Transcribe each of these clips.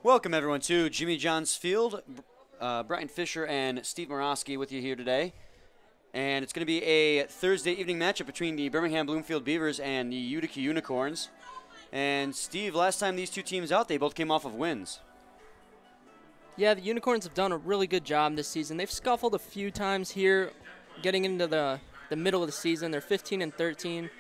Welcome everyone to Jimmy John's Field. Brian Fisher and Steve Morosky with you here today. And it's going to be a Thursday evening matchup between the Birmingham-Bloomfield Beavers and the Utica Unicorns. And Steve, last time these two teams out, they both came off of wins. Yeah, the Unicorns have done a really good job this season. They've scuffled a few times here, getting into the middle of the season. They're 15-13.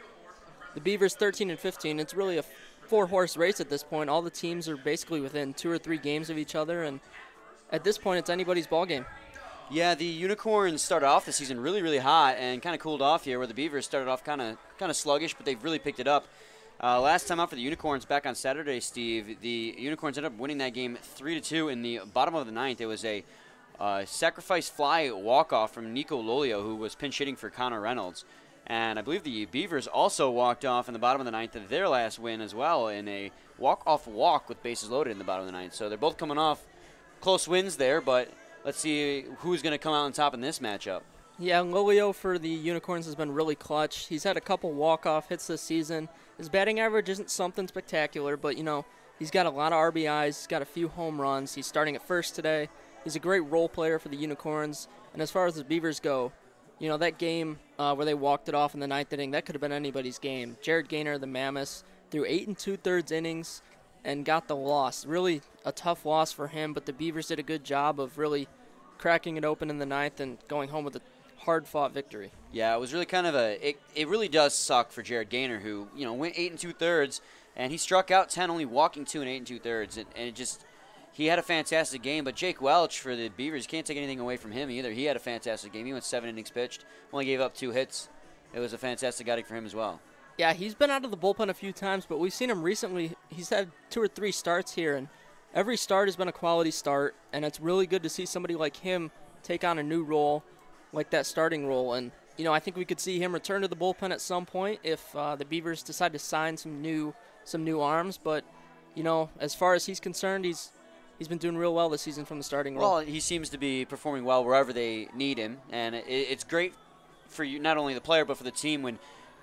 The Beavers 13-15. It's really a four-horse race at this point. All the teams are basically within 2 or 3 games of each other, and at this point, it's anybody's ball game. Yeah, the Unicorns started off the season really, really hot and kind of cooled off here, where the Beavers started off kind of sluggish, but they've really picked it up. Last time out for the Unicorns back on Saturday, Steve, the Unicorns ended up winning that game 3-2 in the bottom of the ninth. It was a sacrifice fly walk-off from Nico Lolio, who was pinch hitting for Connor Reynolds. And I believe the Beavers also walked off in the bottom of the ninth of their last win as well in a walk-off walk with bases loaded in the bottom of the ninth. So they're both coming off close wins there, but let's see who's going to come out on top in this matchup. Yeah, Lolio for the Unicorns has been really clutch. He's had a couple walk-off hits this season. His batting average isn't something spectacular, but, you know, he's got a lot of RBIs. He's got a few home runs. He's starting at first today. He's a great role player for the Unicorns. And as far as the Beavers go, you know, that game where they walked it off in the ninth inning, that could have been anybody's game. Jared Gaynor, the Mammoths, threw 8 2/3 innings and got the loss. Really a tough loss for him, but the Beavers did a good job of really cracking it open in the ninth and going home with a hard-fought victory. Yeah, it was really kind of it really does suck for Jared Gaynor, who, you know, went 8 2/3, and he struck out 10, only walking 2 and 8 2/3, and it just, he had a fantastic game. But Jake Welch for the Beavers, can't take anything away from him either. He had a fantastic game. He went 7 innings pitched, only gave up 2 hits. It was a fantastic outing for him as well. Yeah, he's been out of the bullpen a few times, but we've seen him recently. He's had 2 or 3 starts here, and every start has been a quality start, and it's really good to see somebody like him take on a new role, like that starting role. And, you know, I think we could see him return to the bullpen at some point if the Beavers decide to sign some new arms. But, you know, as far as he's concerned, he's been doing real well this season from the starting role. Well, he seems to be performing well wherever they need him, and it's great for you, not only the player but for the team, when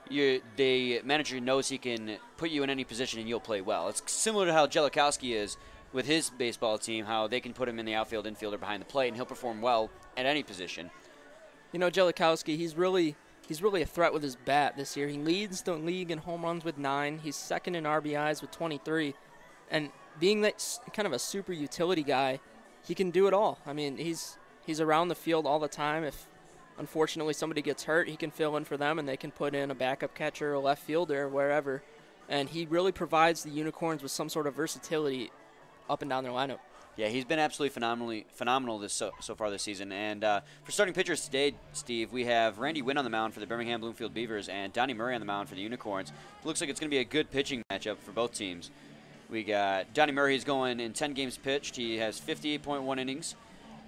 the manager knows he can put you in any position and you'll play well. It's similar to how Jellikowski is with his baseball team, how they can put him in the outfield, infield, or behind the plate, and he'll perform well at any position. You know, Jellikowski, he's really a threat with his bat this year. He leads the league in home runs with 9. He's second in RBIs with 23. And being that kind of a super utility guy, he can do it all. I mean, he's around the field all the time. If, unfortunately, somebody gets hurt, he can fill in for them, and they can put in a backup catcher, a left fielder, wherever. And he really provides the Unicorns with some sort of versatility up and down their lineup. Yeah, he's been absolutely phenomenal so far this season. And for starting pitchers today, Steve, we have Randy Wynn on the mound for the Birmingham-Bloomfield Beavers and Donnie Murray on the mound for the Unicorns. It looks like it's going to be a good pitching matchup for both teams. We got Donnie Murray. He's going in 10 games pitched. He has 58.1 innings.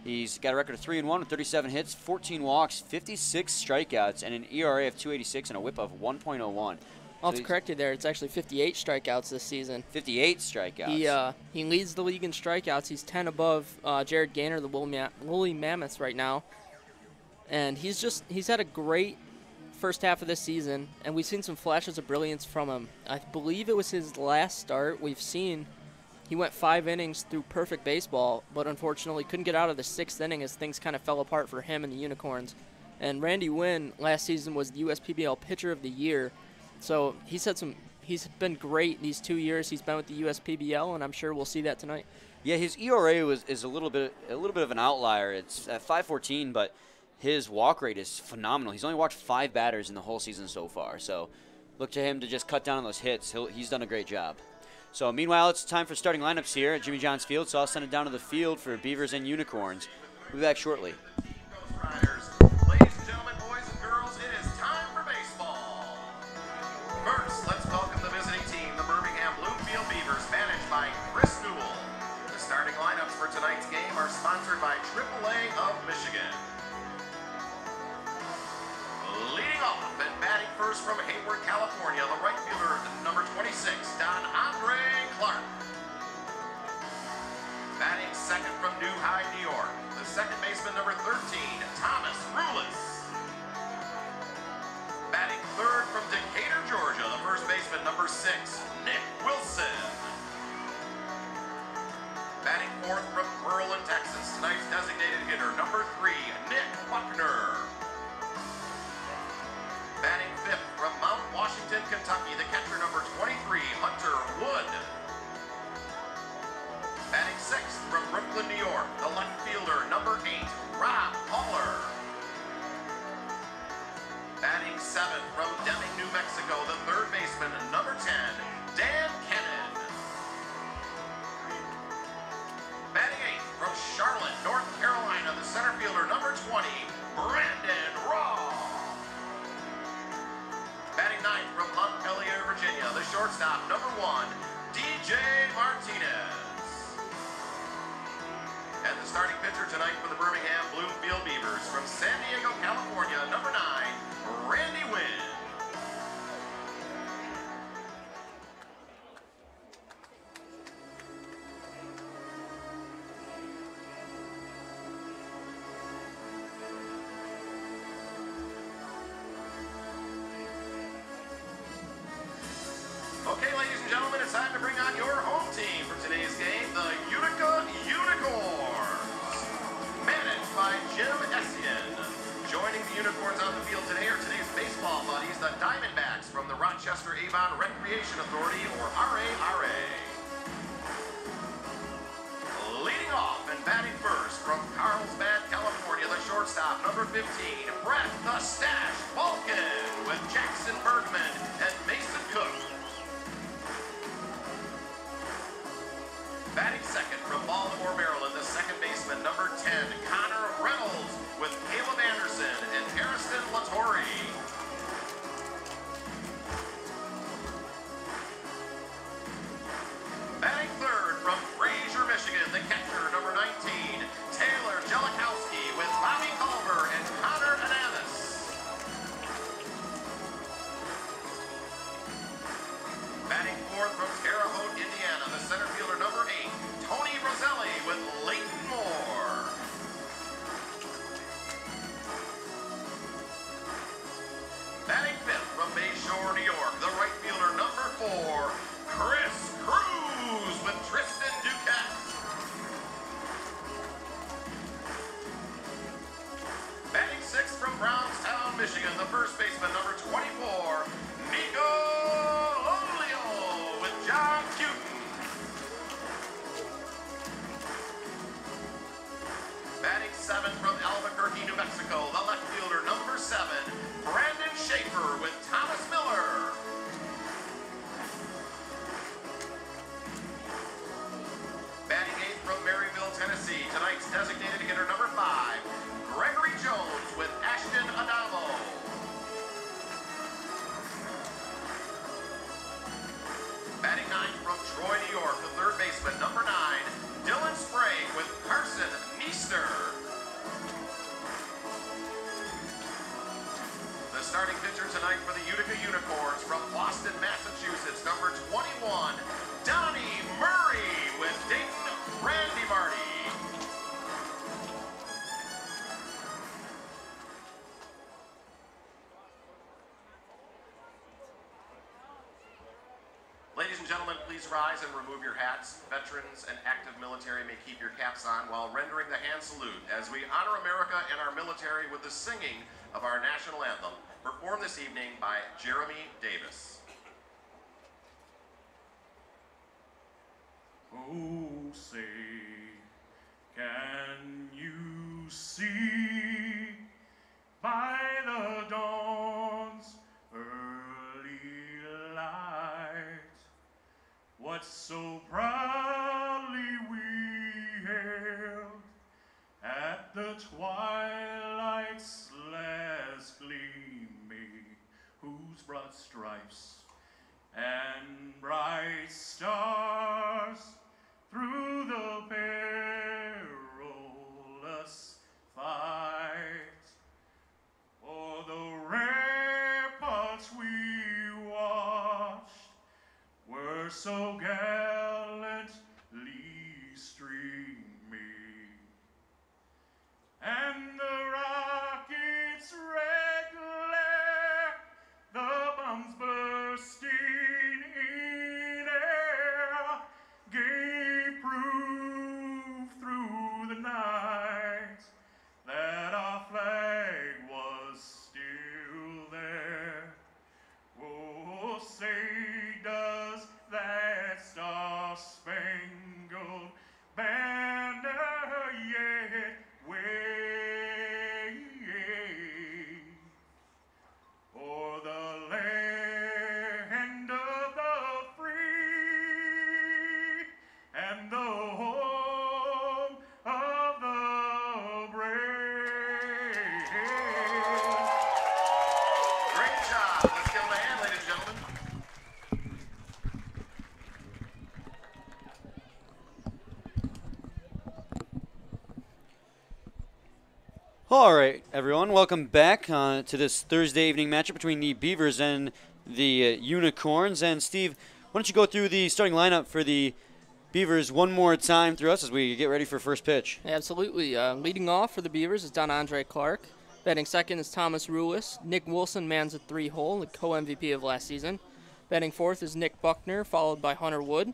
He's got a record of 3-1 with 37 hits, 14 walks, 56 strikeouts, and an ERA of 2.86 and a WHIP of 1.01. I'll have to correct you there. It's actually 58 strikeouts this season. 58 strikeouts. He leads the league in strikeouts. He's 10 above Jared Gaynor, the Woolly Mammoths right now. And he's had a great first half of this season, and we've seen some flashes of brilliance from him. I believe it was his last start. We've seen he went 5 innings through perfect baseball, but unfortunately couldn't get out of the 6th inning as things kind of fell apart for him and the Unicorns. And Randy Wynn last season was the USPBL Pitcher of the Year. So he's he's been great these 2 years he's been with the USPBL, and I'm sure we'll see that tonight. Yeah, his ERA is a little bit of an outlier. It's at 5.14, but his walk rate is phenomenal. He's only walked 5 batters in the whole season so far. So look to him to just cut down on those hits. He's done a great job. So meanwhile, it's time for starting lineups here at Jimmy John's Field. So I'll send it down to the field for Beavers and Unicorns. We'll be back shortly. First, let's welcome the visiting team, the Birmingham-Bloomfield Beavers, managed by Chris Duel. The starting lineups for tonight's game are sponsored by AAA of Michigan. Leading off and batting first from Hayward, California, the right fielder, number 26, Don Andre Clark. Batting second from New High, New York, the second baseman, number 13, Thomas Rulis. Batting third from Decatur, Georgia, the first baseman, number 6, Nick Wilson. starting pitcher tonight for the Birmingham-Bloomfield Beavers from San Diego, California, number 9, Randy Wynn. Okay, ladies and gentlemen, it's time to bring on your home team for today's game, the Utica Unicorns, managed by Jim Essien. Joining the Unicorns on the field today are today's baseball buddies, the Diamondbacks from the Rochester-Avon Recreation Authority, or RARA. Leading off and batting first from Carlsbad, California, the shortstop, number 15, Brett the Stash Vulcan, with Jackson Bergman and Mason Cook. Batting second from Baltimore, Maryland, the second baseman, number 10, Connor Reynolds, with Caleb Anderson and Harrison Latore. Batting third from Fraser, Michigan, the catcher, number 19, Taylor Jellikowski, with Bobby Culver and Connor Ananis. Batting fourth from Terre Haute, Indiana, the center fielder, number 8, Tony Roselli, with Leighton Moore. Batting fifth from Bayshore, New York, the right fielder, number 4, Chris Cruz, with Tristan Duquette. Batting sixth from Brownstown, Michigan, the first baseman, number 24, Nico Lolio, with John Cuton. Batting seventh from Albuquerque, New Mexico, the left fielder, number 7, Brandon Schaefer, with Thomas Miller. Batting eighth from Maryville, Tennessee, tonight's designated hitter, number 5, Gregory Jones, with Ashton Adamo. Batting ninth from Troy, New York, the third baseman, number 9, Dylan Sprague, with Carson Meester. The starting pitcher tonight for the Utica Unicorns from Boston, Massachusetts, number 21, Donnie Murray, with Dayton Randy Marty. Ladies and gentlemen, please rise and remove your hats. Veterans and active military may keep your caps on while rendering the hand salute as we honor America and our military with the singing of our national anthem, performed this evening by Jeremy Davis. Oh, say, can you see by the dawn's early light what so proudly we hailed at the twilight's last gleaming, whose broad stripes and bright stars through the perilous fight o'er the ramparts we watched were so gallantly streaming, and the rockets' red glare, the bombs bursting in air, gave proof through the night that our flag was still there. Oh, say does that star All right, everyone, welcome back to this Thursday evening matchup between the Beavers and the Unicorns. And Steve, why don't you go through the starting lineup for the Beavers one more time through us as we get ready for first pitch. Absolutely. Leading off for the Beavers is DeAndre Clark. Batting second is Thomas Rulis. Nick Wilson mans a 3-hole, the co-MVP of last season. Batting fourth is Nick Buckner, followed by Hunter Wood.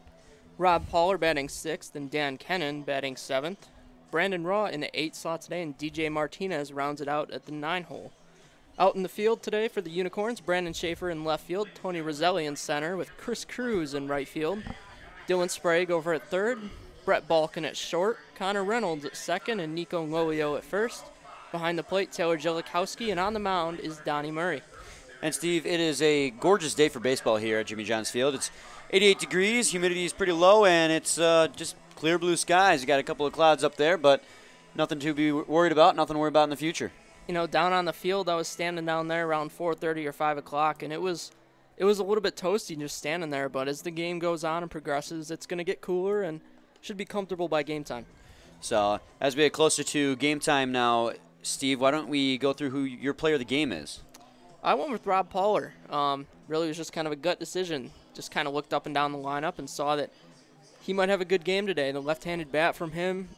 Rob Poller batting sixth, and Dan Kennan batting seventh. Brandon Raw in the 8 slot today, and DJ Martinez rounds it out at the 9-hole. Out in the field today for the Unicorns, Brandon Schaefer in left field, Tony Roselli in center, with Chris Cruz in right field. Dylan Sprague over at third, Brett Balkin at short, Connor Reynolds at second, and Nico Lolio at first. Behind the plate, Taylor Jelikowski, and on the mound is Donnie Murray. And Steve, it is a gorgeous day for baseball here at Jimmy John's Field. It's 88 degrees, humidity is pretty low, and it's just clear blue skies. You got a couple of clouds up there, but nothing to be worried about, nothing to worry about in the future. You know, down on the field, I was standing down there around 4:30 or 5 o'clock, and it was a little bit toasty just standing there, but as the game goes on and progresses, it's going to get cooler and should be comfortable by game time. So as we get closer to game time now, Steve, why don't we go through who your player of the game is? I went with Rob Poller. Really was just kind of a gut decision. Just kind of looked up and down the lineup and saw that he might have a good game today. The left-handed bat from him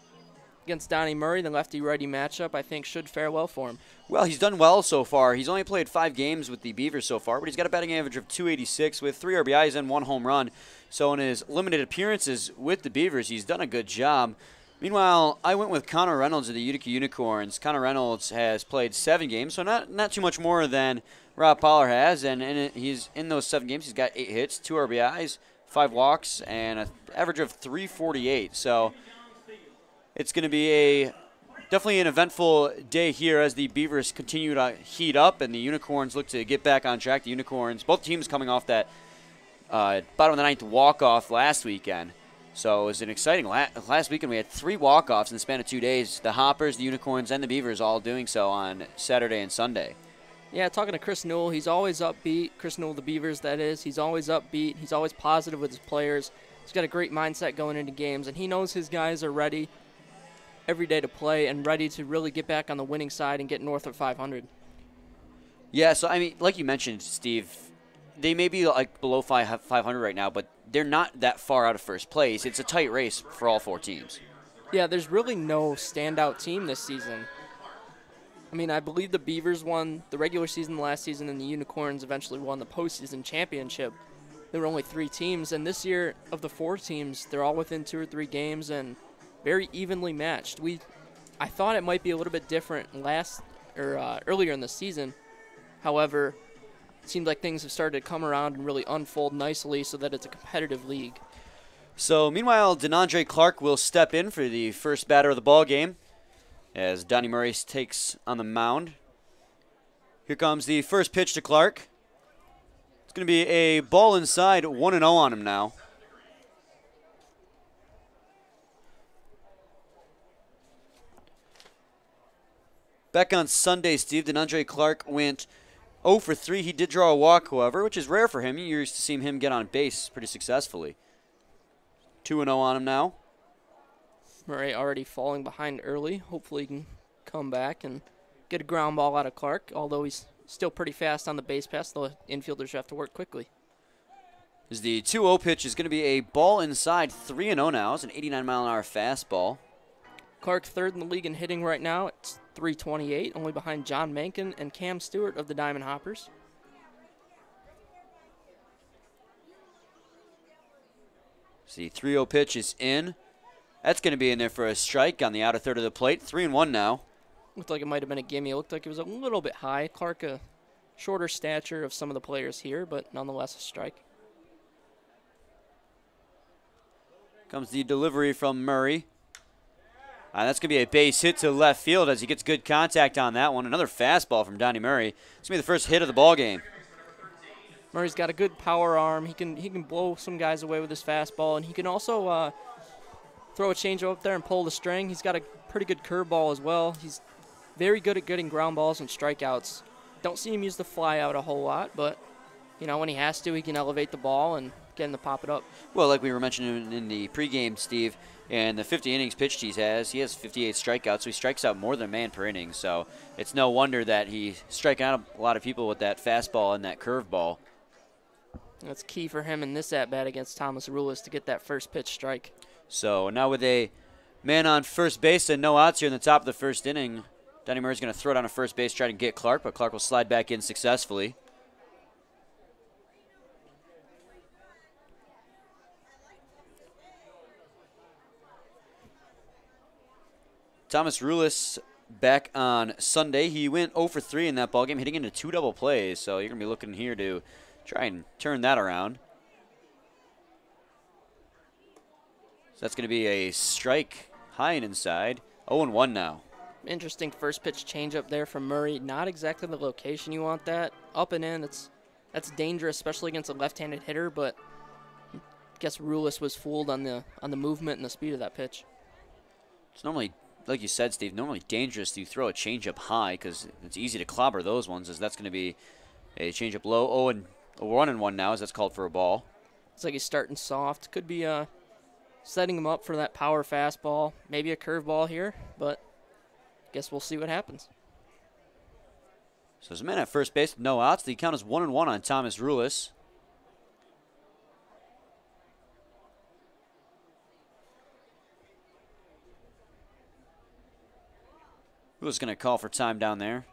against Donnie Murray, the lefty-righty matchup, I think should fare well for him. Well, he's done well so far. He's only played 5 games with the Beavers so far, but he's got a batting average of .286 with 3 RBIs and 1 home run. So in his limited appearances with the Beavers, he's done a good job. Meanwhile, I went with Connor Reynolds of the Utica Unicorns. Connor Reynolds has played 7 games, so not too much more than Rob Poller has, and he's in those 7 games, he's got 8 hits, 2 RBIs, 5 walks, and an average of .348. So it's going to be definitely an eventful day here as the Beavers continue to heat up and the Unicorns look to get back on track. The Unicorns, both teams coming off that bottom of the 9th walk-off last weekend. So it was an exciting last weekend. We had 3 walk-offs in the span of 2 days. The Hoppers, the Unicorns, and the Beavers all doing so on Saturday and Sunday. Yeah, talking to Chris Newell, he's always upbeat. Chris Newell, the Beavers, that is. He's always upbeat. He's always positive with his players. He's got a great mindset going into games, and he knows his guys are ready every day to play and ready to really get back on the winning side and get north of 500. Yeah, so, I mean, like you mentioned, Steve, they may be like below 500 right now, but they're not that far out of first place. It's a tight race for all 4 teams. Yeah, there's really no standout team this season. I mean, I believe the Beavers won the regular season last season, and the Unicorns eventually won the postseason championship. There were only 3 teams, and this year, of the 4 teams, they're all within 2 or 3 games and very evenly matched. I thought it might be a little bit different earlier in the season. However, it seems like things have started to come around and really unfold nicely so that it's a competitive league. So, meanwhile, DeAndre Clark will step in for the first batter of the ball game as Donnie Murray takes on the mound. Here comes the first pitch to Clark. It's going to be a ball inside, 1-0 on him now. Back on Sunday, Steve, DeAndre Clark went 0 for 3. He did draw a walk, however, which is rare for him. You're used to seeing him get on base pretty successfully. 2-0 on him now. Murray already falling behind early. Hopefully he can come back and get a ground ball out of Clark, although he's still pretty fast on the base pass. The infielders have to work quickly. As the 2-0 pitch is going to be a ball inside, 3-0 now. It's an 89-mile-an-hour fastball. Clark third in the league in hitting right now. It's .328, only behind John Mencken and Cam Stewart of the Diamond Hoppers. The 3-0 pitch is in. That's going to be in there for a strike on the outer third of the plate. 3-1 now. Looked like it might have been a gimme. It looked like it was a little bit high. Clark, a shorter stature of some of the players here, but nonetheless a strike. Comes the delivery from Murray. That's going to be a base hit to left field as he gets good contact on that one. Another fastball from Donnie Murray. It's going to be the first hit of the ball game. Murray's got a good power arm. He can blow some guys away with his fastball, and he can also throw a changeup up there and pull the string. He's got a pretty good curveball as well. He's very good at getting ground balls and strikeouts. Don't see him use the fly out a whole lot, but you know when he has to, he can elevate the ball and getting to pop it up. Well, like we were mentioning in the pregame, Steve, and the 50 innings pitched he has 58 strikeouts, so he strikes out more than a man per inning. So it's no wonder that he's striking out a lot of people with that fastball and that curveball. That's key for him in this at-bat against Thomas Rulis to get that first pitch strike. So now with a man on first base and no outs here in the top of the first inning, Donnie Murray's going to throw down a first base, try to get Clark, but Clark will slide back in successfully. Thomas Rulis back on Sunday. He went 0 for 3 in that ballgame, hitting into 2 double plays. So you're going to be looking here to try and turn that around. So that's going to be a strike high and inside. 0-1 now. Interesting first pitch changeup there from Murray. Not exactly the location you want that. Up and in, that's dangerous, especially against a left-handed hitter, but I guess Rulis was fooled on the movement and the speed of that pitch. It's normally, like you said, Steve, normally dangerous to throw a changeup high because it's easy to clobber those ones, as that's going to be a changeup low. 1-1 now, as that's called for a ball. It's like he's starting soft. Could be setting him up for that power fastball, maybe a curveball here, but guess we'll see what happens. So there's a man at first base with no outs. The count is 1-1 on Thomas Rulis. Rulis going to call for time down there.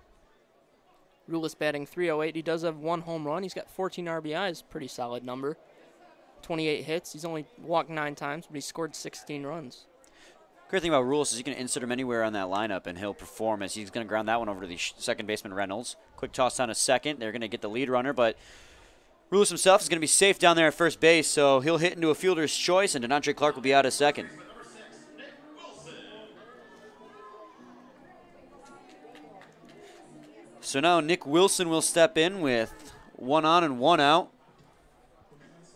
Rulis batting .308. He does have 1 home run. He's got 14 RBIs, pretty solid number. 28 hits. He's only walked 9 times, but he scored 16 runs. Great thing about Rulis is you can insert him anywhere on that lineup, and he'll perform, as he's going to ground that one over to the second baseman Reynolds. Quick toss down to second. They're going to get the lead runner, but Rulis himself is going to be safe down there at first base, so he'll hit into a fielder's choice, and Denontre Clark will be out at second. So now Nick Wilson will step in with 1 on and 1 out.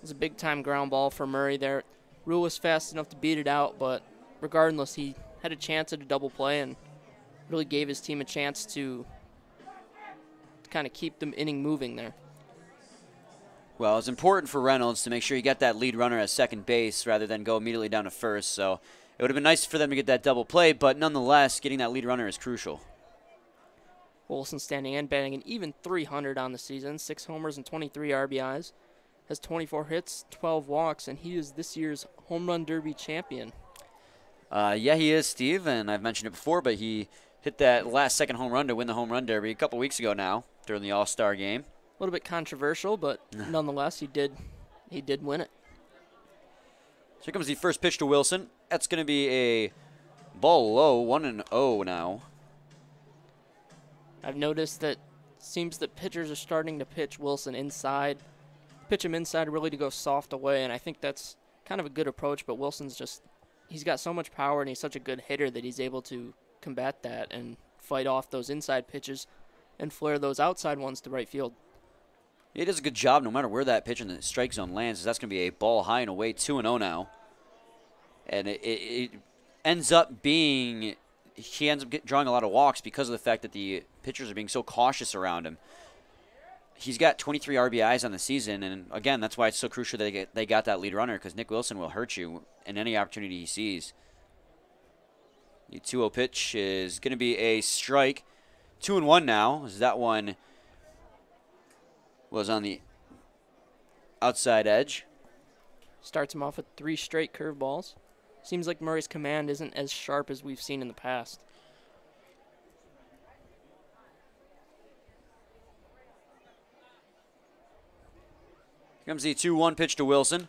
It's a big-time ground ball for Murray there. Rulis fast enough to beat it out, but regardless, he had a chance at a double play and really gave his team a chance to kind of keep the inning moving there. Well, it's important for Reynolds to make sure he got that lead runner at second base rather than go immediately down to first. So it would have been nice for them to get that double play, but nonetheless, getting that lead runner is crucial. Wilson standing in, batting an even .300 on the season, 6 homers and 23 RBIs. Has 24 hits, 12 walks, and he is this year's Home Run Derby champion. Yeah, he is, Steve, and I've mentioned it before, but he hit that last second home run to win the Home Run Derby a couple weeks ago now during the All-Star game. A little bit controversial, but nonetheless, he did win it. So here comes the first pitch to Wilson. That's going to be a ball low, 1-0 now. I've noticed that it seems that pitchers are starting to pitch Wilson inside. Pitch him inside really to go soft away, and I think that's kind of a good approach, but Wilson's he's got so much power and he's such a good hitter that he's able to combat that and fight off those inside pitches and flare those outside ones to right field. He does a good job no matter where that pitch in the strike zone lands. That's going to be a ball high and away, 2-0 now. And it ends up being, he ends up drawing a lot of walks because of the fact that the pitchers are being so cautious around him. He's got 23 RBIs on the season, and again, that's why it's so crucial that they got that lead runner, because Nick Wilson will hurt you in any opportunity he sees. The 2-0 pitch is going to be a strike. 2-1 now, as that one was on the outside edge. Starts him off with 3 straight curveballs. Seems like Murray's command isn't as sharp as we've seen in the past. Here comes the 2-1 pitch to Wilson.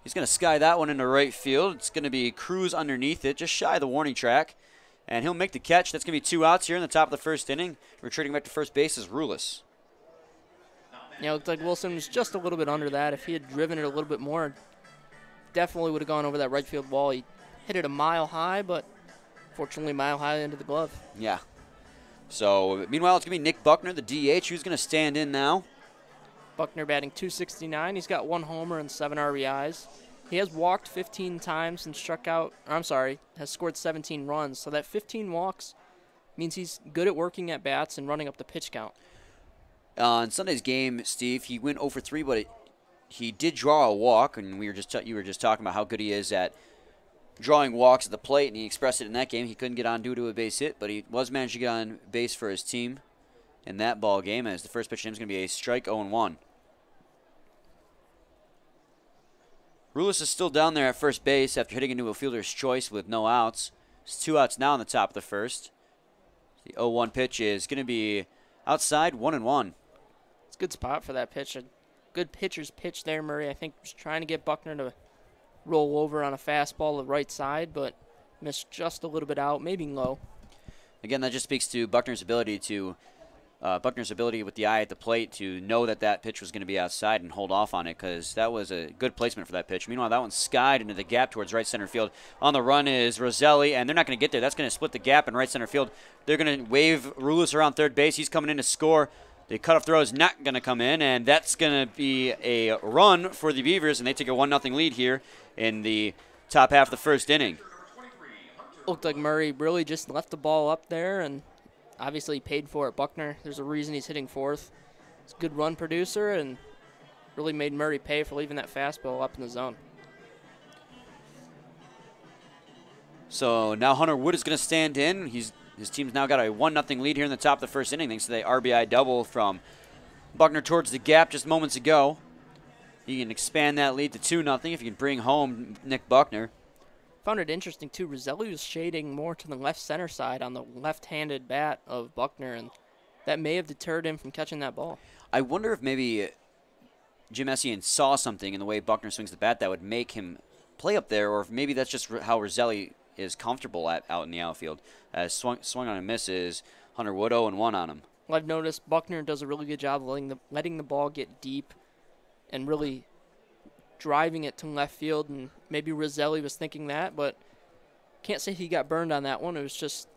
He's going to sky that one into right field. It's going to be Cruz underneath it, just shy of the warning track. And he'll make the catch. That's going to be 2 outs here in the top of the first inning. Retreating back to first base is Rulis. Yeah, it looked like Wilson was just a little bit under that. If he had driven it a little bit more, definitely would have gone over that right field wall. He hit it a mile high, but fortunately mile high into the glove. Yeah. So, meanwhile, it's going to be Nick Buckner, the DH, who's going to stand in now. Buckner batting .269. He's got 1 homer and 7 RBIs. He has walked 15 times and has scored 17 runs. So that 15 walks means he's good at working at bats and running up the pitch count. On Sunday's game, Steve, he went 0 for 3, but he did draw a walk, and you were just talking about how good he is at drawing walks at the plate, and he expressed it in that game. He couldn't get on due to a base hit, but he was managed to get on base for his team in that ball game, as the first pitch to him is going to be a strike 0-1. Rulis is still down there at first base after hitting into a fielder's choice with no outs. There's 2 outs now in the top of the first. The 0-1 pitch is going to be outside, 1-1. It's a good spot for that pitch. A good pitcher's pitch there, Murray. I think was trying to get Buckner to roll over on a fastball to the right side, but missed just a little bit out, maybe low. Again, that just speaks to Buckner's ability with the eye at the plate to know that that pitch was going to be outside and hold off on it, because that was a good placement for that pitch. Meanwhile, that one skied into the gap towards right center field. On the run is Roselli, and they're not going to get there. That's going to split the gap in right center field. They're going to wave Rulis around third base. He's coming in to score. The cutoff throw is not going to come in, and that's going to be a run for the Beavers, and they take a 1-0 lead here in the top half of the first inning. Looked like Murray really just left the ball up there, and obviously paid for it. Buckner, there's a reason he's hitting fourth. He's a good run producer, and really made Murray pay for leaving that fastball up in the zone. So now Hunter Wood is going to stand in. His team's now got a 1-0 lead here in the top of the first inning thanks to the RBI double from Buckner towards the gap just moments ago. You can expand that lead to 2-0 if you can bring home Nick Buckner. Found it interesting, too. Roselli was shading more to the left center side on the left-handed bat of Buckner, and that may have deterred him from catching that ball. I wonder if maybe Jim Essien saw something in the way Buckner swings the bat that would make him play up there, or if maybe that's just how Roselli is comfortable out in the outfield. Swung on and misses. Hunter Wood 0-1 on him. Well, I've noticed Buckner does a really good job of letting the ball get deep and really driving it to left field, and maybe Roselli was thinking that, but can't say he got burned on that one. It was just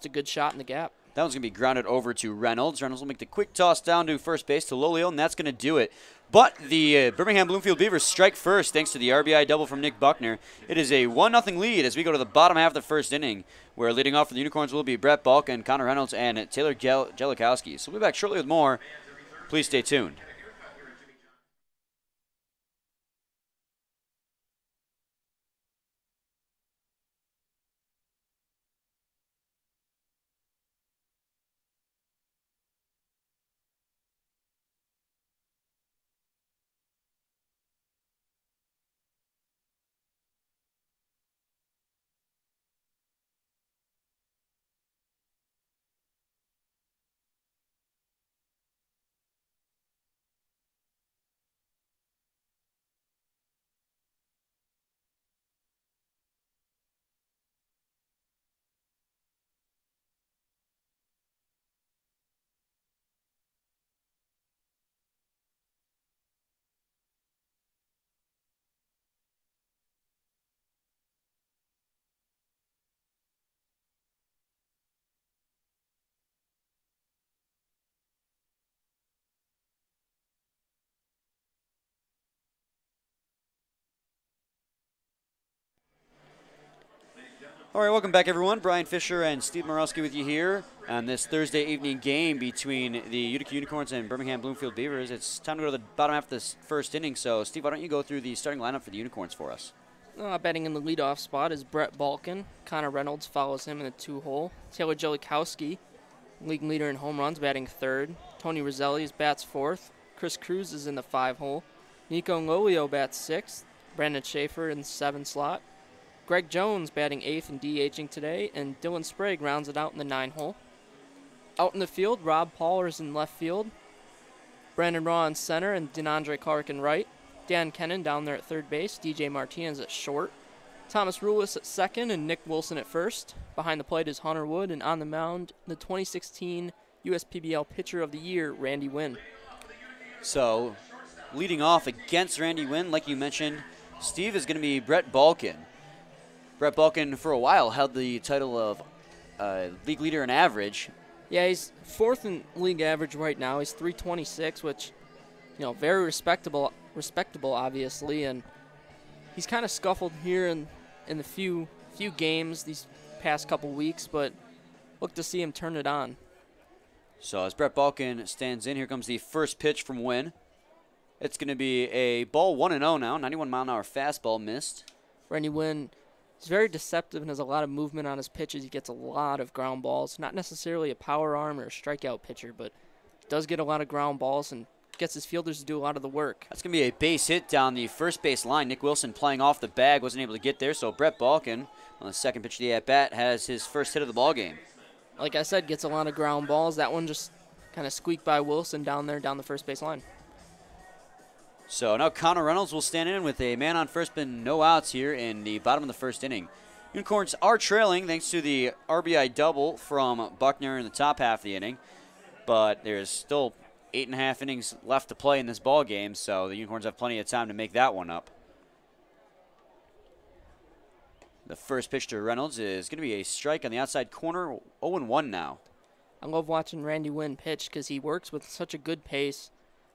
a good shot in the gap. That one's going to be grounded over to Reynolds. Reynolds will make the quick toss down to first base to Lolio, and that's going to do it. But the Birmingham-Bloomfield Beavers strike first thanks to the RBI double from Nick Buckner. It is a 1-0 lead as we go to the bottom half of the first inning, where leading off for the Unicorns will be Brett Balkin, Connor Reynolds, and Taylor Jelikowski. So we'll be back shortly with more. Please stay tuned. All right, welcome back, everyone. Brian Fisher and Steve Morowski with you here on this Thursday evening game between the Utica Unicorns and Birmingham-Bloomfield Beavers. It's time to go to the bottom half of this first inning. So, Steve, why don't you go through the starting lineup for the Unicorns for us? Batting in the leadoff spot is Brett Balkin. Connor Reynolds follows him in the 2-hole. Taylor Jelikowski, league leader in home runs, batting third. Tony Roselli bats fourth. Chris Cruz is in the 5-hole. Nico Lolio bats sixth. Brandon Schaefer in the 7 slot. Greg Jones batting 8th and DHing today, and Dylan Sprague rounds it out in the 9-hole. Out in the field, Rob Poller is in left field. Brandon Raw in center, and DeAndre Clark in right. Dan Kennan down there at third base. DJ Martinez at short. Thomas Rulis at second, and Nick Wilson at first. Behind the plate is Hunter Wood, and on the mound, the 2016 USPBL Pitcher of the Year, Randy Wynn. So, leading off against Randy Wynn, like you mentioned, Steve, is going to be Brett Balkin. Brett Balkin, for a while, held the title of league leader in average. Yeah, he's 4th in league average right now. He's 326, which, very respectable, obviously. And he's kind of scuffled here in the few games these past couple weeks, but look to see him turn it on. So as Brett Balkin stands in, here comes the first pitch from Wynn. It's going to be a ball 1-0 now. 91-mile-an-hour fastball missed. Randy Wynn is very deceptive and has a lot of movement on his pitches. He gets a lot of ground balls. Not necessarily a power arm or a strikeout pitcher, but does get a lot of ground balls and gets his fielders to do a lot of the work. That's going to be a base hit down the first base line. Nick Wilson playing off the bag, wasn't able to get there, so Brett Balkin on the second pitch of the at-bat has his first hit of the ball game. Like I said, gets a lot of ground balls. That one just kind of squeaked by Wilson down there, down the first base line. So now Connor Reynolds will stand in with a man on first, but no outs here in the bottom of the first inning. Unicorns are trailing thanks to the RBI double from Buckner in the top half of the inning, but there's still 8.5 innings left to play in this ball game, so the Unicorns have plenty of time to make that one up. The first pitch to Reynolds is going to be a strike on the outside corner, 0-1 now. I love watching Randy Wynn pitch because he works with such a good pace,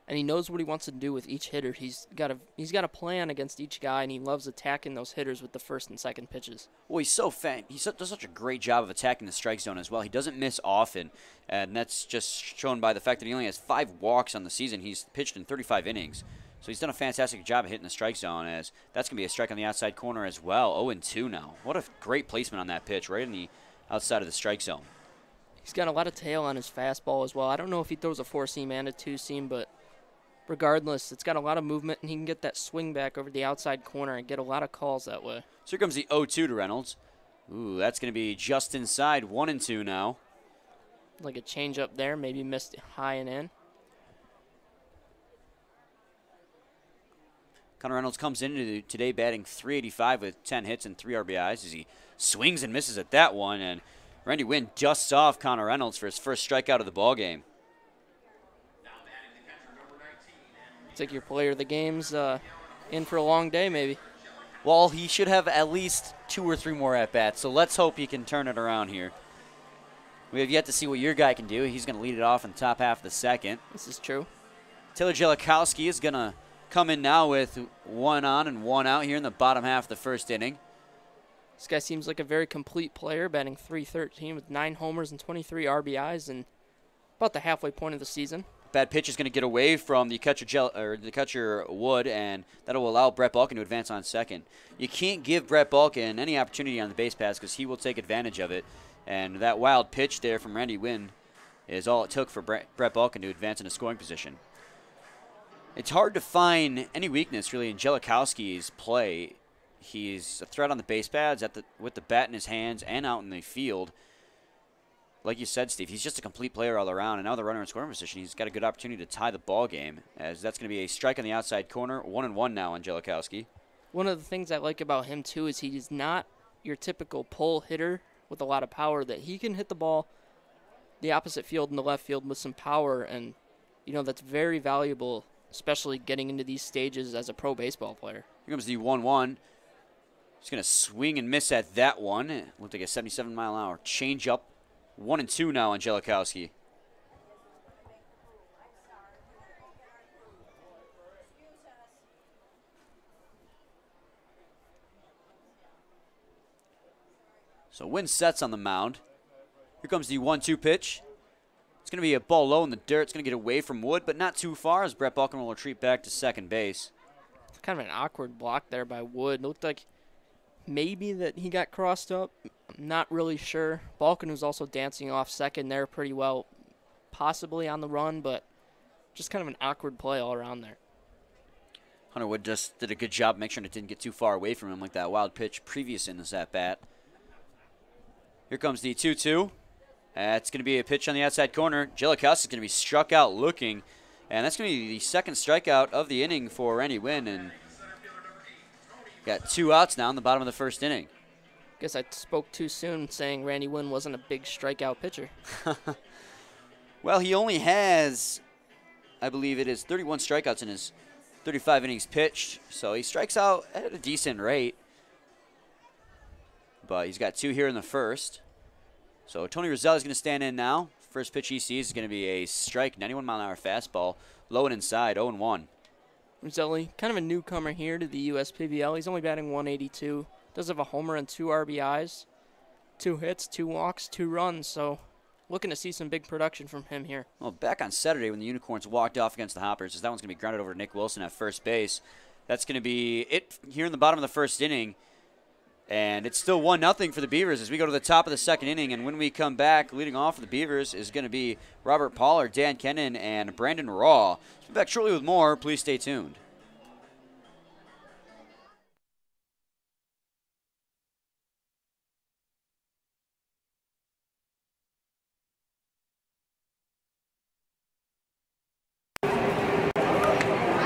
and he knows what he wants to do with each hitter. He's got a plan against each guy, and he loves attacking those hitters with the first and second pitches. Well, he's so he does such a great job of attacking the strike zone as well. He doesn't miss often, and that's just shown by the fact that he only has 5 walks on the season. He's pitched in 35 innings. So he's done a fantastic job of hitting the strike zone, as that's going to be a strike on the outside corner as well. 0-2 now. What a great placement on that pitch, right in the outside of the strike zone. He's got a lot of tail on his fastball as well. I don't know if he throws a 4-seam and a 2-seam, but regardless, it's got a lot of movement, and he can get that swing back over the outside corner and get a lot of calls that way. So here comes the 0-2 to Reynolds. Ooh, that's going to be just inside. 1-2 now. Like a change up there, maybe missed high and in. Connor Reynolds comes into today batting .385 with 10 hits and 3 RBIs as he swings and misses at that one, and Randy Wynn dusts off Connor Reynolds for his first strikeout of the ball game. It's like your player of the game's in for a long day, maybe. Well, he should have at least 2 or 3 more at-bats, so let's hope he can turn it around here. We have yet to see what your guy can do. He's going to lead it off in the top half of the second. This is true. Taylor Jellikowski is going to come in now with 1 on and 1 out here in the bottom half of the first inning. This guy seems like a very complete player, batting .313 with 9 homers and 23 RBIs and about the halfway point of the season. Bad pitch is going to get away from the catcher Wood, and that will allow Brett Balkin to advance on second. You can't give Brett Balkin any opportunity on the base pass because he will take advantage of it, and that wild pitch there from Randy Wynn is all it took for Brett Balkin to advance in a scoring position. It's hard to find any weakness really in Jellikowski's play. He's a threat on the base pads with the bat in his hands and out in the field. Like you said, Steve, he's just a complete player all around, and now the runner in scoring position, he's got a good opportunity to tie the ball game, as that's going to be a strike on the outside corner, 1-1 now on Jellikowski. One of the things I like about him, too, is he's not your typical pull hitter with a lot of power, that he can hit the ball the opposite field and the left field with some power, and, you know, that's very valuable, especially getting into these stages as a pro baseball player. Here comes the 1-1. He's going to swing and miss at that one. It looked like a 77-mile-an-hour changeup. 1-2 now on Jellikowski. So Wynn sets on the mound. Here comes the 1-2 pitch. It's going to be a ball low in the dirt. It's going to get away from Wood, but not too far as Brett Balkin will retreat back to second base. It's kind of an awkward block there by Wood. It looked like maybe that he got crossed up. I'm not really sure. Balkin was also dancing off second there pretty well, possibly on the run, but just kind of an awkward play all around there. Hunter Wood just did a good job making sure it didn't get too far away from him like that wild pitch previous in this at-bat. Here comes the 2-2. That's going to be a pitch on the outside corner. Jellikowski is going to be struck out looking, and that's going to be the second strikeout of the inning for Randy Wynn, and got 2 outs now in the bottom of the first inning. Guess I spoke too soon saying Randy Wynn wasn't a big strikeout pitcher. Well, he only has, I believe it is 31 strikeouts in his 35 innings pitched, so he strikes out at a decent rate. But he's got 2 here in the first. So Tony Rizzelli is going to stand in now. First pitch he sees is going to be a strike, 91-mile-an-hour fastball, low and inside, 0-1. Rizzelli, kind of a newcomer here to the USPBL. He's only batting .182. Does have a homer and 2 RBIs, 2 hits, 2 walks, 2 runs. So looking to see some big production from him here. Well, back on Saturday when the Unicorns walked off against the Hoppers, that one's going to be grounded over to Nick Wilson at first base. That's going to be it here in the bottom of the first inning. And it's still 1-0 for the Beavers as we go to the top of the second inning. And when we come back, leading off for the Beavers is going to be Robert Pollard, Dan Kennan, and Brandon Raw. We'll be back shortly with more. Please stay tuned.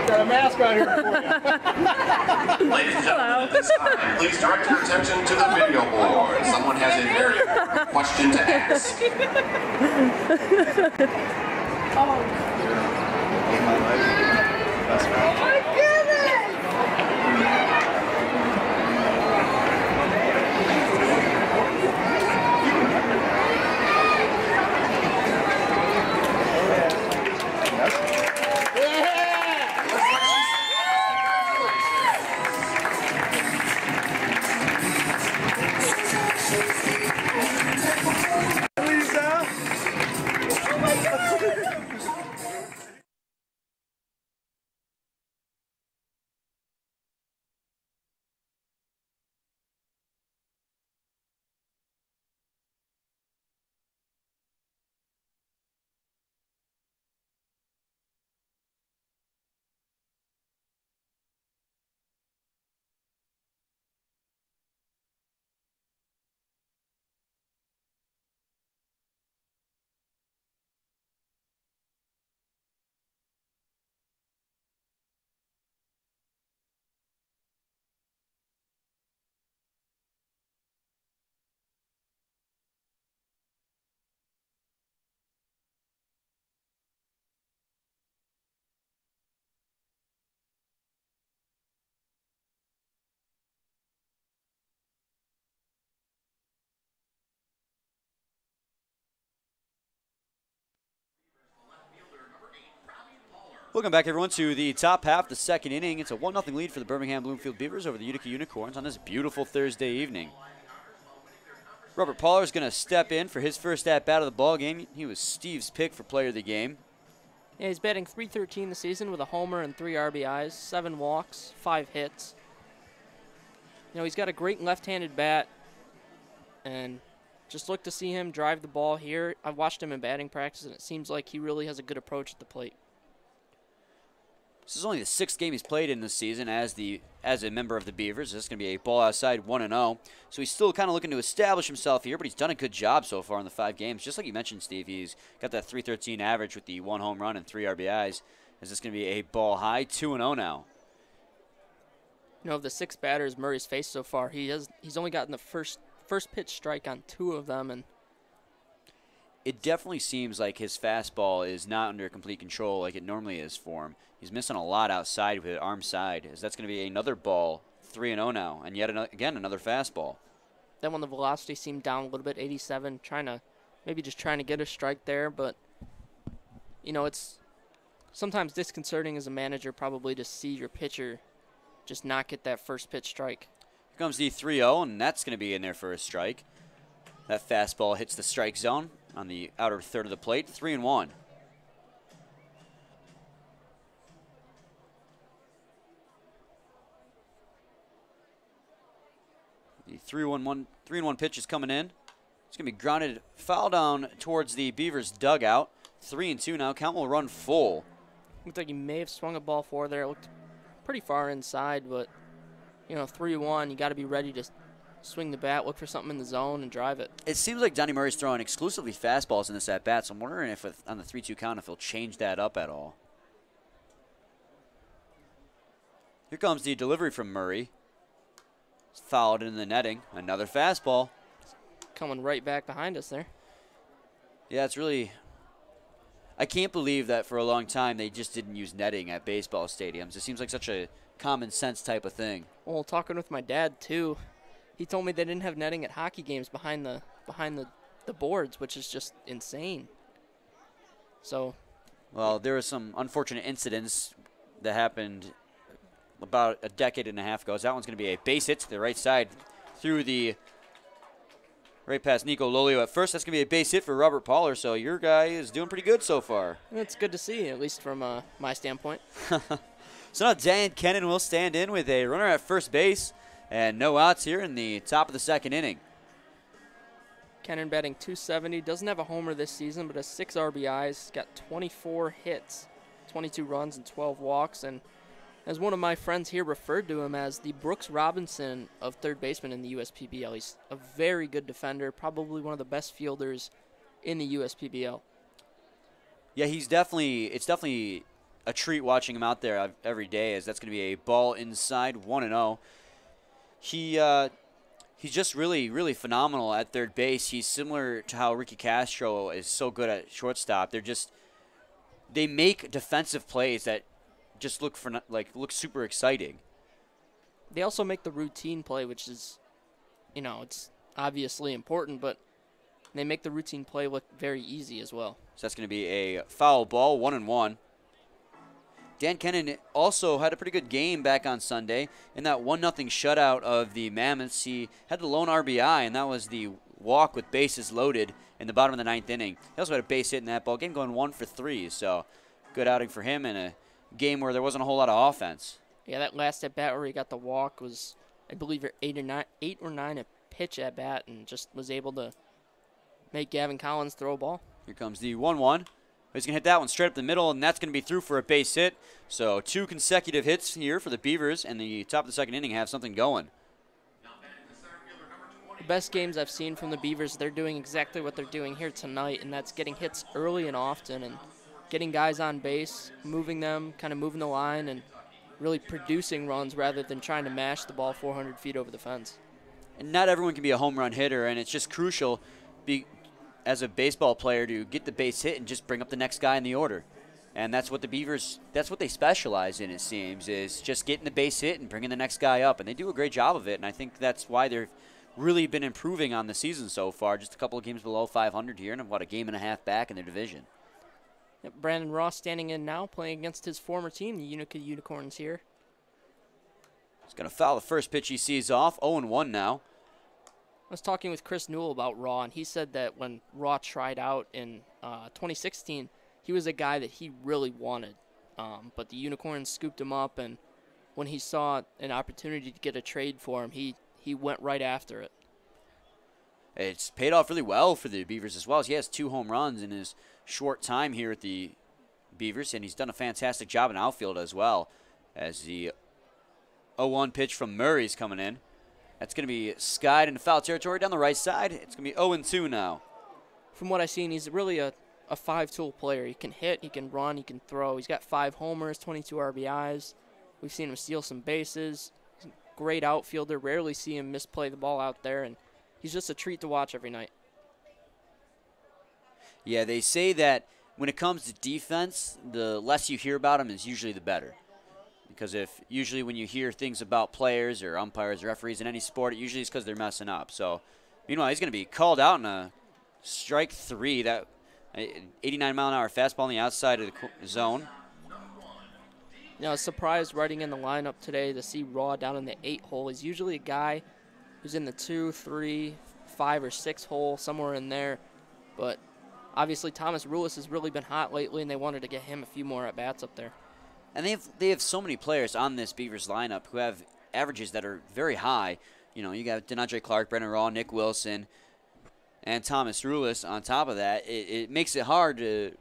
Got a mask on here for you. Ladies and gentlemen, at this time, please direct your attention to the video board. Someone has a very important question to ask. Welcome back, everyone, to the top half of the second inning. It's a 1-0 lead for the Birmingham-Bloomfield Beavers over the Utica Unicorns on this beautiful Thursday evening. Robert Pollard is going to step in for his first at-bat of the ball game. He was Steve's pick for player of the game. Yeah, he's batting .313 this season with a homer and 3 RBIs, 7 walks, 5 hits. You know, he's got a great left-handed bat, and just look to see him drive the ball here. I've watched him in batting practice, and it seems like he really has a good approach at the plate. This is only the 6th game he's played in this season as a member of the Beavers. This is going to be a ball outside 1-0. So he's still kind of looking to establish himself here, but he's done a good job so far in the 5 games. Just like you mentioned, Steve, he's got that .313 average with the 1 home run and 3 RBIs. Is this going to be a ball high 2-0 now? You know, of the 6 batters Murray's faced so far, he's only gotten the first pitch strike on 2 of them, and it definitely seems like his fastball is not under complete control like it normally is for him. He's missing a lot outside with it, arm side. As that's going to be another ball, 3-0 now, and yet again another fastball. Then when the velocity seemed down a little bit, 87, maybe just trying to get a strike there, but you know, it's sometimes disconcerting as a manager probably to see your pitcher just not get that first pitch strike. Here comes the 3-0, and that's going to be in there for a strike. That fastball hits the strike zone on the outer third of the plate, 3-1. The 3-1 pitch is coming in. It's going to be grounded foul down towards the Beavers dugout. 3-2 now. Count will run full. Looked like he may have swung a ball for there. It looked pretty far inside, but you know, 3-1, you got to be ready to swing the bat, look for something in the zone, and drive it. It seems like Donnie Murray's throwing exclusively fastballs in this at-bat, so I'm wondering if on the 3-2 count if he'll change that up at all. Here comes the delivery from Murray. It's fouled in the netting. Another fastball. Coming right back behind us there. Yeah, it's really... I can't believe that for a long time they just didn't use netting at baseball stadiums. It seems like such a common sense type of thing. Well, talking with my dad, too, he told me they didn't have netting at hockey games behind the boards, which is just insane. So, well, there were some unfortunate incidents that happened about a decade and a half ago. So that one's going to be a base hit to the right side through the Right past Nico Lolio at first. That's going to be a base hit for Robert Poller, so your guy is doing pretty good so far. It's good to see, at least from my standpoint. So now Dan Kennan will stand in with a runner at first base and no outs here in the top of the second inning. Kennan batting .270, doesn't have a homer this season, but has 6 RBIs, got 24 hits, 22 runs, and 12 walks. And as one of my friends here referred to him as the Brooks Robinson of third baseman in the USPBL. He's a very good defender, probably one of the best fielders in the USPBL. Yeah, it's definitely a treat watching him out there every day, as that's going to be a ball inside, 1-0. He's just really, really phenomenal at third base. He's similar to how Ricky Castro is so good at shortstop. They make defensive plays that just look super exciting. They also make the routine play, which is, it's obviously important, but they make the routine play look very easy as well. So that's going to be a foul ball, 1-1. Dan Kennan also had a pretty good game back on Sunday in that 1-0 shutout of the Mammoths. He had the lone RBI, and that was the walk with bases loaded in the bottom of the 9th inning. He also had a base hit in that ball game, going 1 for 3. So good outing for him in a game where there wasn't a whole lot of offense. Yeah, that last at bat where he got the walk was, I believe, 8 or 9 a pitch at bat, and just was able to make Gavin Collins throw a ball. Here comes the 1-1. He's going to hit that one straight up the middle, and that's going to be through for a base hit. So 2 consecutive hits here for the Beavers, and the top of the second inning have something going. The best games I've seen from the Beavers, they're doing exactly what they're doing here tonight, and that's getting hits early and often and getting guys on base, moving them, kind of moving the line, and really producing runs rather than trying to mash the ball 400 feet over the fence. And not everyone can be a home run hitter, and it's just crucial as a baseball player to get the base hit and just bring up the next guy in the order. And that's what the Beavers, that's what they specialize in, it seems, is just getting the base hit and bringing the next guy up. And they do a great job of it, and I think that's why they've really been improving on the season so far. Just a couple of games below 500 here, and a game and a half back in their division. Yep, Brandon Ross standing in now, playing against his former team, the Utica Unicorns here. He's going to foul the first pitch he sees off, 0-1 now. I was talking with Chris Newell about Raw, and he said that when Raw tried out in 2016, he was a guy that he really wanted. But the Unicorns scooped him up, and when he saw an opportunity to get a trade for him, he went right after it. It's paid off really well for the Beavers as well, as he has 2 home runs in his short time here at the Beavers, and he's done a fantastic job in outfield as well, as the 0-1 pitch from Murray's coming in. That's going to be skied into foul territory down the right side. It's going to be 0-2 now. From what I've seen, he's really a 5-tool player. He can hit, he can run, he can throw. He's got 5 homers, 22 RBIs. We've seen him steal some bases. He's a great outfielder. Rarely see him misplay the ball out there, and he's just a treat to watch every night. Yeah, they say that when it comes to defense, the less you hear about him is usually the better. Because usually when you hear things about players or umpires or referees in any sport, it usually is because they're messing up. So, meanwhile, he's going to be called out in a strike 3. That 89-mile-an-hour fastball on the outside of the zone. I was surprised riding in the lineup today to see Raw down in the 8 hole. He's usually a guy who's in the 2, 3, 5, or 6 hole, somewhere in there. But obviously Thomas Rulis has really been hot lately, and they wanted to get him a few more at-bats up there. And they have so many players on this Beavers lineup who have averages that are very high. You got DeAndre Clark, Brennan Raw, Nick Wilson, and Thomas Rulis on top of that. It makes it hard to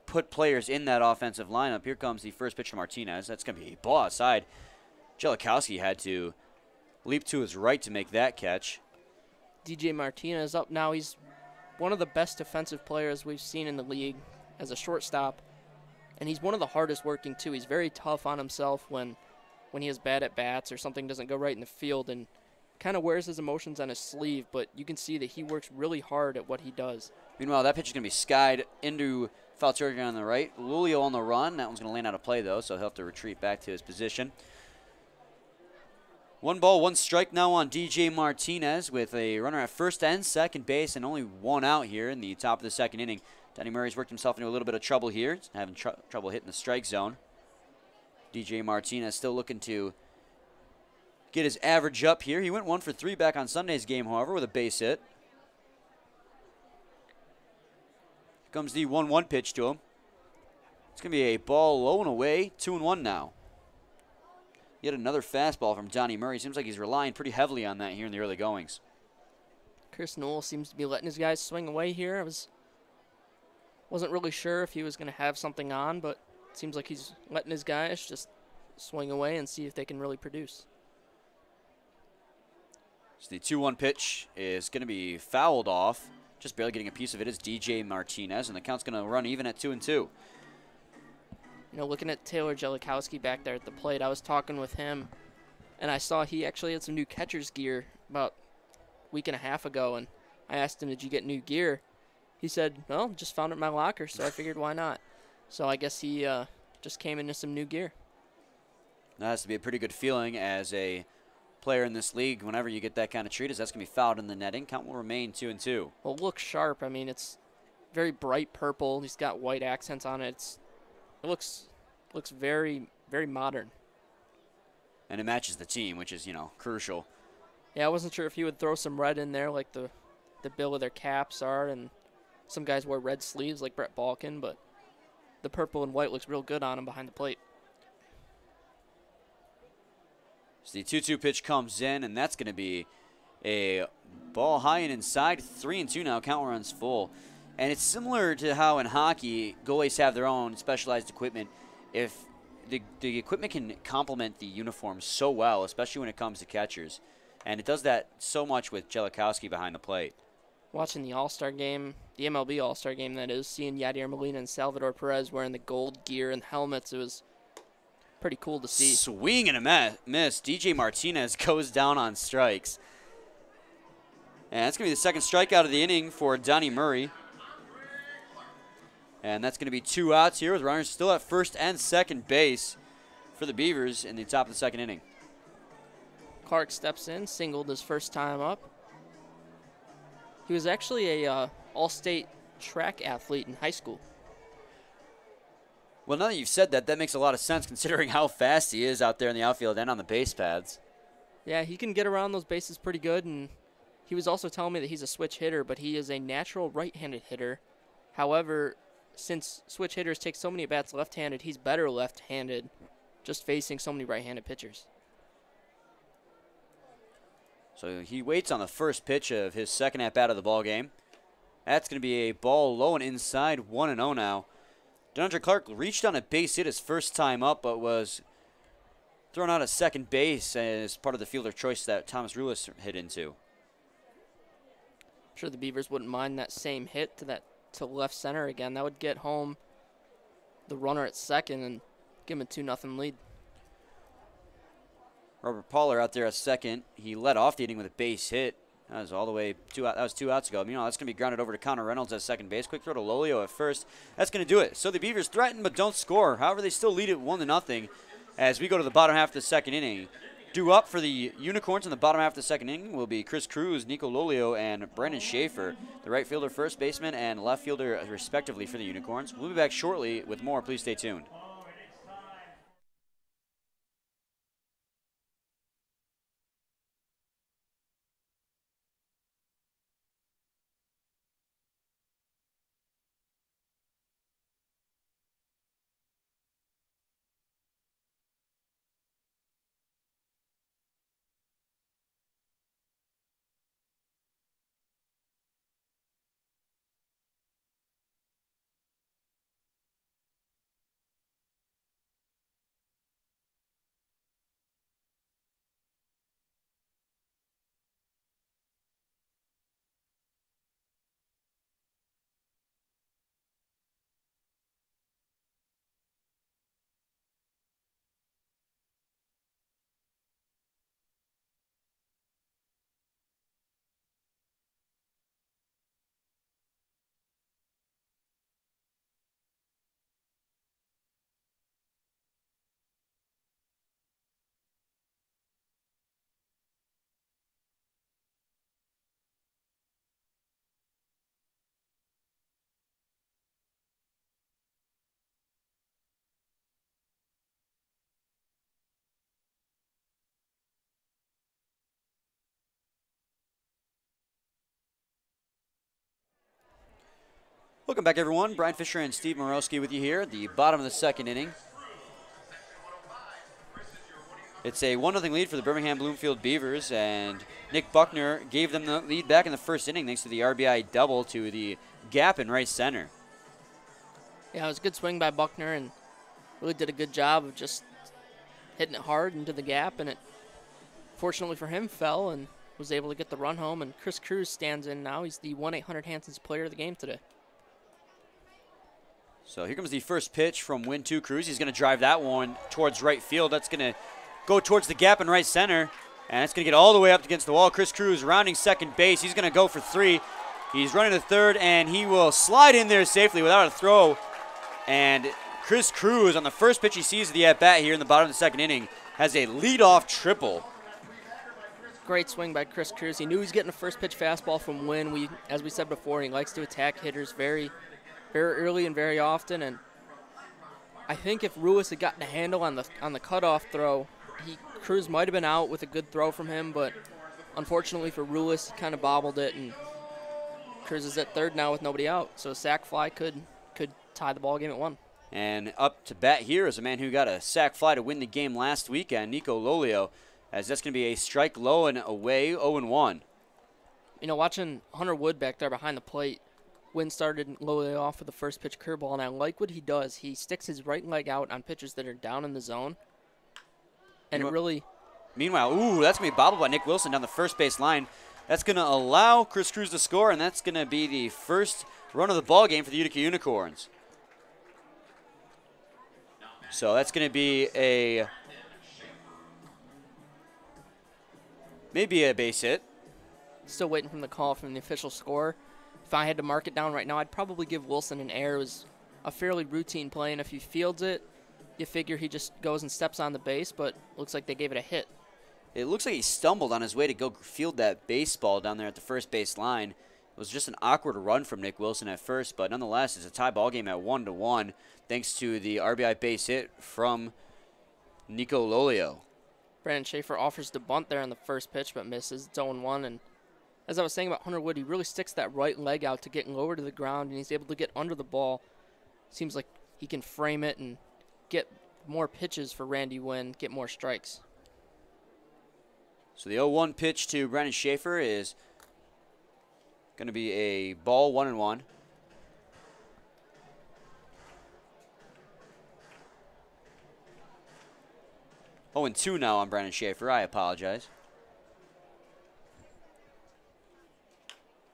put players in that offensive lineup. Here comes the first pitch to Martinez. That's going to be a ball outside. Jellikowski had to leap to his right to make that catch. DJ Martinez up now. He's one of the best defensive players we've seen in the league as a shortstop. And he's one of the hardest working, too. He's very tough on himself when he has bad at-bats or something doesn't go right in the field, and kind of wears his emotions on his sleeve, but you can see that he works really hard at what he does. Meanwhile, that pitch is going to be skied into foul territory on the right. Lulio on the run. That one's going to land out of play, though, so he'll have to retreat back to his position. 1 ball, 1 strike now on DJ Martinez with a runner at first and second base and only 1 out here in the top of the second inning. Danny Murray's worked himself into a little bit of trouble here. He's having trouble hitting the strike zone. DJ Martinez still looking to get his average up here. He went 1 for 3 back on Sunday's game, however, with a base hit. Comes the 1-1 pitch to him. It's going to be a ball low and away, 2-1 now. Yet another fastball from Donnie Murray. Seems like he's relying pretty heavily on that here in the early goings. Chris Newell seems to be letting his guys swing away here. Wasn't really sure if he was going to have something on, but it seems like he's letting his guys just swing away and see if they can really produce. So the 2-1 pitch is going to be fouled off. Just barely getting a piece of it is DJ Martinez, and the count's going to run even at 2-2. You know, looking at Taylor Jellikowski back there at the plate, I was talking with him, and I saw he actually had some new catcher's gear about a week and a half ago, and I asked him, did you get new gear? He said, well, just found it in my locker, so I figured why not. So I guess he just came into some new gear. That has to be a pretty good feeling as a player in this league. Whenever you get that kind of treat, that's going to be fouled in the netting. Count will remain 2-2. Well, it looks sharp. I mean, it's very bright purple. He's got white accents on it. It looks very, very modern. And it matches the team, which is, crucial. Yeah, I wasn't sure if he would throw some red in there like the bill of their caps are, and some guys wear red sleeves like Brett Balkin, but the purple and white looks real good on him behind the plate. So the 2-2 pitch comes in, and that's going to be a ball high and inside. 3-2 now. Count runs full. And it's similar to how in hockey, goalies have their own specialized equipment. If the equipment can complement the uniform so well, especially when it comes to catchers. And it does that so much with Jellikowski behind the plate. Watching the All-Star game, the MLB All-Star game that is, seeing Yadier Molina and Salvador Perez wearing the gold gear and helmets, it was pretty cool to see. Swing and a miss. DJ Martinez goes down on strikes. And that's going to be the second strikeout of the inning for Donnie Murray. And that's going to be 2 outs here with runners still at first and second base for the Beavers in the top of the second inning. Clark steps in, singled his first time up. He was actually a all-state track athlete in high school. Well, now that you've said that, that makes a lot of sense considering how fast he is out there in the outfield and on the base pads. Yeah, he can get around those bases pretty good, and he was also telling me that he's a switch hitter, but he is a natural right-handed hitter. However, since switch hitters take so many at-bats left-handed, he's better left-handed, just facing so many right-handed pitchers. So he waits on the first pitch of his second at-bat of the ball game. That's going to be a ball low and inside, 1-0 now. DeAndre Clark reached on a base hit his first time up, but was thrown out at second base as part of the fielder choice that Thomas Rulis hit into. I'm sure the Beavers wouldn't mind that same hit to left center again. That would get home the runner at second and give him a 2-0 lead. Robert Poller out there at second. He led off the inning with a base hit. That was all the way that was 2 outs ago. That's going to be grounded over to Connor Reynolds at second base. Quick throw to Lolio at first. That's going to do it. So the Beavers threaten but don't score. However, they still lead it 1-0 as we go to the bottom half of the second inning. Due up for the Unicorns in the bottom half of the second inning will be Chris Cruz, Nico Lolio, and Brendan Schaefer, the right fielder, first baseman, and left fielder respectively for the Unicorns. We'll be back shortly with more. Please stay tuned. Welcome back, everyone. Brian Fisher and Steve Morowski with you here at the bottom of the second inning. It's a 1-0 lead for the Birmingham-Bloomfield Beavers, and Nick Buckner gave them the lead back in the first inning thanks to the RBI double to the gap in right center. Yeah, it was a good swing by Buckner and really did a good job of just hitting it hard into the gap, and it, fortunately for him, fell and was able to get the run home, and Chris Cruz stands in now. He's the 1-800-Hanson's player of the game today. So here comes the first pitch from Win 2 Cruz. He's going to drive that one towards right field. That's going to go towards the gap in right center, and it's going to get all the way up against the wall. Chris Cruz rounding second base. He's going to go for 3. He's running to third, and he will slide in there safely without a throw. And Chris Cruz, on the first pitch he sees of the at-bat here in the bottom of the second inning, has a leadoff triple. Great swing by Chris Cruz. He knew he was getting a first pitch fastball from Wynn. As we said before, he likes to attack hitters very early and very often. And I think if Ruiz had gotten a handle on the cutoff throw, Cruz might have been out with a good throw from him. But unfortunately for Ruiz, he kind of bobbled it, and Cruz is at third now with nobody out. So a sac fly could tie the ball game at 1. And up to bat here is a man who got a sac fly to win the game last weekend, Nico Lolio, as that's going to be a strike low and away, 0-1. You know, watching Hunter Wood back there behind the plate, Wynn started Lolio off with the first pitch curveball, and I like what he does. He sticks his right leg out on pitches that are down in the zone, and it really... Meanwhile, ooh, that's going to be bobbled by Nick Wilson down the first base line. That's going to allow Chris Cruz to score, and that's going to be the first run of the ball game for the Utica Unicorns. So that's going to be maybe a base hit. Still waiting from the call from the official score. If I had to mark it down right now, I'd probably give Wilson an error. It was a fairly routine play, and if he fields it, you figure he just goes and steps on the base, but looks like they gave it a hit. It looks like he stumbled on his way to go field that baseball down there at the first base line. It was just an awkward run from Nick Wilson at first, but nonetheless, it's a tie ball game at 1-1, thanks to the RBI base hit from Nico Lolio. Brandon Schaefer offers to bunt there on the first pitch, but misses. It's 0-1, and as I was saying about Hunter Wood, he really sticks that right leg out to get lower to the ground, and he's able to get under the ball. Seems like he can frame it and get more pitches for Randy Wynn, get more strikes. So the 0-1 pitch to Brandon Schaefer is going to be a ball, 1-1. Oh, and 2 now on Brandon Schaefer. I apologize.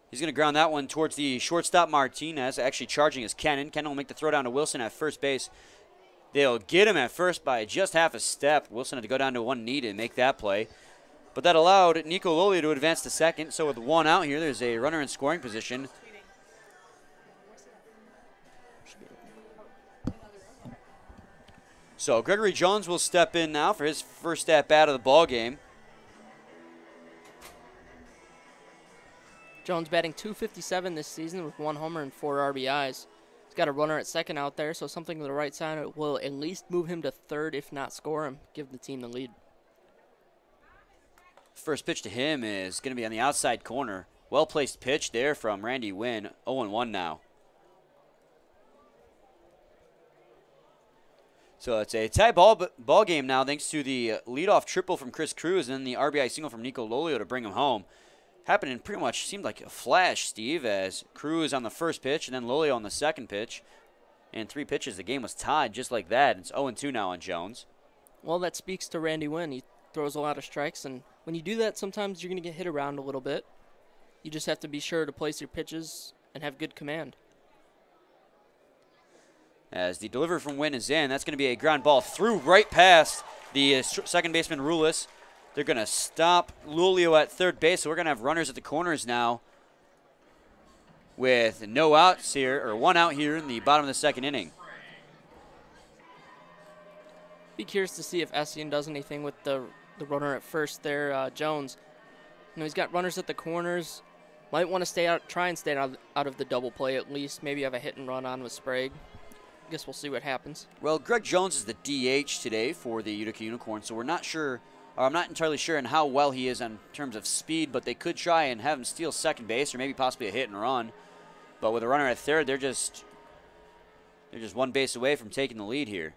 He's going to ground that one towards the shortstop Martinez, actually charging is Kennan. Kennan will make the throw down to Wilson at first base. They'll get him at first by just half a step. Wilson had to go down to 1 knee to make that play. But that allowed Nico Lolio to advance to second. So with 1 out here, there's a runner in scoring position. So Gregory Jones will step in now for his first at-bat of the ball game. Jones batting .257 this season with 1 homer and 4 RBIs. He's got a runner at second out there, so something to the right side will at least move him to third, if not score him, give the team the lead. First pitch to him is going to be on the outside corner. Well-placed pitch there from Randy Wynn. 0-1 now. So it's a tie ball game now thanks to the leadoff triple from Chris Cruz and then the RBI single from Nico Lolio to bring him home. Happened in pretty much seemed like a flash, Steve, as Cruz on the first pitch and then Lolio on the second pitch. In 3 pitches, the game was tied just like that. It's 0-2 now on Jones. Well, that speaks to Randy Wynn. He throws a lot of strikes, and when you do that, sometimes you're going to get hit around a little bit. You just have to be sure to place your pitches and have good command. As the delivery from Wynn is in, that's going to be a ground ball through right past the second baseman Rulis. They're going to stop Lolio at third base, so we're going to have runners at the corners now with no outs here, or 1 out here in the bottom of the second inning. Be curious to see if Essien does anything with the runner at first there, Jones. You know, he's got runners at the corners. Might want to try and stay out of the double play at least. Maybe have a hit and run on with Sprague. I guess we'll see what happens. Well, Greg Jones is the DH today for the Utica Unicorns, so we're not sure, or I'm not entirely sure in how well he is in terms of speed, but they could try and have him steal second base or maybe possibly a hit and run. But with a runner at third, they're just one base away from taking the lead here.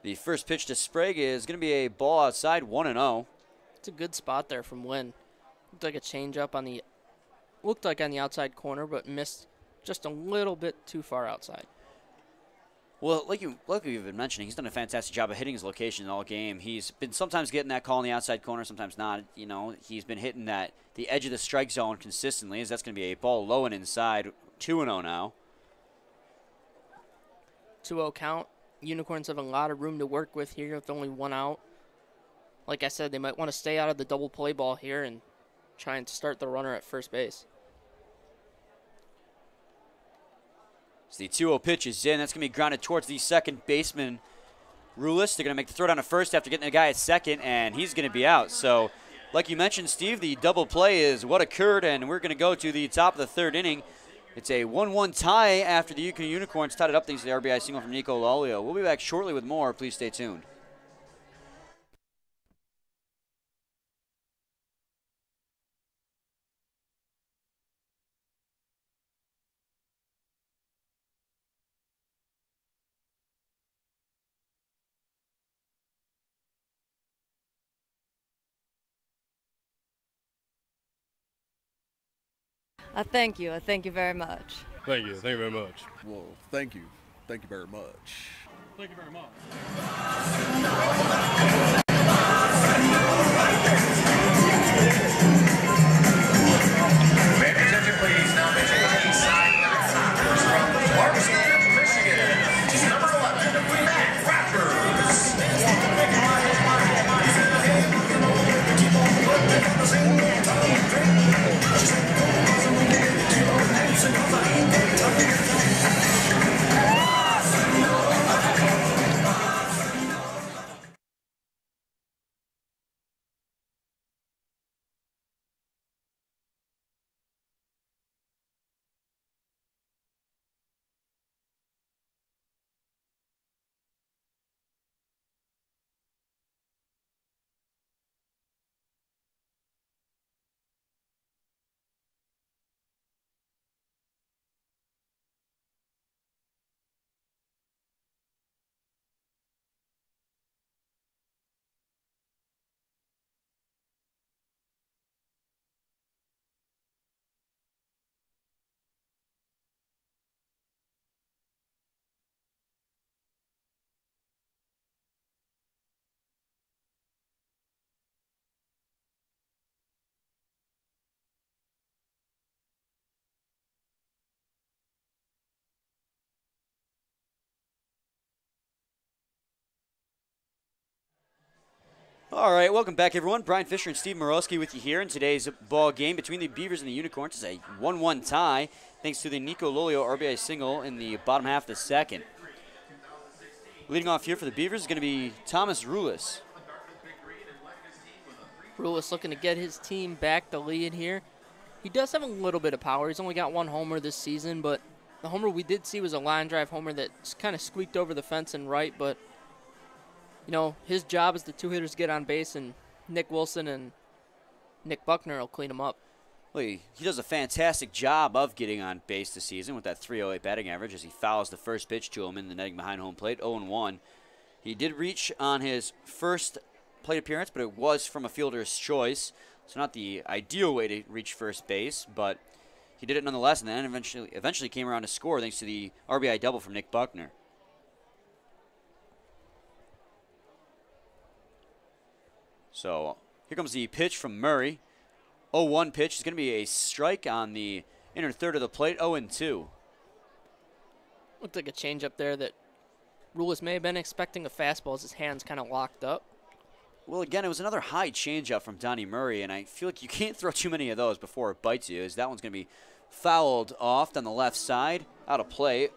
The first pitch to Sprague is going to be a ball outside, 1-0. It's a good spot there from Wynn. Looked like a changeup on the outside corner, but missed just a little bit too far outside. Well, like you've been mentioning, he's done a fantastic job of hitting his location all game. He's been sometimes getting that call in the outside corner, sometimes not. You know, he's been hitting the edge of the strike zone consistently, as that's going to be a ball low and inside, 2-0 now. 2-0 count. Unicorns have a lot of room to work with here with only 1 out. Like I said, they might want to stay out of the double play ball here and try and start the runner at first base. So the 2-0 pitch is in. That's going to be grounded towards the second baseman, Rulis. They're going to make the throw down to first after getting the guy at second, and he's going to be out. So, like you mentioned, Steve, the double play is what occurred, and we're going to go to the top of the third inning. It's a 1-1 tie after the Utica Unicorns tied it up thanks to the RBI single from Nico Lolio. We'll be back shortly with more. Please stay tuned. Thank you. Thank you very much. Thank you. Thank you very much. Well, thank you. Thank you very much. Thank you very much. May attention, please. Now pitching east side outside from Birmingham, Michigan. Number 11, Matt Rappers. All right, welcome back, everyone. Brian Fisher and Steve Morosky with you here in today's ball game between the Beavers and the Unicorns. It's a 1-1 tie thanks to the Nico Lolio RBI single in the bottom half of the second. Leading off here for the Beavers is going to be Thomas Rulis. Rulis looking to get his team back the lead here. He does have a little bit of power. He's only got 1 homer this season, but the homer we did see was a line drive homer that kind of squeaked over the fence and right, but you know, his job is the 2 hitters get on base, and Nick Wilson and Nick Buckner will clean him up. Well, he does a fantastic job of getting on base this season with that 308 batting average as he fouls the first pitch to him in the netting behind home plate, 0-1. He did reach on his first plate appearance, but it was from a fielder's choice, so not the ideal way to reach first base, but he did it nonetheless, and then eventually came around to score thanks to the RBI double from Nick Buckner. So here comes the pitch from Murray. 0-1 pitch is going to be a strike on the inner third of the plate, 0-2. Looked like a changeup there that Rulis may have been expecting a fastball as his hands kind of locked up. Well, again, it was another high changeup from Donnie Murray, and I feel like you can't throw too many of those before it bites you, as that one's going to be fouled off down the left side, out of play.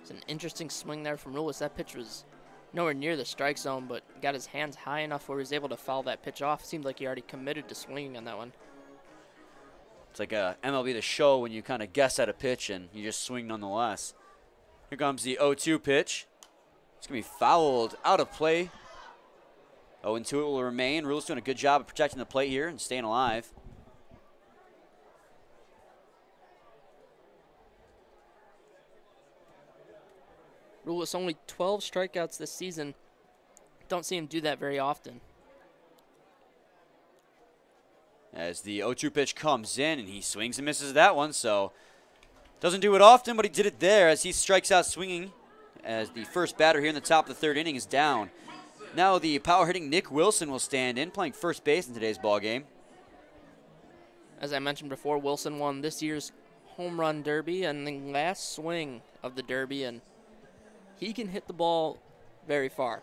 It's an interesting swing there from Rulis. That pitch was nowhere near the strike zone, but got his hands high enough where he was able to foul that pitch off. Seemed like he already committed to swinging on that one. It's like a MLB The Show when you kind of guess at a pitch and you just swing nonetheless. Here comes the 0-2 pitch. It's going to be fouled out of play 0-2 it will remain. Rule's doing a good job of protecting the plate here and staying alive. Rule is only 12 strikeouts this season. Don't see him do that very often. As the 0-2 pitch comes in, and he swings and misses that one, so doesn't do it often, but he did it there as he strikes out swinging as the first batter here in the top of the third inning is down. Now the power-hitting Nick Wilson will stand in, playing first base in today's ball game. As I mentioned before, Wilson won this year's home run derby and the last swing of the derby, and he can hit the ball very far.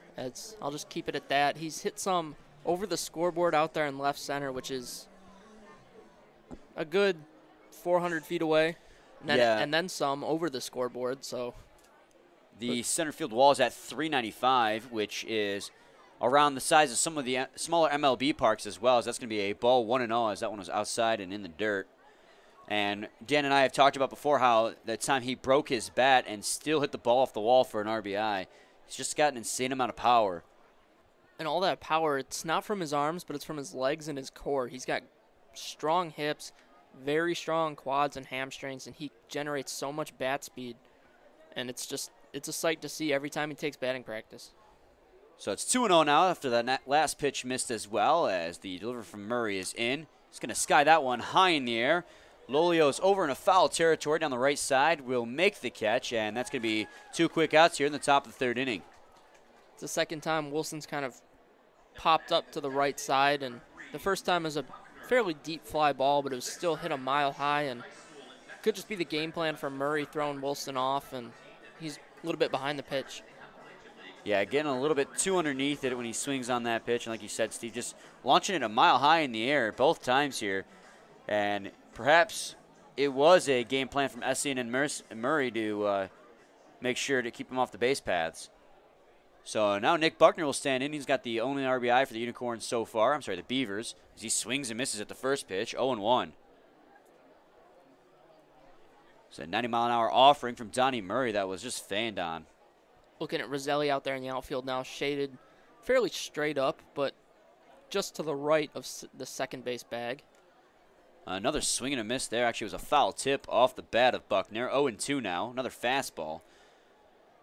I'll just keep it at that. He's hit some over the scoreboard out there in left center, which is a good 400 feet away, and then some over the scoreboard. So the center field wall is at 395, which is around the size of some of the smaller MLB parks as well. As that's going to be a ball 1-0, as that one was outside and in the dirt. And Dan and I have talked about before how that time he broke his bat and still hit the ball off the wall for an RBI. He's just got an insane amount of power. And all that power, it's not from his arms, but it's from his legs and his core. He's got strong hips, very strong quads and hamstrings, and he generates so much bat speed. And it's a sight to see every time he takes batting practice. So it's 2-0 now after that last pitch missed as well, as the delivery from Murray is in. He's going to sky that one high in the air. Lolio's over in a foul territory down the right side, will make the catch, and that's going to be 2 quick outs here in the top of the third inning. It's the second time Wilson's kind of popped up to the right side, and the first time was a fairly deep fly ball, but it was still hit a mile high, and could just be the game plan for Murray throwing Wilson off, and he's a little bit behind the pitch. Yeah, getting a little bit too underneath it when he swings on that pitch, and like you said, Steve, just launching it a mile high in the air both times here, and perhaps it was a game plan from Essien and Murray to make sure to keep him off the base paths. So now Nick Buckner will stand in. He's got the only RBI for the Unicorns so far. I'm sorry, the Beavers, as he swings and misses at the first pitch, 0-1. So a 90-mile-an-hour offering from Donnie Murray that was just fanned on. Looking at Roselli out there in the outfield now, shaded fairly straight up, but just to the right of the second base bag. Another swing and a miss there. Actually, it was a foul tip off the bat of Buckner. 0-2 now. Another fastball.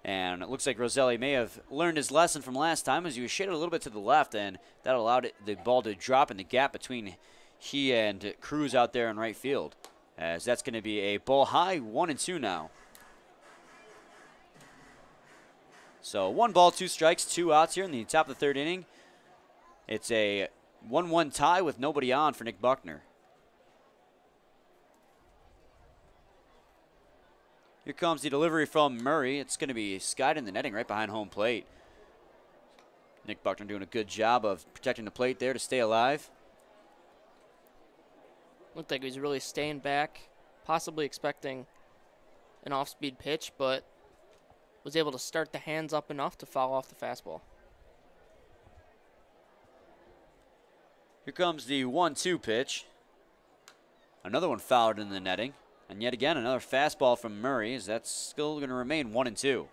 And it looks like Roselli may have learned his lesson from last time as he was shaded a little bit to the left, and that allowed the ball to drop in the gap between he and Cruz out there in right field. As that's going to be a ball high, 1-2 now. So 1 ball, 2 strikes, 2 outs here in the top of the third inning. It's a 1-1 tie with nobody on for Nick Buckner. Here comes the delivery from Murray. It's going to be skied in the netting right behind home plate. Nick Buckner doing a good job of protecting the plate there to stay alive. Looked like he was really staying back, possibly expecting an off-speed pitch, but was able to start the hands up enough to foul off the fastball. Here comes the 1-2 pitch. Another one fouled in the netting. And yet again, another fastball from Murray, as that's still going to remain 1-2.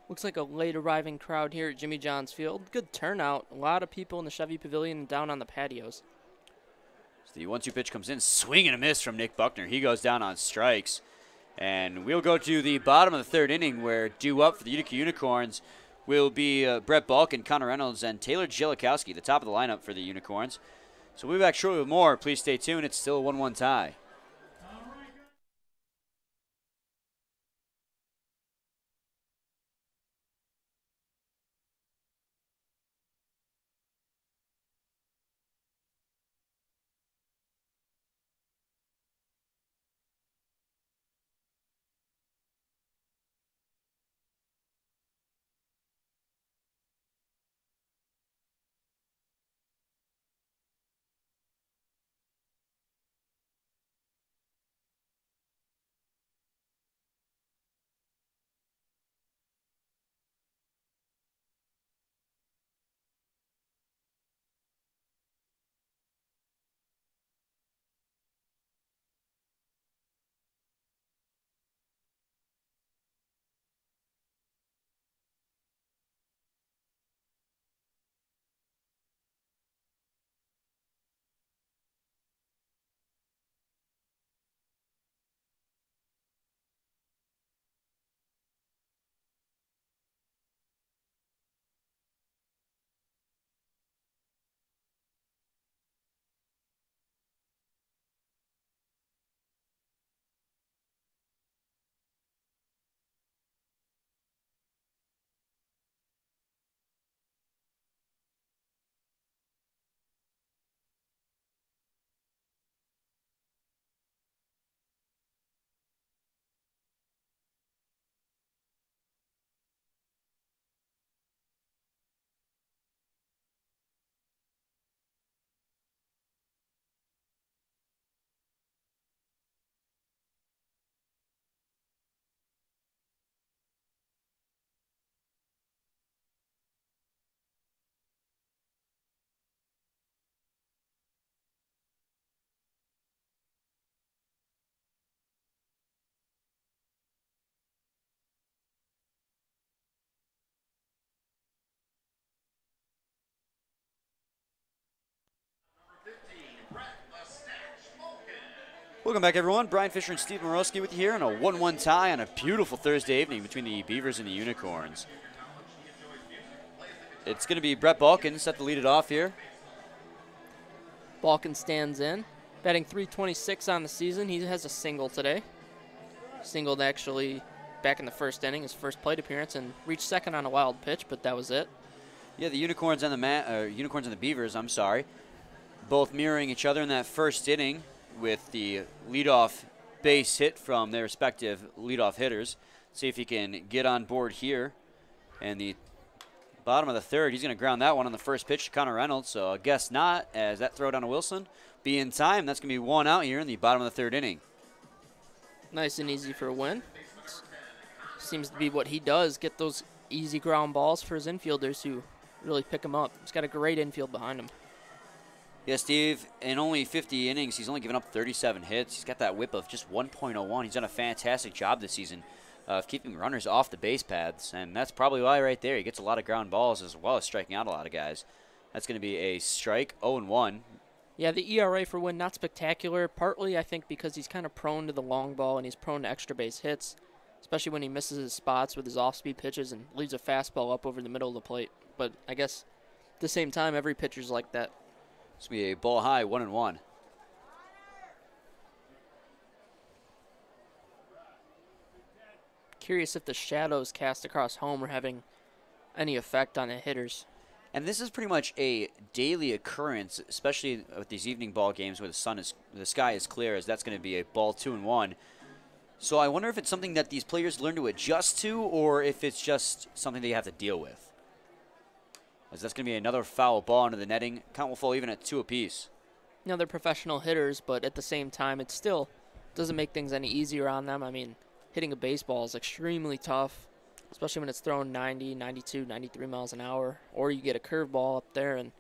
Looks like a late arriving crowd here at Jimmy John's Field. Good turnout. A lot of people in the Chevy Pavilion and down on the patios. So the 1-2 pitch comes in, swing and a miss from Nick Buckner. He goes down on strikes. And we'll go to the bottom of the third inning, where due up for the Utica Unicorns will be Brett Balkin, Connor Reynolds, and Taylor Jelikowski, the top of the lineup for the Unicorns. So we'll be back shortly with more. Please stay tuned. It's still a 1-1 tie. Welcome back, everyone. Brian Fisher and Steve Morosky with you here on a 1-1 tie on a beautiful Thursday evening between the Beavers and the Unicorns. It's going to be Brett Balkin set to lead it off here. Balkin stands in, batting .326 on the season. He has a single today. Singled actually back in the first inning, his first plate appearance, and reached second on a wild pitch, but that was it. Yeah, the Unicorns and the Beavers, both mirroring each other in that first inning, with the leadoff base hit from their respective leadoff hitters. See if he can get on board here. And the bottom of the third, he's going to ground that one on the first pitch to Connor Reynolds. So I guess not, as that throw down to Wilson be in time. That's going to be one out here in the bottom of the third inning. Nice and easy for a win. Seems to be what he does, get those easy ground balls for his infielders who really pick him up. He's got a great infield behind him. Yeah, Steve, in only 50 innings, he's only given up 37 hits. He's got that whip of just 1.01. He's done a fantastic job this season of keeping runners off the base paths, and that's probably why right there he gets a lot of ground balls as well as striking out a lot of guys. That's going to be a strike, 0-1. Yeah, the ERA for Wynn, not spectacular, partly I think because he's kind of prone to the long ball and he's prone to extra base hits, especially when he misses his spots with his off-speed pitches and leaves a fastball up over the middle of the plate. But I guess at the same time, every pitcher's like that. This will be a ball high, 1-1. Curious if the shadows cast across home are having any effect on the hitters. And this is pretty much a daily occurrence, especially with these evening ball games where the sky is clear, as that's going to be a ball 2-1. So I wonder if it's something that these players learn to adjust to, or if it's just something they have to deal with. As that's going to be another foul ball into the netting. Count will fall even at 2 apiece. You know, they're professional hitters, but at the same time, it still doesn't make things any easier on them. I mean, hitting a baseball is extremely tough, especially when it's thrown 90, 92, 93 miles an hour, or you get a curveball up there. And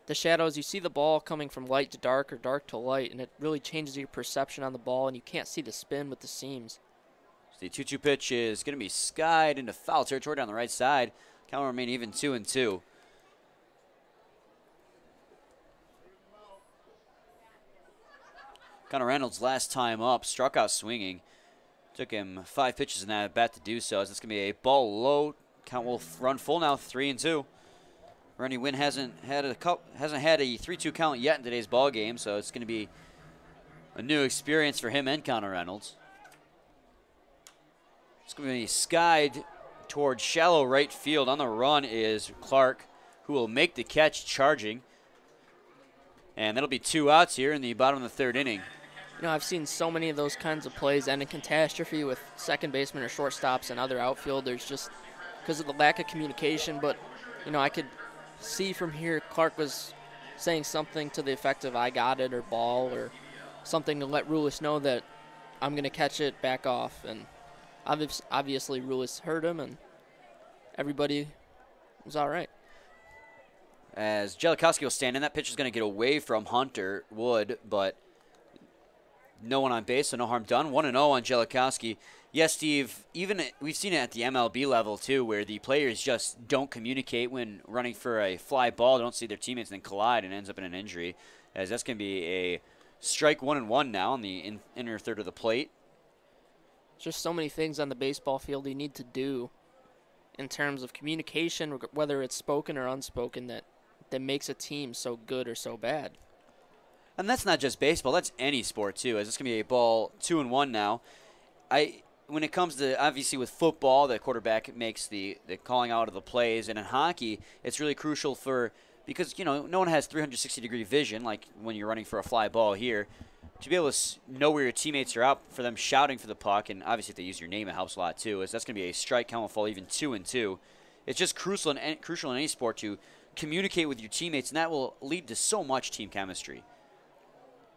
the shadows, you see the ball coming from light to dark or dark to light, and it really changes your perception on the ball, and you can't see the spin with the seams. So the 2-2 pitch is going to be skied into foul territory down the right side. Count will remain even 2-2. Connor Reynolds last time up struck out swinging. Took him 5 pitches in that at bat to do so. As it's going to be a ball low. Count will run full now, 3-2. Randy Wynn hasn't had a 3-2 count yet in today's ball game, so it's going to be a new experience for him and Connor Reynolds. It's going to be skied towards shallow right field. On the run is Clark, who will make the catch charging. And that'll be 2 outs here in the bottom of the third inning. You know, I've seen so many of those kinds of plays end in catastrophe with second basemen or shortstops and other outfielders just because of the lack of communication. But, you know, I could see from here Clark was saying something to the effect of I got it or ball or something to let Rulis know that I'm going to catch it, back off. And obviously Rulis heard him and everybody was all right. As Jellikowski will stand in, that pitch is going to get away from Hunter Wood, but no one on base, so no harm done. 1-0 on Jellikowski. Yes, Steve, we've seen it at the MLB level too, where the players just don't communicate when running for a fly ball. They don't see their teammates and then collide and ends up in an injury. As that's going to be a strike 1-1 now on the inner third of the plate. Just so many things on the baseball field you need to do in terms of communication, whether it's spoken or unspoken, that makes a team so good or so bad. And that's not just baseball, that's any sport too, as it's going to be a ball 2-1 now. When it comes to, obviously with football, the quarterback makes the calling out of the plays, and in hockey, it's really crucial because, you know, no one has 360-degree vision like when you're running for a fly ball here. To be able to know where your teammates are out, for them shouting for the puck, and obviously if they use your name, it helps a lot too, as that's going to be a strike. Count will fall even 2-2. It's just crucial in any sport to communicate with your teammates, and that will lead to so much team chemistry.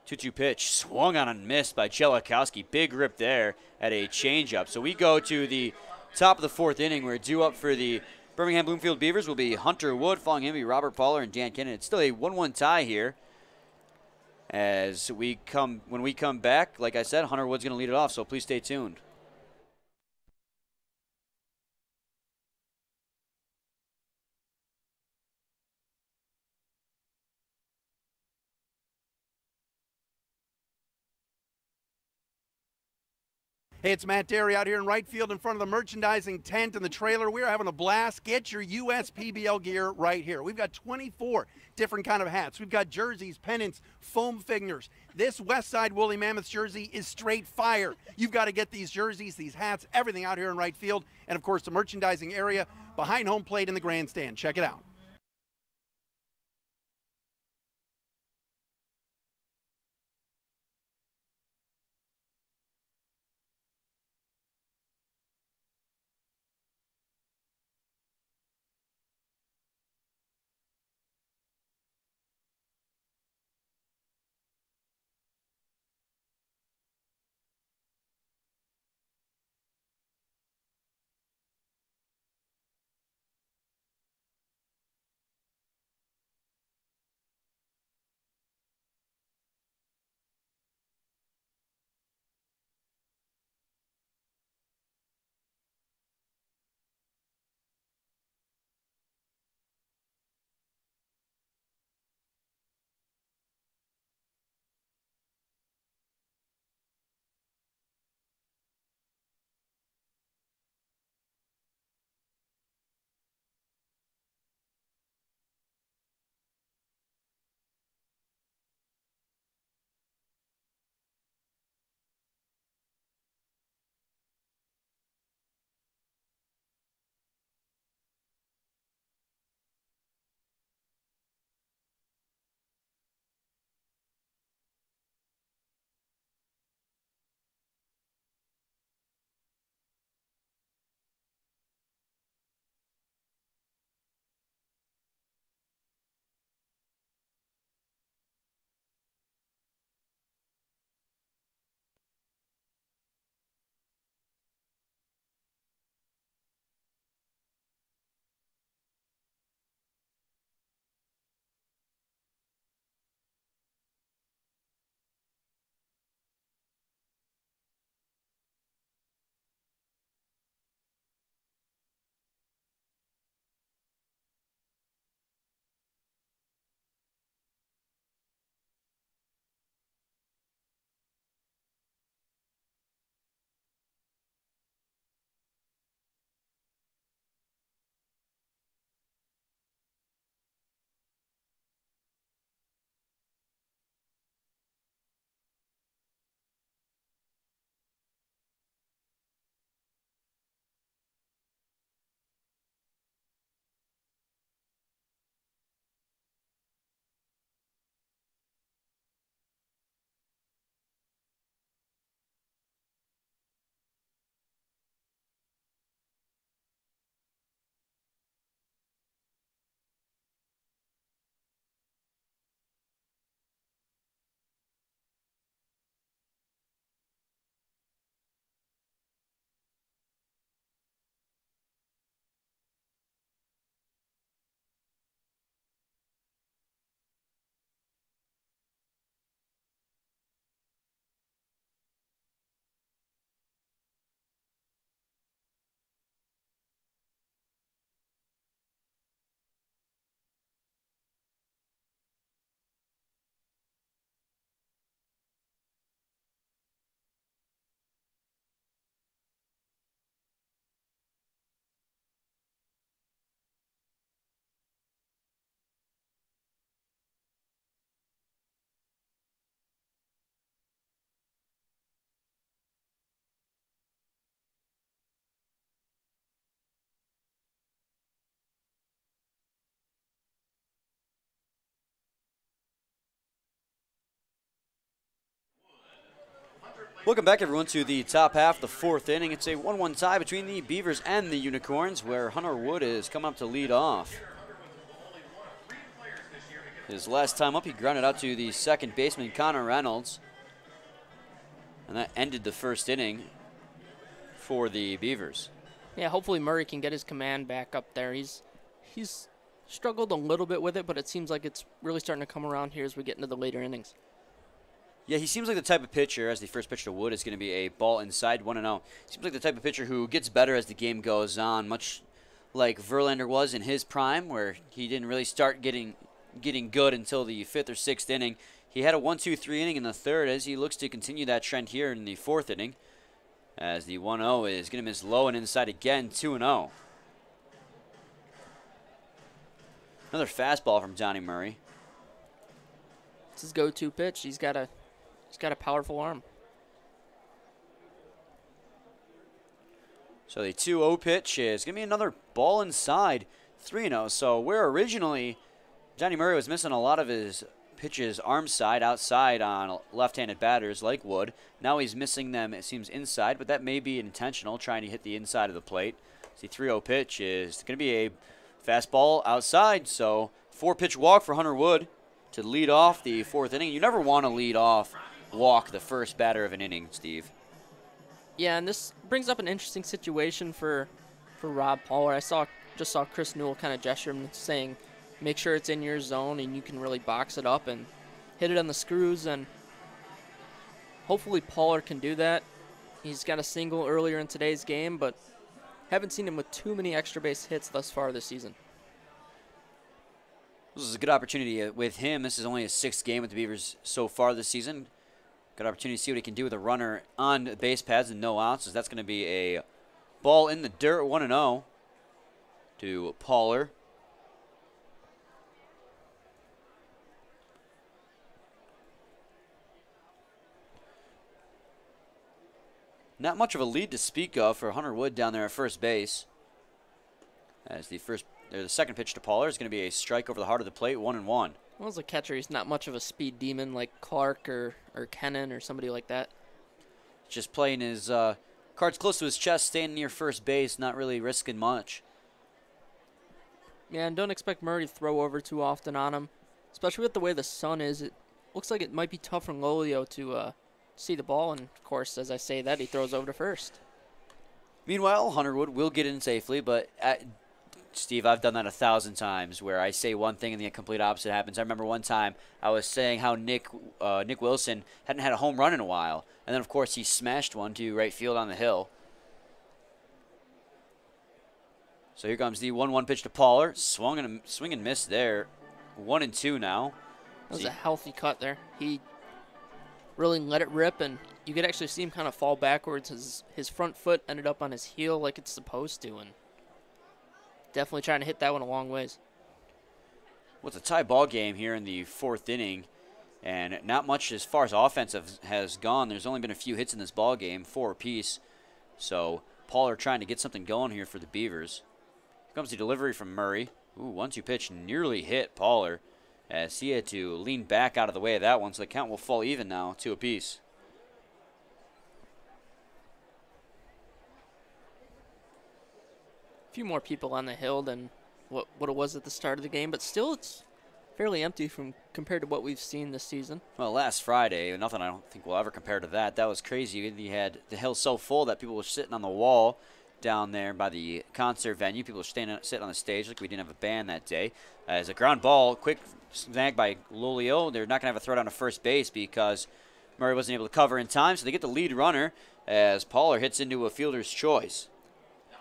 2-2 pitch, swung on and missed by Jellikowski. Big rip there at a changeup. So we go to the top of the fourth inning. We're due up for the Birmingham-Bloomfield Beavers. Will be Hunter Wood, following him will be Robert Poller and Dan Kennan. It's still a 1-1 tie here. As when we come back, like I said, Hunter Wood's going to lead it off, so please stay tuned. Hey, it's Matt Derry out here in right field in front of the merchandising tent and the trailer. We're having a blast. Get your USPBL gear right here. We've got 24 different kind of hats. We've got jerseys, pennants, foam figures. This Westside Woolly Mammoths jersey is straight fire. You've got to get these jerseys, these hats, everything out here in right field. And, of course, the merchandising area behind home plate in the grandstand. Check it out. Welcome back, everyone, to the top half of the fourth inning. It's a 1-1 tie between the Beavers and the Unicorns, where Hunter Wood is coming up to lead off. His last time up, he grounded out to the second baseman, Connor Reynolds. And that ended the first inning for the Beavers. Yeah, hopefully Murray can get his command back up there. He's struggled a little bit with it, but it seems like it's really starting to come around here as we get into the later innings. Yeah, he seems like the type of pitcher, as the first pitch to Wood is going to be a ball inside 1-0. Seems like the type of pitcher who gets better as the game goes on, much like Verlander was in his prime, where he didn't really start getting good until the 5th or 6th inning. He had a 1-2-3 inning in the third as he looks to continue that trend here in the 4th inning. as the 1-0 is going to miss low and inside again, 2-0. Another fastball from Johnny Murray. It's his go-to pitch. He's got a powerful arm. So the 2-0 pitch is going to be another ball inside, 3-0. So where originally Johnny Murray was missing a lot of his pitches arm side, outside on left-handed batters like Wood, now he's missing them, it seems, inside, but that may be intentional, trying to hit the inside of the plate. The 3-0 pitch is going to be a fastball outside, so 4-pitch walk for Hunter Wood to lead off the 4th inning. You never want to lead off walk the first batter of an inning, Steve. Yeah, and this brings up an interesting situation for Rob Poller. I just saw Chris Newell kind of gesture him saying, make sure it's in your zone and you can really box it up and hit it on the screws, and hopefully Poller can do that. He's got a single earlier in today's game, but haven't seen him with too many extra base hits thus far this season. This is a good opportunity with him. This is only his 6th game with the Beavers so far this season. Good opportunity to see what he can do with a runner on base paths and no outs. That's going to be a ball in the dirt, 1-0 to Poller. Not much of a lead to speak of for Hunter Wood down there at first base. As the 2nd pitch to Poller is going to be a strike over the heart of the plate, 1-1. Well, as a catcher, he's not much of a speed demon like Clark or Kennan or somebody like that. Just playing his cards close to his chest, staying near first base, not really risking much. Yeah, and don't expect Murray to throw over too often on him, especially with the way the sun is. It looks like it might be tough for Lolio to see the ball, and of course, as I say that, he throws over to first. Meanwhile, Hunter Wood will get in safely, but Steve, I've done that 1,000 times where I say one thing and the complete opposite happens. I remember one time I was saying how Nick Wilson hadn't had a home run in a while, and then of course he smashed one to right field on the hill. So here comes the 1-1 pitch to Poller. Swing and miss there. 1-2 now. That was a healthy cut there. He really let it rip, and you could actually see him kind of fall backwards. His front foot ended up on his heel like it's supposed to, and definitely trying to hit that one a long ways. Well, it's a tie ball game here in the 4th inning, and not much as far as offense has gone. There's only been a few hits in this ball game, 4 apiece. So Poller trying to get something going here for the Beavers. Here comes the delivery from Murray. Ooh, 1-2 pitch nearly hit Poller, as he had to lean back out of the way of that one, so the count will fall even now, 2 apiece. A few more people on the hill than what it was at the start of the game, but still it's fairly empty compared to what we've seen this season. Well, last Friday, nothing I don't think will ever compare to that. That was crazy. You had the hill so full that people were sitting on the wall down there by the concert venue. People were sitting on the stage like we didn't have a band that day. As a ground ball, quick snag by Lolio. They're not going to have a throw down to first base because Murray wasn't able to cover in time, so they get the lead runner as Poller hits into a fielder's choice.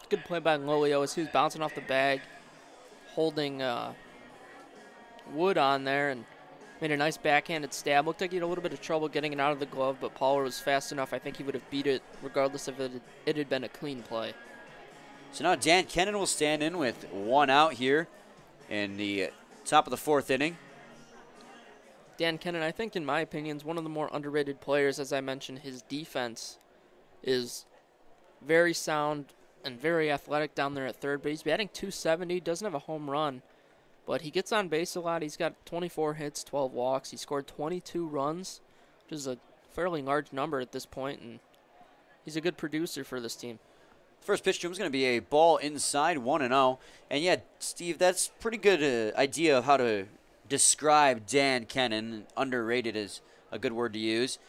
Good play by Lolio as he was bouncing off the bag, holding Wood on there, and made a nice backhanded stab. Looked like he had a little bit of trouble getting it out of the glove, but Poller was fast enough. I think he would have beat it regardless if it had been a clean play. So now Dan Kennan will stand in with 1 out here in the top of the 4th inning. Dan Kennan, I think, in my opinion, is one of the more underrated players. As I mentioned, his defense is very sound and very athletic down there at third base. He's batting .270, doesn't have a home run, but he gets on base a lot. He's got 24 hits, 12 walks. He scored 22 runs, which is a fairly large number at this point, and he's a good producer for this team. First pitch to him is going to be a ball inside, 1-0. And yeah, Steve, that's pretty good idea of how to describe Dan Kennan. Underrated is a good word to use.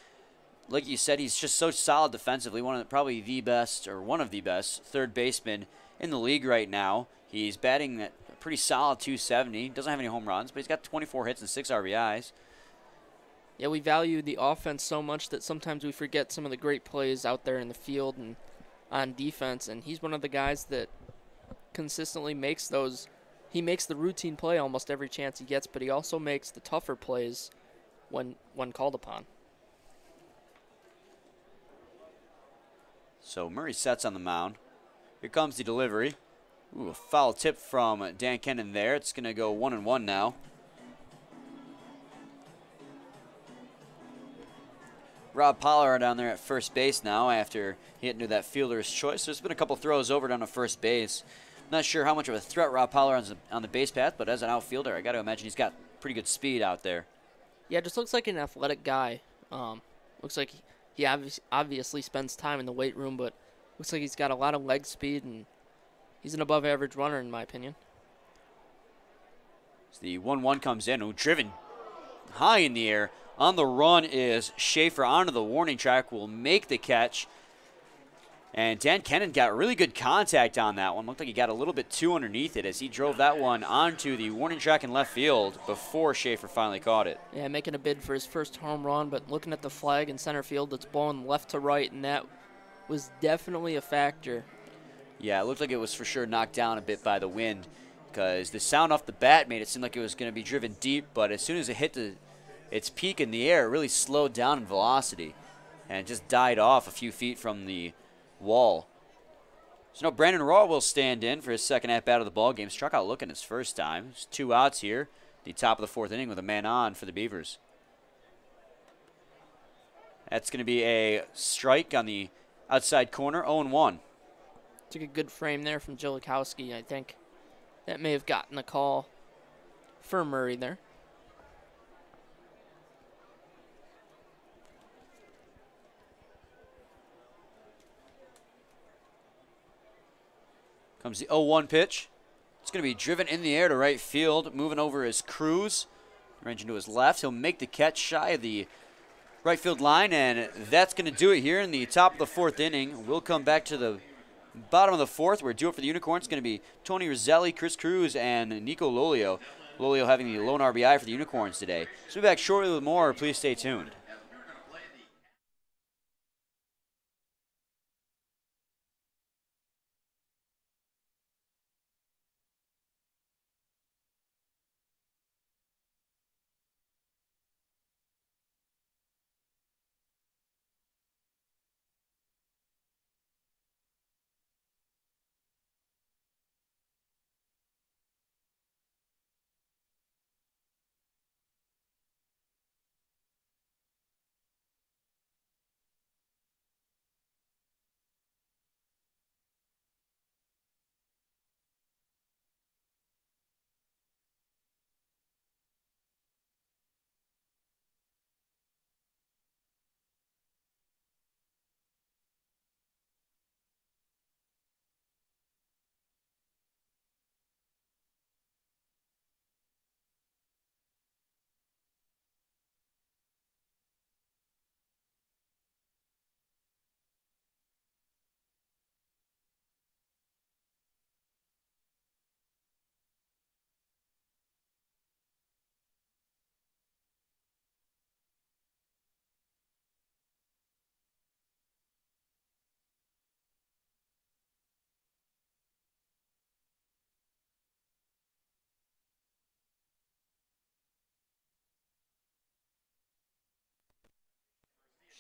Like you said, he's just so solid defensively. Probably the best, or one of the best, third baseman in the league right now. He's batting at a pretty solid .270. Doesn't have any home runs, but he's got 24 hits and 6 RBIs. Yeah, we value the offense so much that sometimes we forget some of the great plays out there in the field and on defense, and he's one of the guys that consistently makes those. He makes the routine play almost every chance he gets, but he also makes the tougher plays when called upon. So Murray sets on the mound. Here comes the delivery. Ooh, a foul tip from Dan Kennan there. It's going to go 1-1 now. Rob Pollard down there at first base now after he hit into that fielder's choice. There's been a couple throws over down to first base. Not sure how much of a threat Rob Pollard on the base path, but as an outfielder, I got to imagine he's got pretty good speed out there. Yeah, just looks like an athletic guy. Looks like he obviously spends time in the weight room, but looks like he's got a lot of leg speed, and he's an above-average runner in my opinion. As the 1-1 comes in, driven high in the air. On the run is Schaefer onto the warning track, will make the catch. And Dan Kennan got really good contact on that one. Looked like he got a little bit too underneath it as he drove that one onto the warning track in left field before Schaefer finally caught it. Yeah, making a bid for his first home run, but looking at the flag in center field, it's blowing left to right, and that was definitely a factor. Yeah, it looked like it was for sure knocked down a bit by the wind because the sound off the bat made it seem like it was going to be driven deep, but as soon as it hit its peak in the air, it really slowed down in velocity, and it just died off a few feet from the wall. So now Brandon Raw will stand in for his second at-bat of the ball game. Struck out looking his first time. There's 2 outs here. The top of the 4th inning with a man on for the Beavers. That's going to be a strike on the outside corner, 0-1. Took a good frame there from Jilikowski. I think that may have gotten a call for Murray there. Comes the 0-1 pitch. It's going to be driven in the air to right field. Moving over is Cruz. Arranging to his left. He'll make the catch shy of the right field line, and that's going to do it here in the top of the 4th inning. We'll come back to the bottom of the 4th. We're due it for the Unicorns. It's going to be Tony Roselli, Chris Cruz, and Nico Lolio. Lolio having the lone RBI for the Unicorns today. So we'll be back shortly with more. Please stay tuned.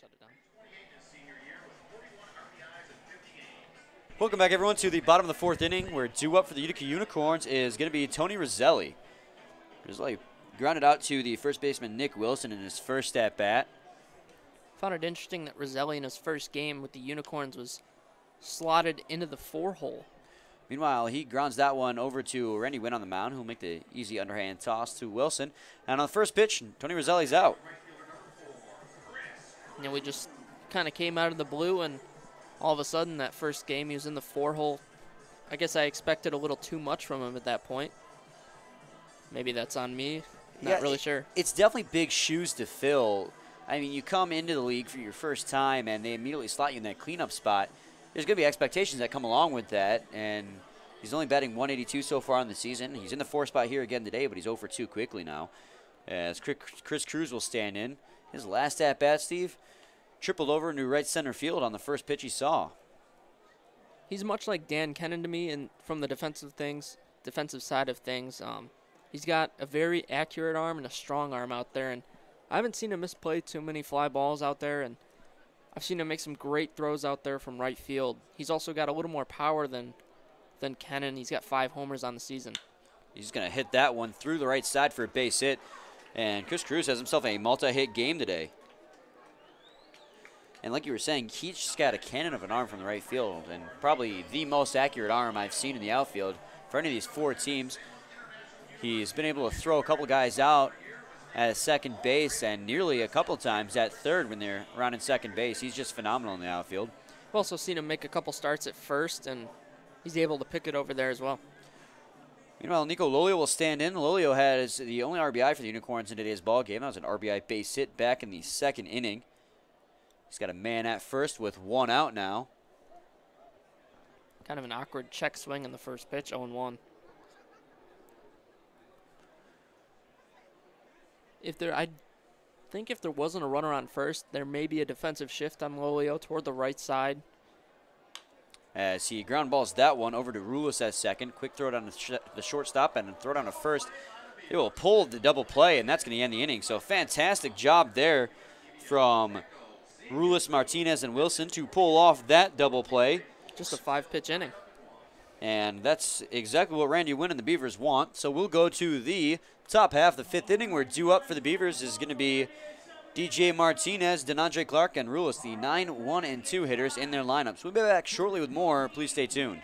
Shut it down. Welcome back, everyone, to the bottom of the 4th inning, where due up for the Utica Unicorns is going to be Tony Roselli. Roselli grounded out to the first baseman Nick Wilson in his first at-bat. Found it interesting that Roselli in his first game with the Unicorns was slotted into the 4-hole. Meanwhile, he grounds that one over to Randy Wynn on the mound, who'll make the easy underhand toss to Wilson. And on the first pitch, Tony Roselli's out. You know, we just kind of came out of the blue, and all of a sudden, that first game, he was in the 4-hole. I guess I expected a little too much from him at that point. Maybe that's on me. Not really sure. It's definitely big shoes to fill. I mean, you come into the league for your first time, and they immediately slot you in that cleanup spot. There's going to be expectations that come along with that, and he's only batting 182 so far in the season. He's in the 4 spot here again today, but he's 0 for 2 quickly now. As Chris Cruz will stand in. His last at-bat, Steve, tripled over into right center field on the first pitch he saw. He's much like Dan Kennan to me, and from the defensive side of things. He's got a very accurate arm and a strong arm out there, and I haven't seen him misplay too many fly balls out there, and I've seen him make some great throws out there from right field. He's also got a little more power than Kennan. He's got 5 homers on the season. He's going to hit that one through the right side for a base hit. And Chris Cruz has himself a multi-hit game today. And like you were saying, he's just got a cannon of an arm from the right field, and probably the most accurate arm I've seen in the outfield for any of these 4 teams. He's been able to throw a couple guys out at second base and nearly a couple times at third when they're around in second base. He's just phenomenal in the outfield. I've also seen him make a couple starts at first, and he's able to pick it over there as well. Meanwhile, Nico Lolio will stand in. Lolio has the only RBI for the Unicorns in today's ball game. That was an RBI base hit back in the 2nd inning. He's got a man at first with 1 out now. Kind of an awkward check swing in the first pitch, 0-1. I think if there wasn't a runner on first, there may be a defensive shift on Lolio toward the right side. As he ground balls that one over to Rulis at second. Quick throw down the shortstop and throw down to first. It will pull the double play, and that's going to end the inning. So fantastic job there from Rulis, Martinez, and Wilson to pull off that double play. Just a 5-pitch inning. And that's exactly what Randy Wynn and the Beavers want. So we'll go to the top half of the 5th inning, where due up for the Beavers is going to be DJ Martinez, Denandre Clark, and Rulis, the 9, 1, and 2 hitters in their lineups. We'll be back shortly with more. Please stay tuned.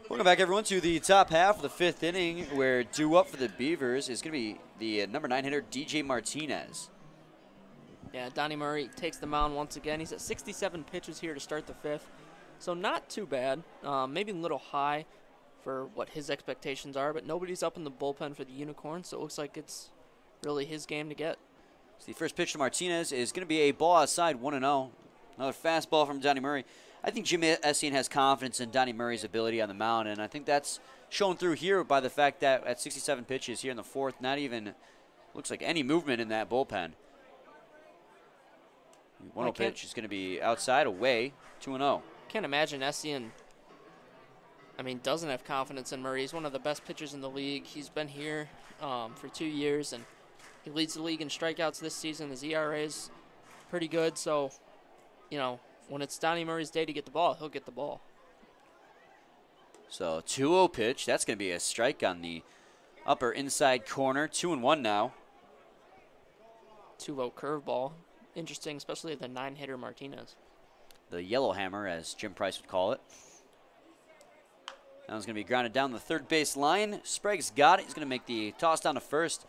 Welcome back, everyone, to the top half of the 5th inning, where due up for the Beavers is going to be the number 9 hitter, DJ Martinez. Yeah, Donnie Murray takes the mound once again. He's at 67 pitches here to start the 5th, so not too bad. Maybe a little high for what his expectations are, but nobody's up in the bullpen for the Unicorns, so it looks like it's really his game to get. So the first pitch to Martinez is going to be a ball outside, 1-0. Another fastball from Donnie Murray. I think Jim Essien has confidence in Donnie Murray's ability on the mound, and I think that's shown through here by the fact that at 67 pitches here in the 4th, not even looks like any movement in that bullpen. 1-0 pitch is going to be outside, away, 2-0. Can't imagine Essien, doesn't have confidence in Murray. He's one of the best pitchers in the league. He's been here for 2 years, and he leads the league in strikeouts this season. His ERA is pretty good, so, when it's Donnie Murray's day to get the ball, he'll get the ball. So 2-0 pitch. That's going to be a strike on the upper inside corner. 2-1 now. 2-0 curveball. Interesting, especially the 9-hitter Martinez. The yellow hammer, as Jim Price would call it. That one's going to be grounded down the third base line. Sprague's got it. He's going to make the toss down to first.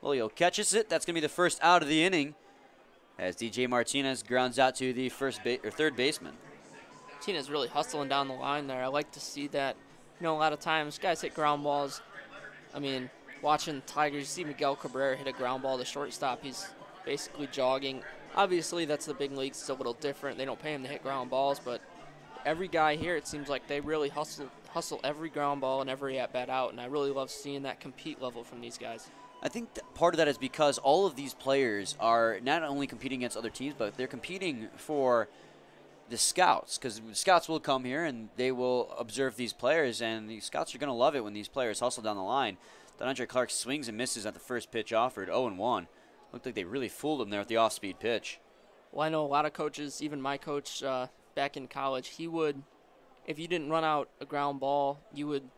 Lolio catches it. That's going to be the first out of the inning as DJ Martinez grounds out to the third baseman. Martinez really hustling down the line there. I like to see that. You know, a lot of times guys hit ground balls. I mean, watching Tigers, you see Miguel Cabrera hit a ground ball to shortstop. He's basically jogging. Obviously, that's the big leagues. It's a little different. They don't pay him to hit ground balls, but every guy here, it seems like they really hustle every ground ball and every at-bat out, and I really love seeing that compete level from these guys. I think part of that is because all of these players are not only competing against other teams, but they're competing for the scouts, because scouts will come here and they will observe these players, and the scouts are going to love it when these players hustle down the line. DeAndre Clark swings and misses at the first pitch offered, 0-1. Looked like they really fooled him there with the off-speed pitch. Well, I know a lot of coaches, even my coach back in college, he would, if you didn't run out a ground ball, you would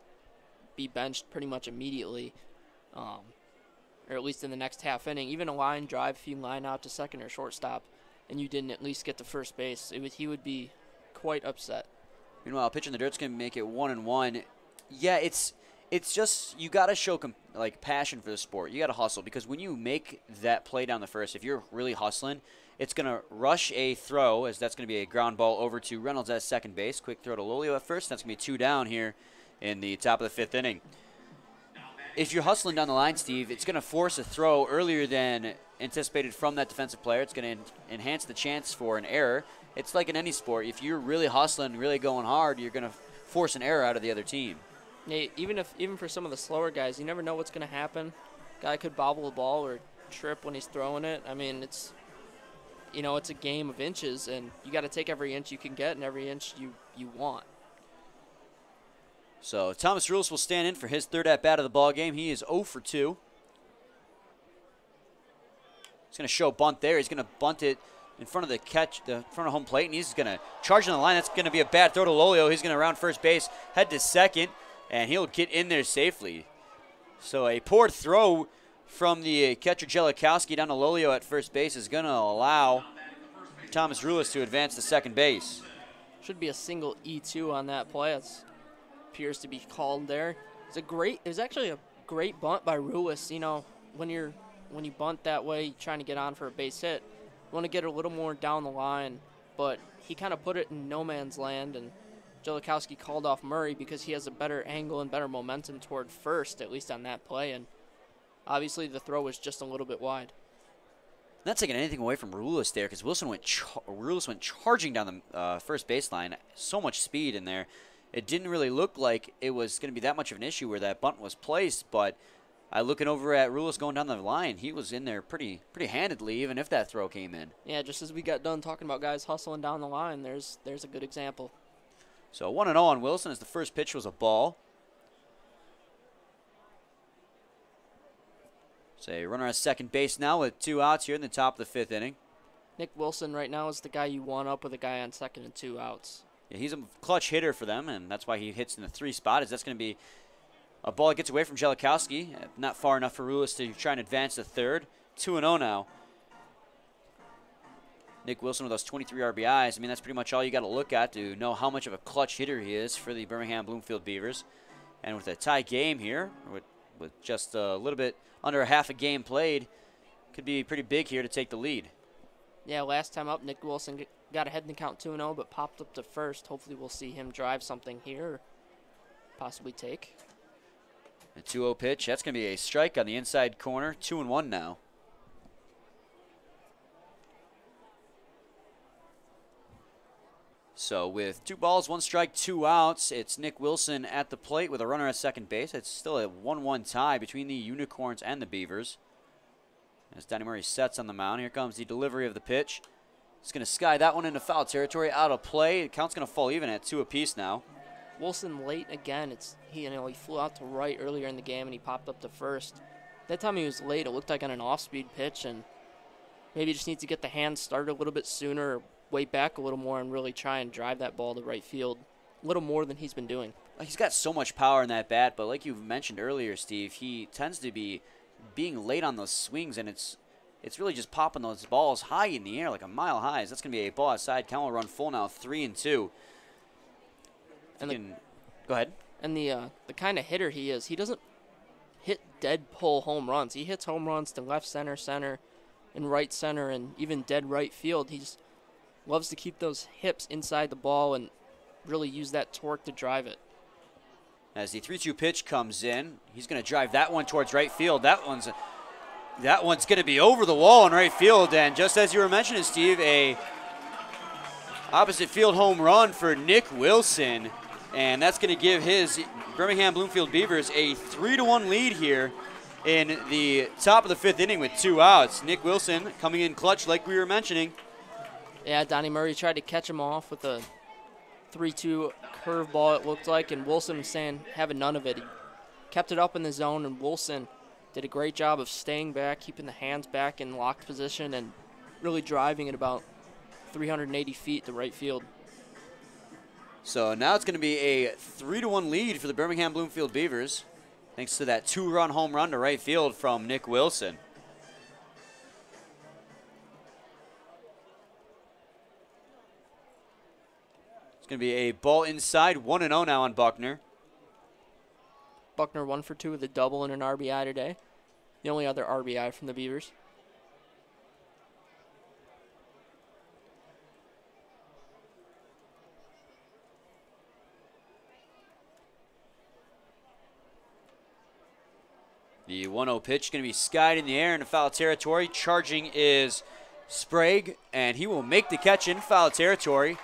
be benched pretty much immediately, or at least in the next half inning. Even a line drive, if you line out to second or shortstop, and you didn't at least get to first base, he would be quite upset. Meanwhile, pitch in the dirt's going to make it 1-1. Yeah, it's just you got to show passion for the sport. You got to hustle, because when you make that play down the first, if you're really hustling, it's going to rush a throw, as that's going to be a ground ball over to Reynolds at second base. Quick throw to Lolio at first. That's going to be 2 down here in the top of the 5th inning. If you're hustling down the line, Steve, it's going to force a throw earlier than anticipated from that defensive player. It's going to enhance the chance for an error. It's like in any sport. If you're really hustling, really going hard, you're going to force an error out of the other team. Yeah, even for some of the slower guys, you never know what's going to happen. Guy could bobble the ball or trip when he's throwing it. I mean, it's a game of inches, and you got to take every inch you can get and every inch you want. So Thomas Rules will stand in for his third at-bat of the ball game. He is 0 for 2. He's going to show bunt there. He's going to bunt it in front of the front of home plate, and he's going to charge on the line. That's going to be a bad throw to Lolio. He's going to round first base, head to second, and he'll get in there safely. So a poor throw from the catcher Jellikowski down to Lolio at first base is going to allow Thomas Rules to advance to second base. Should be a single E2 on that play. It appears to be called there. It was actually a great bunt by Ruiz. You know, when you bunt that way, trying to get on for a base hit, you want to get a little more down the line, but he kind of put it in no man's land, and Jellikowski called off Murray because he has a better angle and better momentum toward first, at least on that play, and obviously the throw was just a little bit wide. Not taking anything away from Rulis there, because Rulis went charging down the first baseline. So much speed in there. It didn't really look like it was going to be that much of an issue where that bunt was placed, but looking over at Rulis going down the line, he was in there pretty handedly, even if that throw came in. Yeah, just as we got done talking about guys hustling down the line, there's a good example. So 1-0 on Wilson as the first pitch was a ball. So a runner at second base now with 2 outs here in the top of the 5th inning. Nick Wilson right now is the guy you want up with a guy on second and 2 outs. Yeah, he's a clutch hitter for them, and that's why he hits in the 3 spot. That's going to be a ball that gets away from Jellikowski. Not far enough for Rulis to try and advance to third. 2-0 now. Nick Wilson with those 23 RBIs. I mean, that's pretty much all you got to look at to know how much of a clutch hitter he is for the Birmingham-Bloomfield Beavers. And with a tie game here, with just a little bit under a half a game played, could be pretty big here to take the lead. Yeah, last time up, Nick Wilson got ahead in the count 2-0, but popped up to first. Hopefully we'll see him drive something here, possibly take. A 2-0 pitch. That's going to be a strike on the inside corner. 2-1 now. So with 2 balls, 1 strike, 2 outs, it's Nick Wilson at the plate with a runner at second base. It's still a 1-1 tie between the Unicorns and the Beavers. As Donnie Murray sets on the mound, here comes the delivery of the pitch. He's going to sky that one into foul territory, out of play. The count's going to fall even at 2 apiece now. Wilson late again. He flew out to right earlier in the game and he popped up to first. That time he was late. It looked like on an off-speed pitch, and maybe just needs to get the hands started a little bit sooner, or wait back a little more and really try and drive that ball to right field a little more than he's been doing. he's got so much power in that bat, but like you mentioned earlier, Steve, he tends to be being late on those swings, and it's really just popping those balls high in the air, like a mile high. So that's going to be a ball outside. Count will run full now, 3-2. Go ahead. And the kind of hitter he is, he doesn't hit dead pull home runs. He hits home runs to left center, and right center, and even dead right field. He just loves to keep those hips inside the ball and really use that torque to drive it. As the 3-2 pitch comes in, he's going to drive that one towards right field. That one's going to be over the wall in right field. And just as you were mentioning, Steve, a opposite field home run for Nick Wilson. And that's going to give his Birmingham-Bloomfield Beavers a 3-1 lead here in the top of the 5th inning with 2 outs. Nick Wilson coming in clutch like we were mentioning. Yeah, Donnie Murray tried to catch him off with a 3-2 curveball, it looked like, and Wilson was saying having none of it. He kept it up in the zone, and Wilson did a great job of staying back, keeping the hands back in locked position, and really driving it about 380 feet to right field. So now it's going to be a 3-1 lead for the Birmingham-Bloomfield Beavers, thanks to that 2-run home run to right field from Nick Wilson. It's going to be a ball inside, 1-0 now on Buckner. Buckner 1 for 2 with a double and an RBI today. The only other RBI from the Beavers. The 1-0 pitch is going to be skied in the air into foul territory. Charging is Sprague, and he will make the catch in foul territory.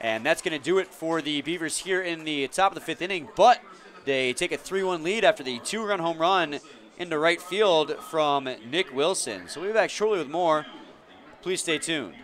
And that's going to do it for the Beavers here in the top of the 5th inning. But they take a 3-1 lead after the 2-run home run into right field from Nick Wilson. So we'll be back shortly with more. Please stay tuned.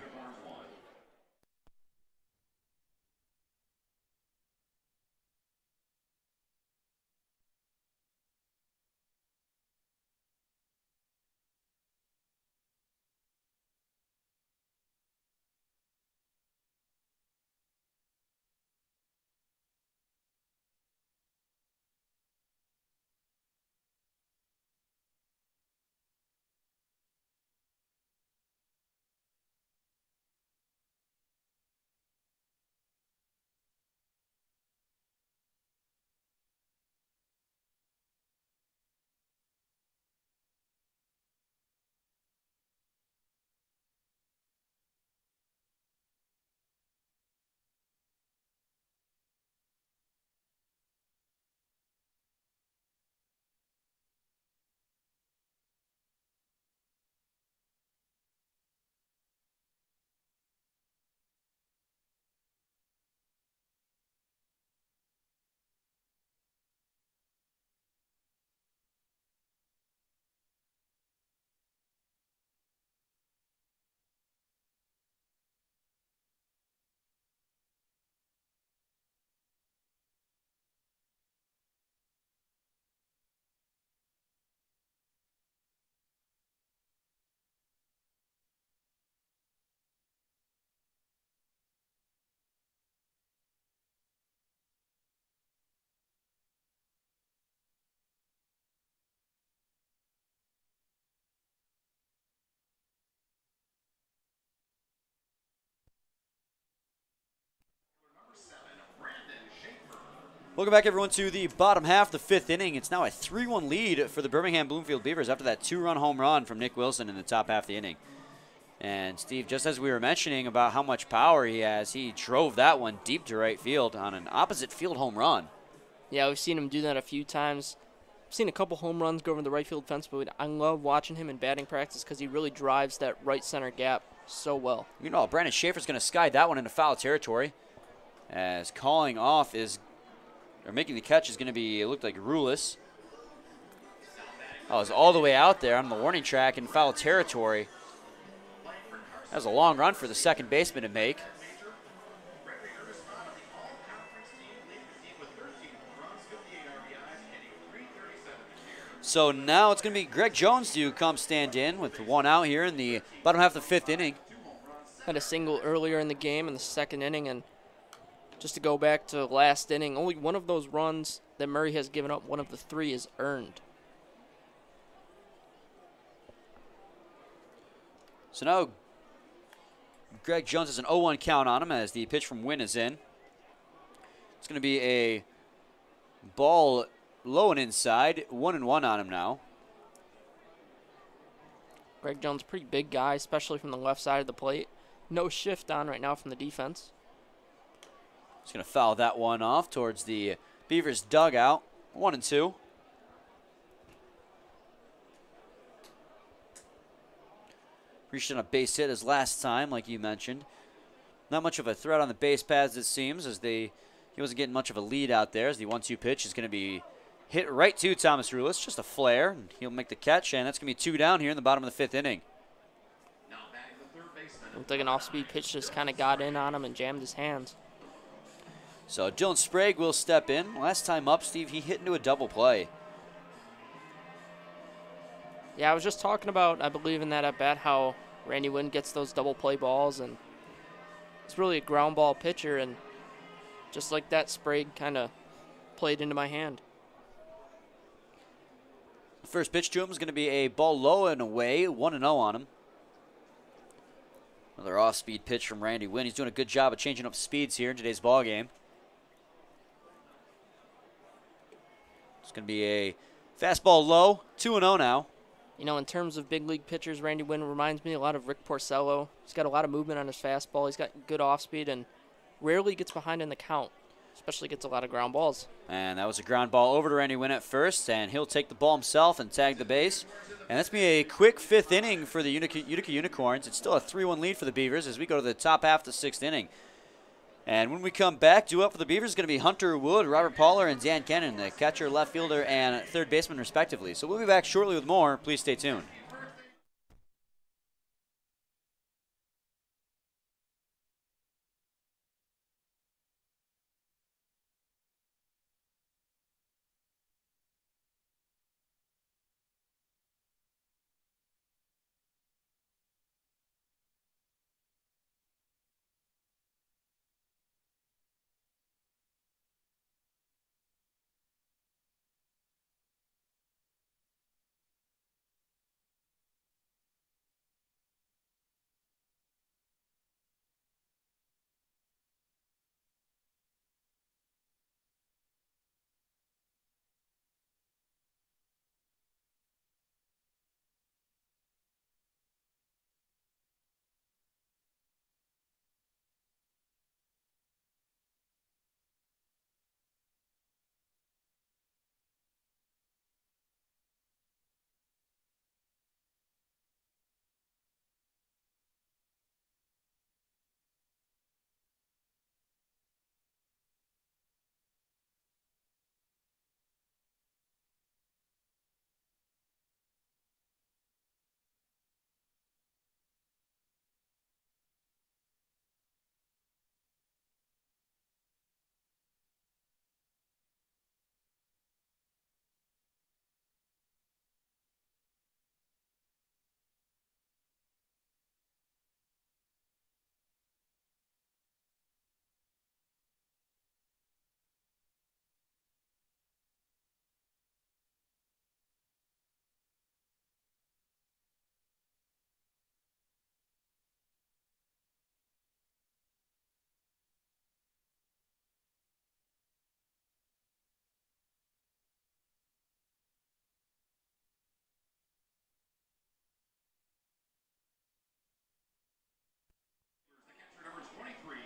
Welcome back, everyone, to the bottom half of the 5th inning. It's now a 3-1 lead for the Birmingham-Bloomfield Beavers after that 2-run home run from Nick Wilson in the top half of the inning. And, Steve, just as we were mentioning about how much power he has, he drove that one deep to right field on an opposite field home run. Yeah, we've seen him do that a few times. I've seen a couple home runs go over the right field fence, but I love watching him in batting practice because he really drives that right center gap so well. You know, Brandon Schaefer's going to sky that one into foul territory, as calling off is, or making the catch is going to be, it looked like Rulis. Oh, it was all the way out there on the warning track in foul territory. That was a long run for the second baseman to make. So now it's going to be Greg Jones to come stand in with 1 out here in the bottom half of the 5th inning. Had a single earlier in the game in the 2nd inning and just to go back to last inning, only one of those runs that Murray has given up, one of the 3 is earned. So now Greg Jones has an 0-1 count on him as the pitch from Wynn is in. It's going to be a ball low and inside, 1-1 on him now. Greg Jones, pretty big guy, especially from the left side of the plate. No shift on right now from the defense. He's going to foul that one off towards the Beavers dugout, 1-2. Reached on a base hit as last time, like you mentioned. Not much of a threat on the base paths, it seems, as he wasn't getting much of a lead out there, as the 1-2 pitch is going to be hit right to Thomas Rulis. Just a flare, and he'll make the catch, and that's going to be 2 down here in the bottom of the 5th inning. Looked like an off-speed pitch just kind of got in on him and jammed his hands. So Dylan Sprague will step in. Last time up, Steve, he hit into a double play. Yeah, I was just talking about, I believe in that at-bat, how Randy Wynn gets those double play balls, and it's really a ground ball pitcher, and just like that, Sprague kind of played into my hand. The first pitch to him is going to be a ball low and away, 1-0 on him. Another off-speed pitch from Randy Wynn. He's doing a good job of changing up speeds here in today's ball game. It's going to be a fastball low, 2-0 now. You know, in terms of big league pitchers, Randy Wynn reminds me a lot of Rick Porcello. He's got a lot of movement on his fastball. He's got good off-speed and rarely gets behind in the count, especially gets a lot of ground balls. And that was a ground ball over to Randy Wynn at first, and he'll take the ball himself and tag the base. And that's going to be a quick 5th inning for the Utica Unicorns. It's still a 3-1 lead for the Beavers as we go to the top half of the 6th inning. And when we come back, due up for the Beavers is going to be Hunter Wood, Robert Poller, and Dan Kennan, the catcher, left fielder, and third baseman, respectively. So we'll be back shortly with more. Please stay tuned.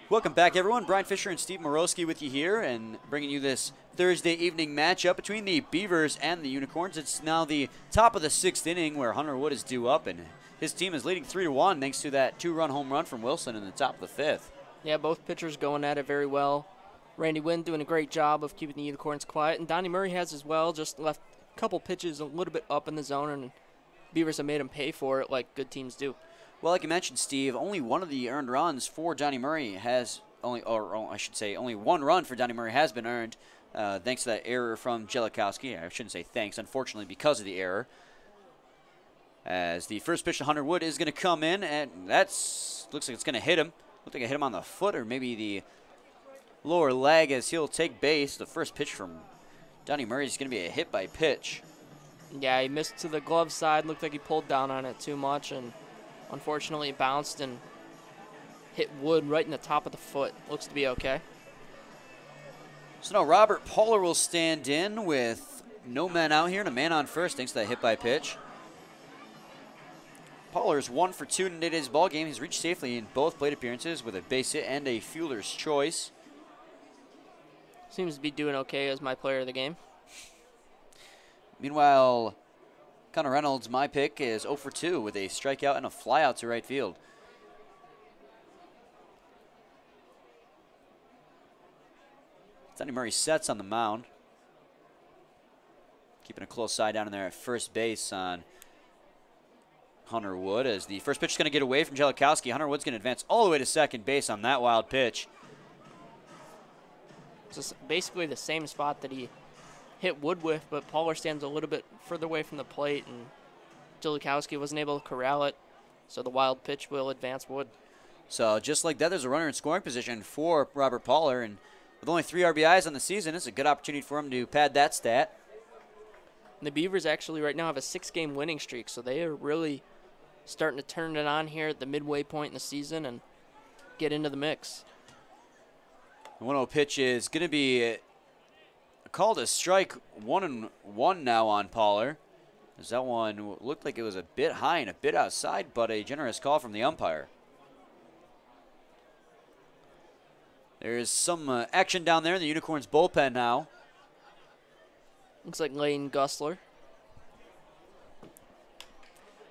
Welcome back, everyone. Brian Fisher and Steve Morosky with you here and bringing you this Thursday evening matchup between the Beavers and the Unicorns. It's now the top of the 6th inning where Hunter Wood is due up, and his team is leading 3-1 thanks to that 2-run home run from Wilson in the top of the 5th. Yeah, both pitchers going at it very well. Randy Wynn doing a great job of keeping the Unicorns quiet, and Donnie Murray has as well, just left a couple pitches a little bit up in the zone, and Beavers have made him pay for it like good teams do. Well, like you mentioned, Steve, only one of the earned runs for Donnie Murray has only one run for Donnie Murray has been earned, thanks to that error from Jellikowski. I shouldn't say thanks, unfortunately, because of the error. As the first pitch to Hunter Wood is going to come in, and looks like it's going to hit him. Looks like it hit him on the foot, or maybe the lower leg as he'll take base. The first pitch from Donnie Murray is going to be a hit by pitch. Yeah, he missed to the glove side. Looked like he pulled down on it too much, and unfortunately it bounced and hit Wood right in the top of the foot. Looks to be okay. So now Robert Poehler will stand in with no men out here and a man on first thanks to that hit by pitch. Poehler's 1 for 2 in today's ball game. He's reached safely in both plate appearances with a base hit and a fielder's choice. Seems to be doing okay as my player of the game. Meanwhile, Connor Reynolds, my pick, is 0 for 2 with a strikeout and a flyout to right field. Donnie Murray sets on the mound. Keeping a close eye down in there at first base on Hunter Wood as the first pitch is going to get away from Jellikowski. Hunter Wood's going to advance all the way to second base on that wild pitch. It's basically the same spot that he hit Wood with, but Poehler stands a little bit further away from the plate, and Jellikowski wasn't able to corral it, so the wild pitch will advance Wood. So just like that, there's a runner in scoring position for Robert Poehler, and with only 3 RBIs on the season, it's a good opportunity for him to pad that stat. And the Beavers actually right now have a 6-game winning streak, so they are really starting to turn it on here at the midway point in the season and get into the mix. The 1-0 pitch is going to be called a strike 1-1 now on Poehler. As that one looked like it was a bit high and a bit outside, but a generous call from the umpire. There's some action down there in the Unicorns bullpen now. Looks like Lane Gusler.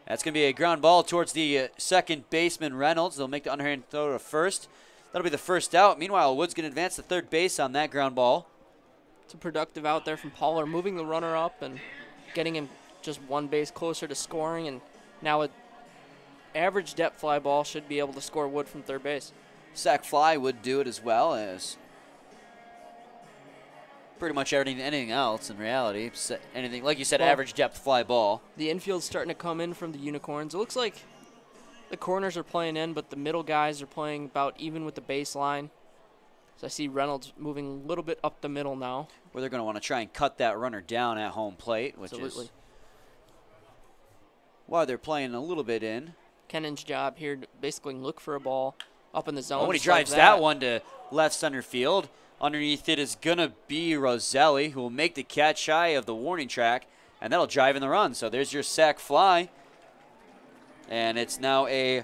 That's going to be a ground ball towards the second baseman, Reynolds. They'll make the underhand throw to first. That'll be the first out. Meanwhile, Wood's going to advance to third base on that ground ball. It's a productive out there from Poehler, moving the runner up and getting him just one base closer to scoring. And now an average depth fly ball should be able to score Wood from third base. Sac fly would do it as well as pretty much anything else in reality. Anything, like you said, Well, average depth fly ball. The infield's starting to come in from the Unicorns. It looks like the corners are playing in, but the middle guys are playing about even with the baseline. So I see Reynolds moving a little bit up the middle now. Where they're going to want to try and cut that runner down at home plate, which Absolutely. is why they're playing a little bit in. Kennan's job here to basically look for a ball up in the zone. Oh, when he just like drives that one to left center field, underneath it is going to be Roselli, who will make the catch shy of the warning track, and that'll drive in the run. So there's your sac fly. And it's now a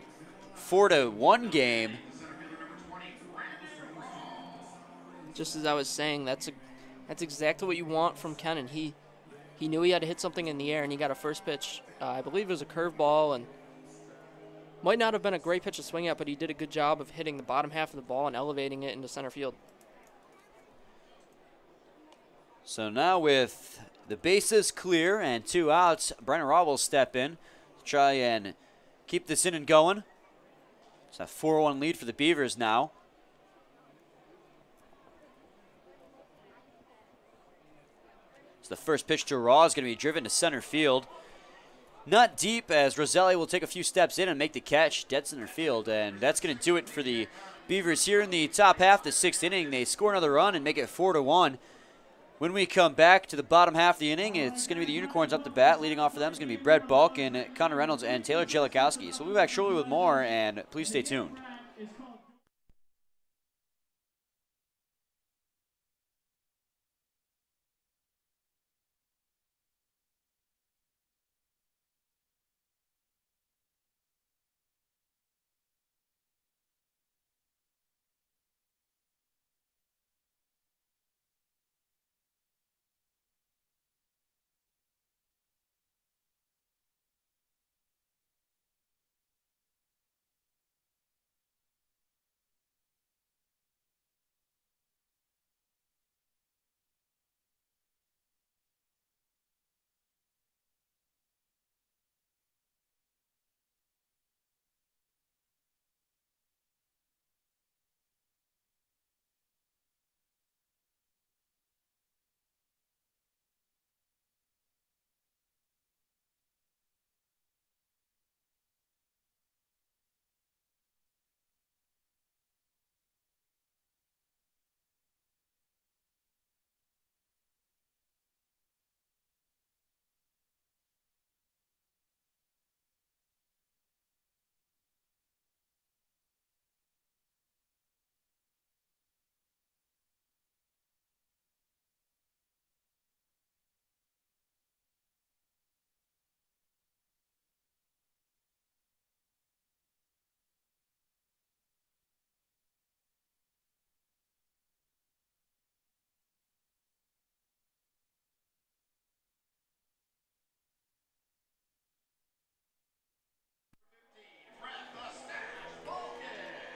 4-1 game. Just as I was saying, that's exactly what you want from Kennan. He knew he had to hit something in the air, and he got a first pitch. I believe it was a curveball, and might not have been a great pitch to swing at, but he did a good job of hitting the bottom half of the ball and elevating it into center field. So now with the bases clear and 2 outs, Brennan Raw will step in to try and keep this inning going. It's a 4-1 lead for the Beavers now. So the first pitch to Raw is going to be driven to center field. Not deep, as Roselli will take a few steps in and make the catch dead center field. And that's going to do it for the Beavers here in the top half, the 6th inning. They score another run and make it 4-1. When we come back to the bottom half of the inning, it's going to be the Unicorns up to bat. Leading off for them is going to be Brett Bulk and Connor Reynolds and Taylor Jellikowski. So we'll be back shortly with more, and please stay tuned.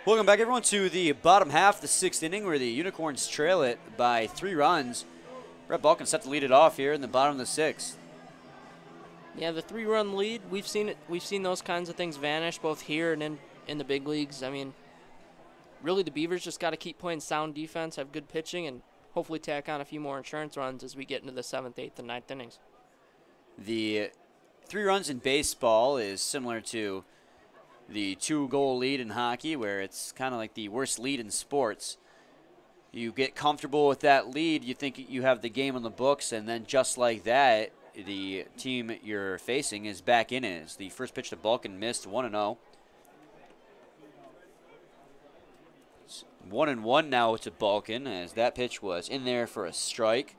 Welcome back, everyone, to the bottom half of the 6th inning where the Unicorns trail it by 3 runs. Brett Balkin set to lead it off here in the bottom of the 6th. Yeah, the 3-run lead, we've seen it. We've seen those kinds of things vanish both here and in the big leagues. I mean, really the Beavers just got to keep playing sound defense, have good pitching, and hopefully tack on a few more insurance runs as we get into the 7th, 8th, and 9th innings. The 3 runs in baseball is similar to the 2-goal lead in hockey, where it's kind of like the worst lead in sports. You get comfortable with that lead, you think you have the game on the books, and then just like that, the team you're facing is back in it. It's the first pitch to Balkin missed, 1-0. It's 1-1 now to Balkin, as that pitch was in there for a strike.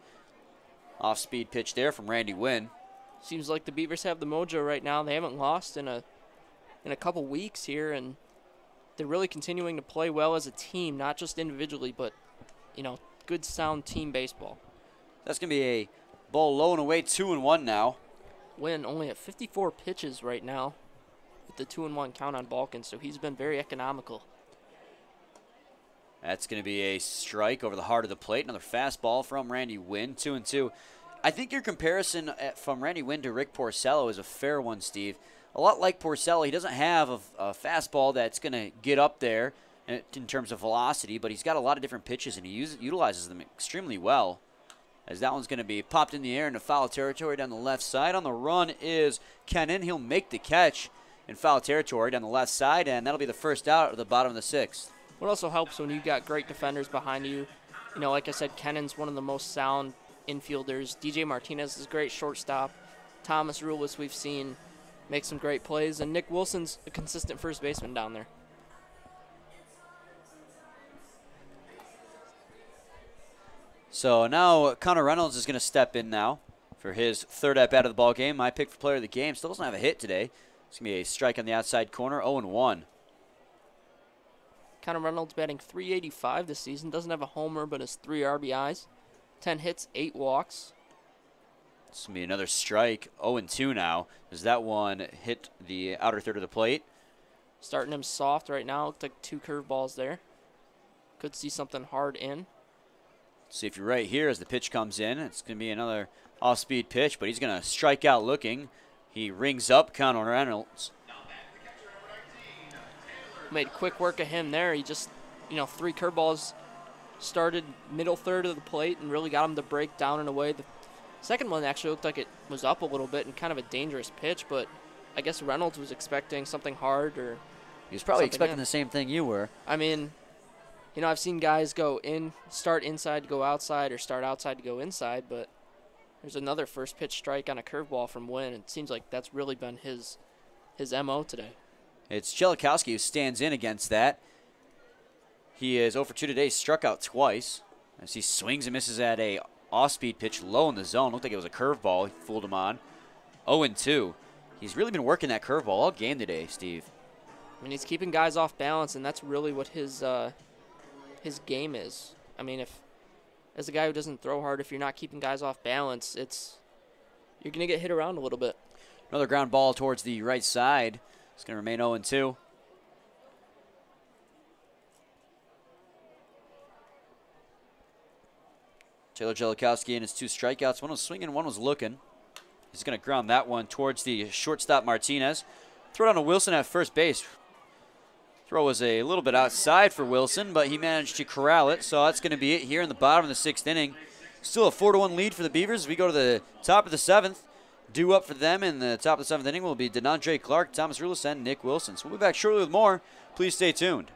Off-speed pitch there from Randy Wynn. Seems like the Beavers have the mojo right now. They haven't lost in a couple weeks here, and they're really continuing to play well as a team, not just individually, but, you know, good, sound team baseball. That's going to be a ball low and away, 2-1 now. Wynn only at 54 pitches right now with the 2-1 count on Balkin, so he's been very economical. That's going to be a strike over the heart of the plate. Another fastball from Randy Wynn, 2-2. I think your comparison from Randy Wynn to Rick Porcello is a fair one, Steve. A lot like Porcello, he doesn't have a fastball that's going to get up there in terms of velocity, but he's got a lot of different pitches, and he utilizes them extremely well. As that one's going to be popped in the air into foul territory down the left side. On the run is Kennan. He'll make the catch in foul territory down the left side, and that'll be the first out of the bottom of the 6th. What also helps when you've got great defenders behind you. You know, like I said, Kennan's one of the most sound infielders. DJ Martinez is a great shortstop. Thomas Rulis, we've seen make some great plays, and Nick Wilson's a consistent first baseman down there. So now Connor Reynolds is going to step in now for his 3rd at-bat of the ball game. My pick for player of the game. Still doesn't have a hit today. It's going to be a strike on the outside corner, 0-1. Connor Reynolds batting .385 this season. Doesn't have a homer, but has 3 RBIs, 10 hits, 8 walks. This will be another strike, 0-2 now, as that one hit the outer third of the plate. Starting him soft right now. Looked like 2 curveballs there. Could see something hard in. See if you're right here as the pitch comes in. It's going to be another off-speed pitch, but he's going to strike out looking. He rings up Connor Reynolds. Made quick work of him there. He just, 3 curveballs, started middle third of the plate and really got him to break down and away. The second one actually looked like it was up a little bit and kind of a dangerous pitch, but I guess Reynolds was expecting something hard, or he was probably expecting the same thing you were. I mean, I've seen guys start inside to go outside, or start outside to go inside, but there's another first pitch strike on a curveball from Wynn. It seems like that's really been his MO today. It's Chelikowski who stands in against that. He is 0 for 2 today, struck out twice as he swings and misses at a off-speed pitch low in the zone. Looked like it was a curveball. He fooled him on. 0-2. He's really been working that curveball all game today, Steve. I mean, he's keeping guys off balance, and that's really what his game is. I mean, as a guy who doesn't throw hard, if you're not keeping guys off balance, you're going to get hit around a little bit. Another ground ball towards the right side. It's going to remain 0-2. Taylor Jellikowski in his 2 strikeouts. One was swinging, one was looking. He's going to ground that one towards the shortstop Martinez. Throw it on to Wilson at first base. Throw was a little bit outside for Wilson, but he managed to corral it. So that's going to be it here in the bottom of the 6th inning. Still a 4-1 lead for the Beavers. We go to the top of the 7th. Due up for them in the top of the 7th inning will be DeAndre Clark, Thomas Rulis, and Nick Wilson. So we'll be back shortly with more. Please stay tuned.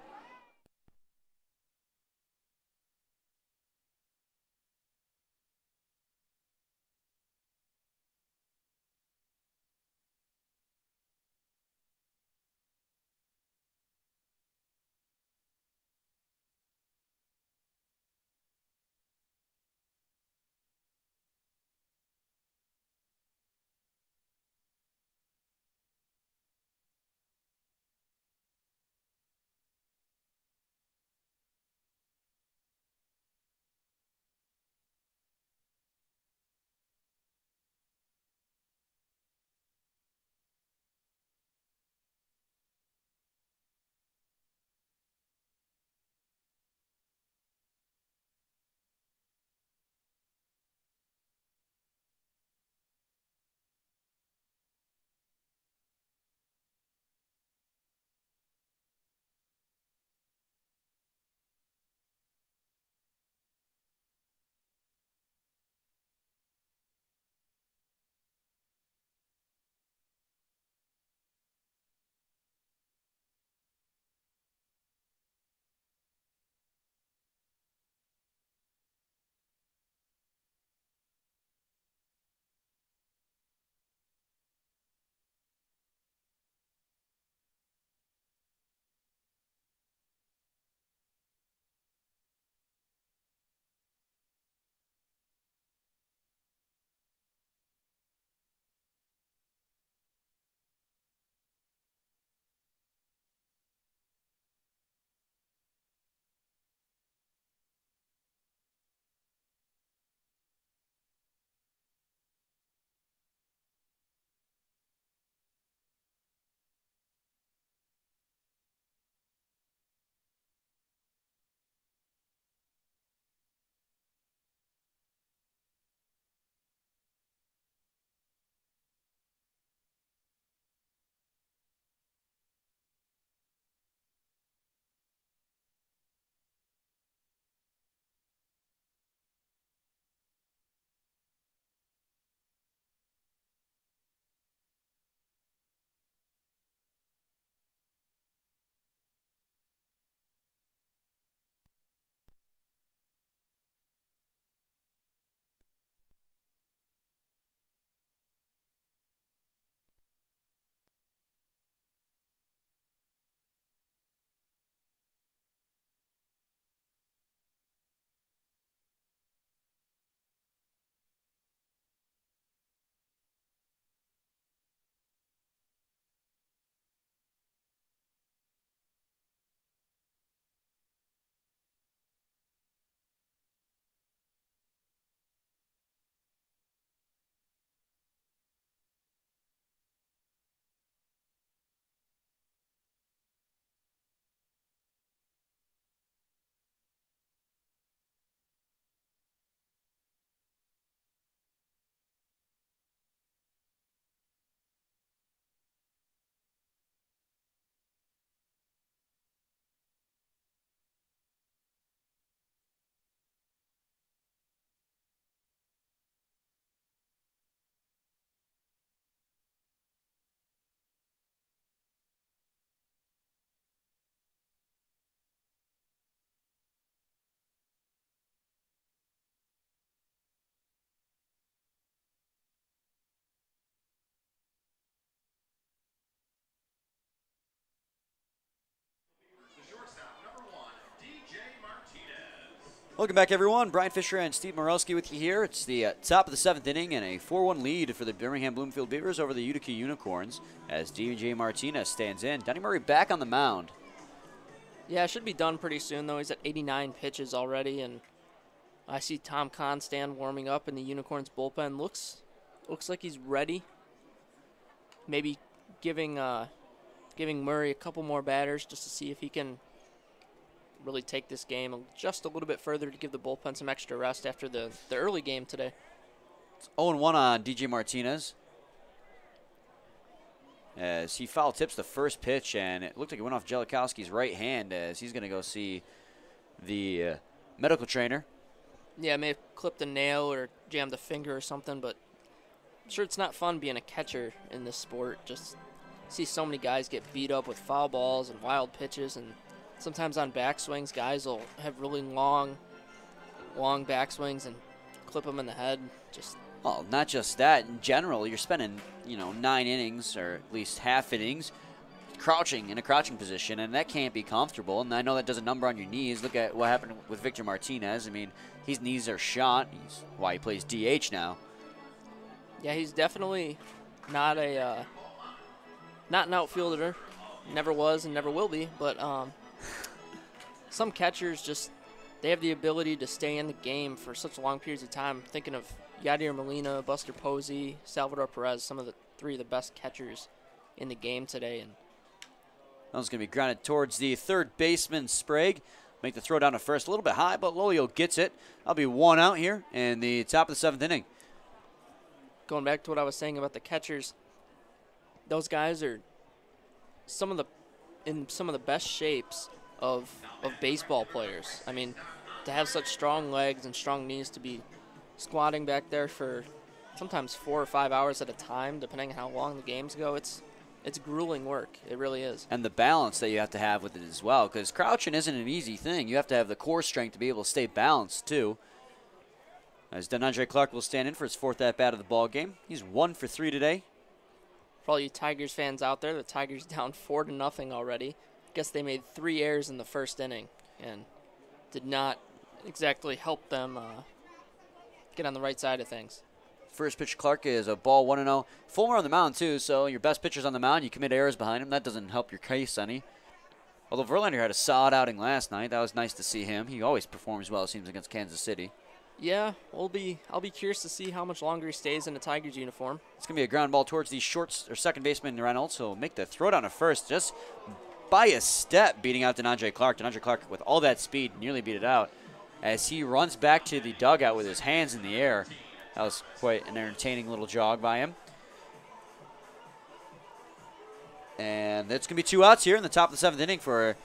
Welcome back, everyone. Brian Fisher and Steve Morelski with you here. It's the top of the 7th inning and a 4-1 lead for the Birmingham-Bloomfield Beavers over the Utica Unicorns as DJ Martinez stands in. Danny Murray back on the mound. Yeah, it should be done pretty soon, though. He's at 89 pitches already, and I see Tom Constand warming up in the Unicorns bullpen. Looks like he's ready. Maybe giving Murray a couple more batters just to see if he can really take this game just a little bit further to give the bullpen some extra rest after the early game today. It's 0-1 on DJ Martinez as he foul tips the first pitch, and it looked like it went off Jellikowski's right hand as he's going to go see the medical trainer. Yeah, may have clipped a nail or jammed a finger or something, but I'm sure it's not fun being a catcher in this sport. Just see so many guys get beat up with foul balls and wild pitches, and sometimes on backswings, guys will have really long backswings and clip them in the head. Well, not just that. In general, you're spending 9 innings or at least half innings crouching in a crouching position, and that can't be comfortable. And I know that does a number on your knees. Look at what happened with Victor Martinez. I mean, his knees are shot. He's why he plays DH now. Yeah, he's definitely not an outfielder. Never was and never will be. But some catchers they have the ability to stay in the game for such long periods of time. I'm thinking of Yadier Molina, Buster Posey, Salvador Perez, some of the 3 of the best catchers in the game today. And that was going to be grounded towards the third baseman, Sprague. Make the throw down to first. A little bit high, but Lolio gets it. That'll be 1 out here in the top of the 7th inning. Going back to what I was saying about the catchers, those guys are in some of the best shapes of baseball players. I mean, to have such strong legs and strong knees, to be squatting back there for sometimes 4 or 5 hours at a time, depending on how long the games go, it's grueling work. It really is. And the balance that you have to have with it as well, because crouching isn't an easy thing. You have to have the core strength to be able to stay balanced, too. As DeAndre Clark will stand in for his 4th at-bat of the ball game. He's 1 for 3 today. For all you Tigers fans out there, the Tigers down 4-0 already. Guess they made 3 errors in the first inning and did not exactly help them get on the right side of things. First pitch, Clark, is a ball 1-0. Fulmer on the mound, too, so your best pitcher's on the mound. You commit errors behind him. That doesn't help your case any. Although Verlander had a solid outing last night. That was nice to see him. He always performs well, it seems, against Kansas City. Yeah, I'll be curious to see how much longer he stays in the Tigers uniform. It's going to be a ground ball towards the second baseman, Reynolds. So make the throw down to first just by a step, beating out DeAndre Clark. DeAndre Clark, with all that speed, nearly beat it out as he runs back to the dugout with his hands in the air. That was quite an entertaining little jog by him. And it's going to be 2 outs here in the top of the 7th inning for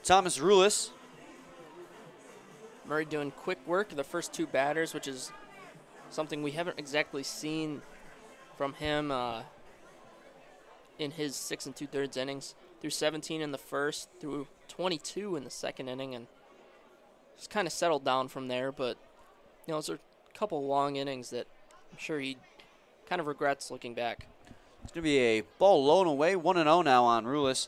Thomas Rulis. Murray doing quick work the first 2 batters, which is something we haven't exactly seen from him in his 6 2/3 innings. Through 17 in the first, through 22 in the second inning, and just kind of settled down from there. But those are a couple long innings that I'm sure he kind of regrets looking back. It's going to be a ball low and away, 1-0 now on Rulis.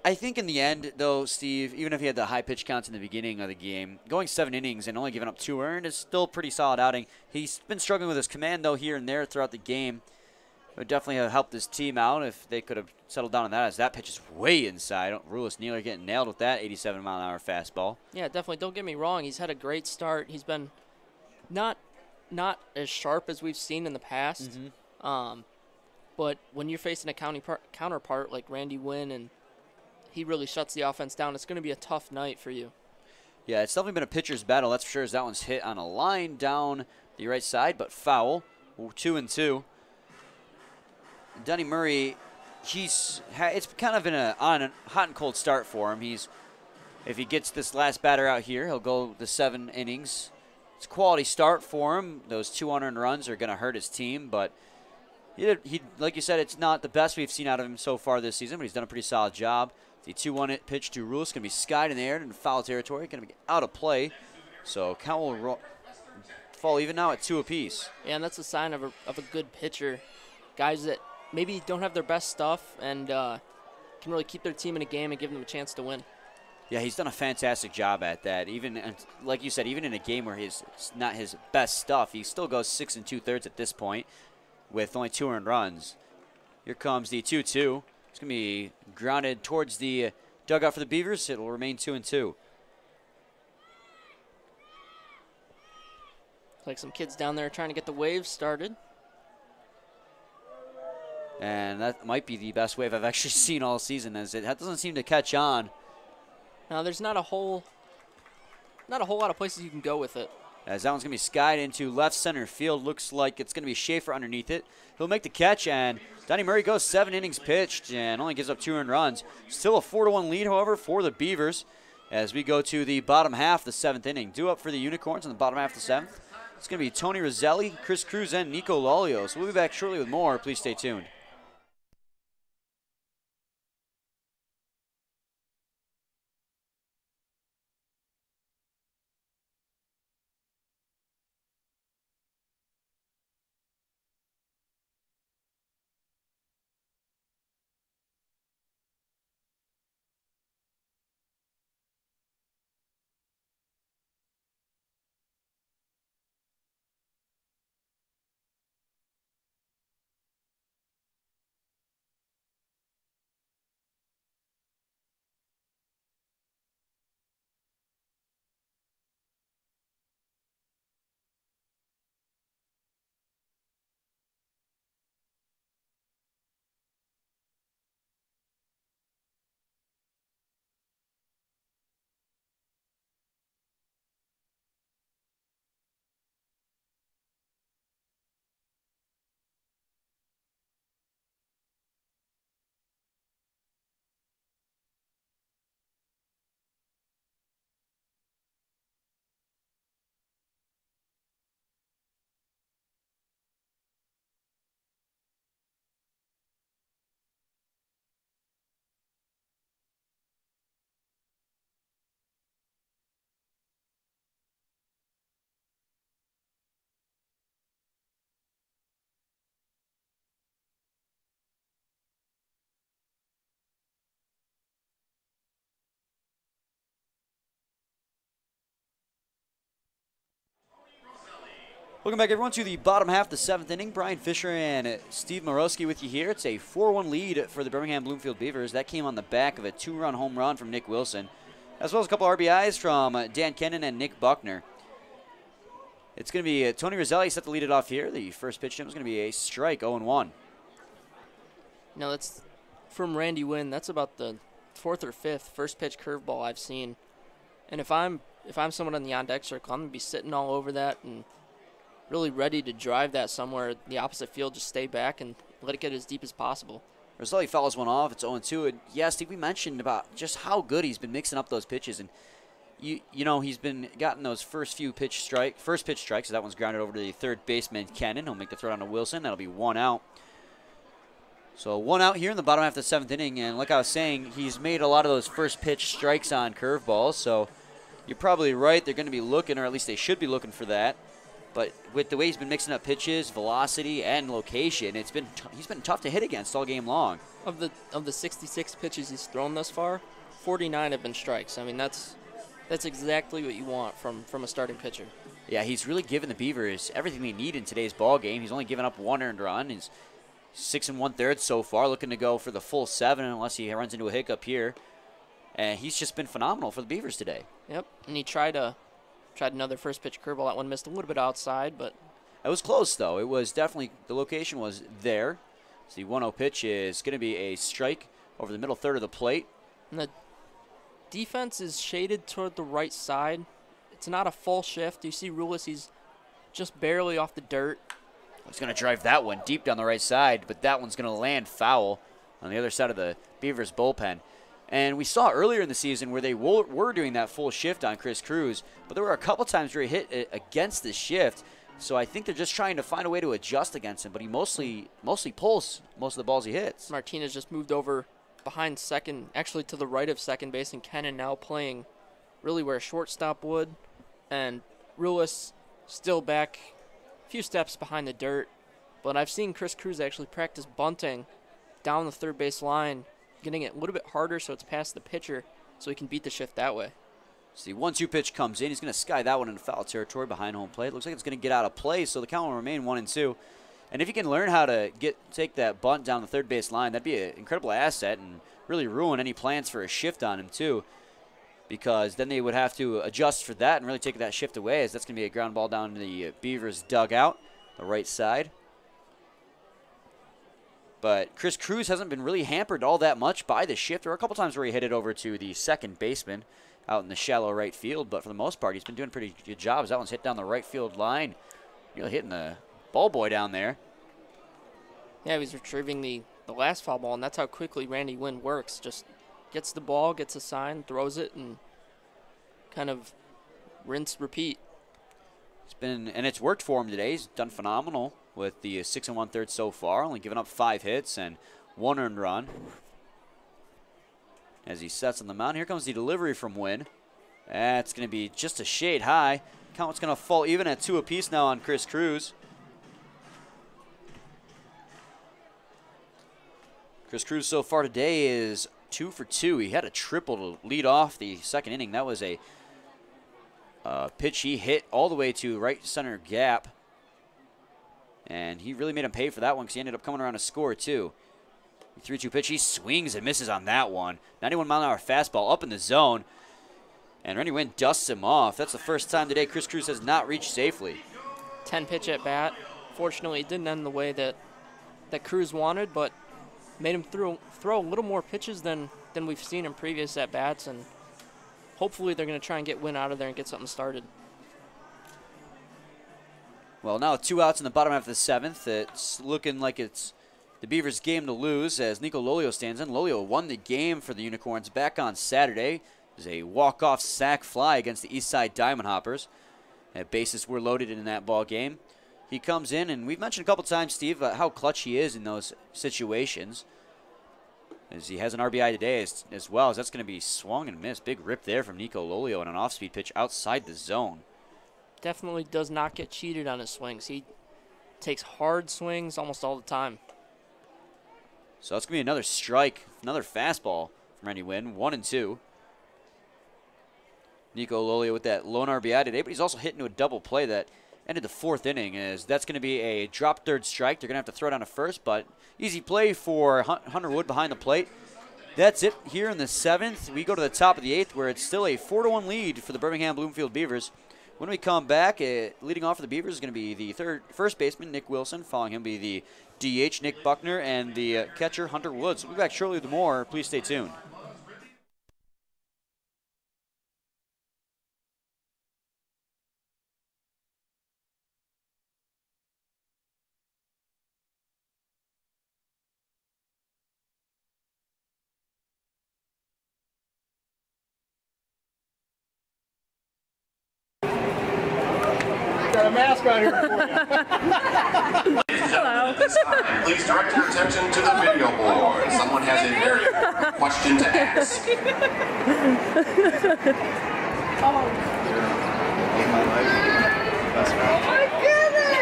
I think in the end, though, Steve, even if he had the high pitch counts in the beginning of the game, going 7 innings and only giving up 2 earned is still a pretty solid outing. He's been struggling with his command, though, here and there throughout the game. It would definitely have helped his team out if they could have settled down on that, as that pitch is way inside. Rulis nearly getting nailed with that 87-mile-an-hour fastball. Yeah, definitely. Don't get me wrong. He's had a great start. He's been not as sharp as we've seen in the past. Mm-hmm. But when you're facing a counterpart like Randy Wynn, and he really shuts the offense down, it's going to be a tough night for you. Yeah, it's definitely been a pitcher's battle, that's for sure, as that one's hit on a line down the right side, but foul. 2-2. Danny Murray, it's kind of been on a hot and cold start for him. If he gets this last batter out here, he'll go the 7 innings. It's a quality start for him. Those 2 unearned runs are going to hurt his team, but he, like you said, it's not the best we've seen out of him so far this season, but he's done a pretty solid job. The 2-1 pitch to Rulis going to be skied in the air in foul territory, going to be out of play. So count will fall even now at 2 apiece. Yeah, and that's a sign of a good pitcher. Guys that maybe don't have their best stuff and can really keep their team in a game and give them a chance to win. Yeah, he's done a fantastic job at that. Even, like you said, even in a game where it's not his best stuff, he still goes 6 2/3 at this point with only 2 earned runs. Here comes the 2-2. It's going to be grounded towards the dugout for the Beavers. It will remain 2-2. Like some kids down there trying to get the wave started. And that might be the best wave I've actually seen all season, as it doesn't seem to catch on. Now there's not a whole lot of places you can go with it. As that one's going to be skied into left center field. Looks like it's going to be Schaefer underneath it. He'll make the catch, and Donnie Murray goes 7 innings pitched and only gives up 2 earned runs. Still a 4-1 lead, however, for the Beavers as we go to the bottom half of the 7th inning. Due up for the Unicorns in the bottom half of the 7th. It's going to be Tony Roselli, Chris Cruz, and Nico Lalio. So we'll be back shortly with more. Please stay tuned. Welcome back, everyone, to the bottom half of the 7th inning. Brian Fisher and Steve Morosky with you here. It's a 4-1 lead for the Birmingham-Bloomfield Beavers. That came on the back of a 2-run home run from Nick Wilson, as well as a couple RBIs from Dan Kennan and Nick Buckner. It's going to be Tony Roselli set to lead it off here. The first pitch to him is going to be a strike, 0-1. Now that's from Randy Wynn. That's about the 4th or 5th first pitch curveball I've seen. And if I'm someone on the on-deck circle, I'm going to be sitting all over that and really ready to drive that somewhere the opposite field. Just stay back and let it get as deep as possible. Roselli fouls one off. It's 0-2. And yeah, Steve, we mentioned about just how good he's been mixing up those pitches. And you know, he's been gotten those first pitch strikes. So that one's grounded over to the third baseman, Kennan. He'll make the throw down to Wilson. That'll be 1 out. So 1 out here in the bottom half of the 7th inning. And like I was saying, he's made a lot of those first pitch strikes on curveballs. So you're probably right. They're going to be looking, or at least they should be looking for that. But with the way he's been mixing up pitches, velocity, and location, he's been tough to hit against all game long. Of the 66 pitches he's thrown thus far, 49 have been strikes. I mean, that's exactly what you want from a starting pitcher. Yeah, he's really given the Beavers everything they need in today's ball game. He's only given up 1 earned run. He's 6 1/3 so far, looking to go for the full 7 unless he runs into a hiccup here. And he's just been phenomenal for the Beavers today. Yep, and he tried another first pitch curveball. That one missed a little bit outside, but it was close, though. It was definitely, the location was there. So the 1-0 pitch is going to be a strike over the middle third of the plate. And the defense is shaded toward the right side. It's not a full shift. You see Rulis, he's just barely off the dirt. He's going to drive that one deep down the right side, but that one's going to land foul on the other side of the Beavers bullpen. And we saw earlier in the season where they were doing that full shift on Chris Cruz, but there were a couple times where he hit against the shift. So I think they're just trying to find a way to adjust against him, but he mostly pulls most of the balls he hits. Martinez just moved over behind second, actually to the right of second base, and Kennan now playing really where a shortstop would. And Rulis still back a few steps behind the dirt. But I've seen Chris Cruz actually practice bunting down the third base line, getting it a little bit harder so it's past the pitcher. so he can beat the shift that way. See, 1-2 pitch comes in. He's going to sky that one into foul territory behind home plate. Looks like it's going to get out of play, so the count will remain 1-2. And if you can learn how to take that bunt down the third base line, that'd be an incredible asset and really ruin any plans for a shift on him too, because then they would have to adjust for that and really take that shift away, as that's going to be a ground ball down to the Beavers dugout, the right side. But Chris Cruz hasn't been really hampered all that much by the shift. There were a couple times where he hit it over to the second baseman out in the shallow right field, but for the most part, he's been doing a pretty good job. As that one's hit down the right field line, really hitting the ball boy down there. Yeah, he was retrieving the last foul ball, and that's how quickly Randy Wynn works. Just gets the ball, gets a sign, throws it, and kind of rinse, repeat. It's worked for him today. He's done phenomenal with the 6 1/3 so far, only giving up 5 hits and 1 earned run. As he sets on the mound, here comes the delivery from Wynn. That's going to be just a shade high. Count's going to fall even at 2 apiece now on Chris Cruz. Chris Cruz so far today is 2 for 2. He had a triple to lead off the second inning. That was a pitch he hit all the way to right center gap. And he really made him pay for that one because he ended up coming around to score too. 3-2 pitch. He swings and misses on that one. 91-mile-an-hour fastball up in the zone. And Randy Wynn dusts him off. That's the first time today Chris Cruz has not reached safely. 10-pitch at bat. Fortunately, it didn't end the way that Cruz wanted, but made him throw a little more pitches than we've seen in previous at-bats. And hopefully they're going to try and get Wynn out of there and get something started. Well, now 2 outs in the bottom half of the 7th. It's looking like it's the Beavers' game to lose as Nico Lolio stands in. Lolio won the game for the Unicorns back on Saturday. It was a walk-off sac fly against the Eastside Diamond Hoppers. Bases were loaded in that ball game. He comes in, and we've mentioned a couple times, Steve, how clutch he is in those situations. As he has an RBI today as well, as that's going to be swung and missed. Big rip there from Nico Lolio and an off-speed pitch outside the zone. Definitely does not get cheated on his swings. He takes hard swings almost all the time. So that's going to be another strike, another fastball from Randy Wynn, 1-2. Nico Lolio with that lone RBI today, but he's also hit into a double play that ended the 4th inning, as that's going to be a drop third strike. They're going to have to throw down to first, but easy play for Hunter Wood behind the plate. That's it here in the 7th. We go to the top of the 8th, where it's still a 4-1 lead for the Birmingham-Bloomfield Beavers. When we come back, leading off for the Beavers is going to be the first baseman, Nick Wilson. Following him be the DH, Nick Buckner, and the catcher, Hunter Woods. We'll be back shortly with more. Please stay tuned. Got a mask on here for you. Ladies and gentlemen, at this time, please direct your attention to the video board. Someone has a very important question to ask. Oh my goodness!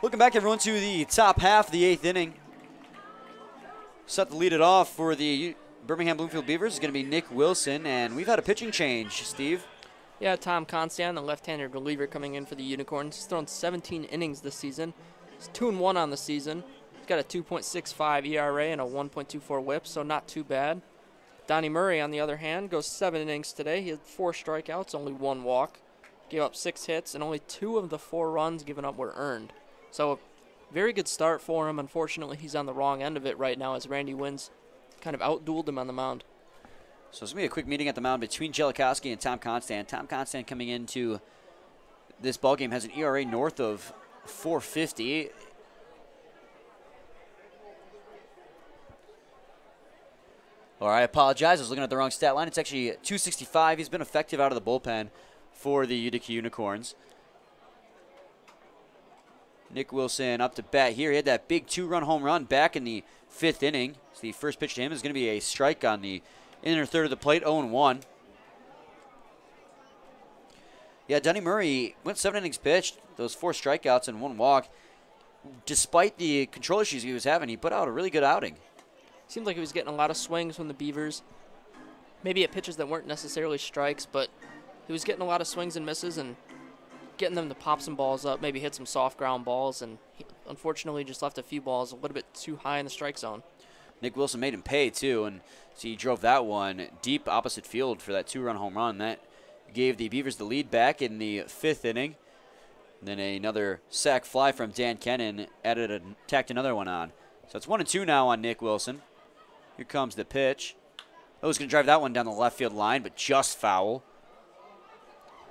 Looking back, everyone, to the top half of the 8th inning. Set to lead it off for the Birmingham-Bloomfield Beavers is going to be Nick Wilson, and we've had a pitching change, Steve. Yeah, Tom Constant, the left-handed reliever coming in for the Unicorns. He's thrown 17 innings this season. He's 2-1 on the season. He's got a 2.65 ERA and a 1.24 WHIP, so not too bad. Donnie Murray, on the other hand, goes 7 innings today. He had 4 strikeouts, only 1 walk. Gave up 6 hits, and only 2 of the 4 runs given up were earned. So a very good start for him. Unfortunately, he's on the wrong end of it right now as Randy Wins kind of outdueled him on the mound. So it's going to be a quick meeting at the mound between Jellikowski and Tom Constant. Tom Constant coming into this ballgame has an ERA north of 4.50. Or I apologize, I was looking at the wrong stat line. It's actually 2.65. He's been effective out of the bullpen for the Utica Unicorns. Nick Wilson up to bat here. He had that big 2-run home run back in the 5th inning. So the first pitch to him is going to be a strike on the inner third of the plate, 0-1. Yeah, Donnie Murray went 7 innings pitched, those 4 strikeouts and 1 walk. Despite the control issues he was having, he put out a really good outing. Seemed like he was getting a lot of swings from the Beavers. Maybe at pitches that weren't necessarily strikes, but he was getting a lot of swings and misses and getting them to pop some balls up, maybe hit some soft ground balls, and he unfortunately just left a few balls a little bit too high in the strike zone. Nick Wilson made him pay, too, and so he drove that one deep opposite field for that 2-run home run. That gave the Beavers the lead back in the 5th inning. And then another sac fly from Dan Kennan tacked another one on. So it's 1-2 now on Nick Wilson. Here comes the pitch. Oh, he's going to drive that one down the left field line, but just foul.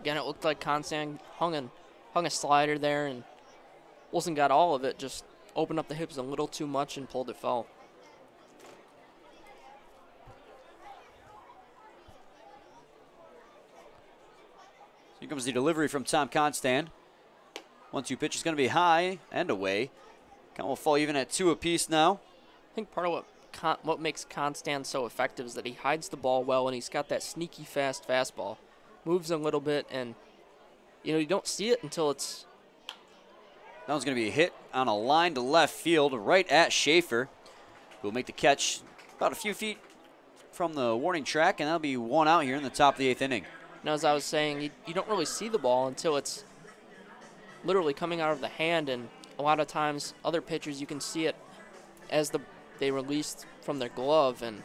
Again, it looked like Constant hung a slider there, and Wilson got all of it, just opened up the hips a little too much and pulled it foul. Here comes the delivery from Tom Constant. 1-2 pitch is going to be high and away. Count will fall even at 2 apiece now. I think part of what makes Constant so effective is that he hides the ball well, and he's got that sneaky fast fastball. Moves a little bit, and you don't see it until it's. That one's going to be a hit on a line to left field right at Schaefer, who will make the catch about a few feet from the warning track, and that'll be 1 out here in the top of the 8th inning. Now, as I was saying, you don't really see the ball until it's literally coming out of the hand, and a lot of times other pitchers you can see it as they release from their glove, and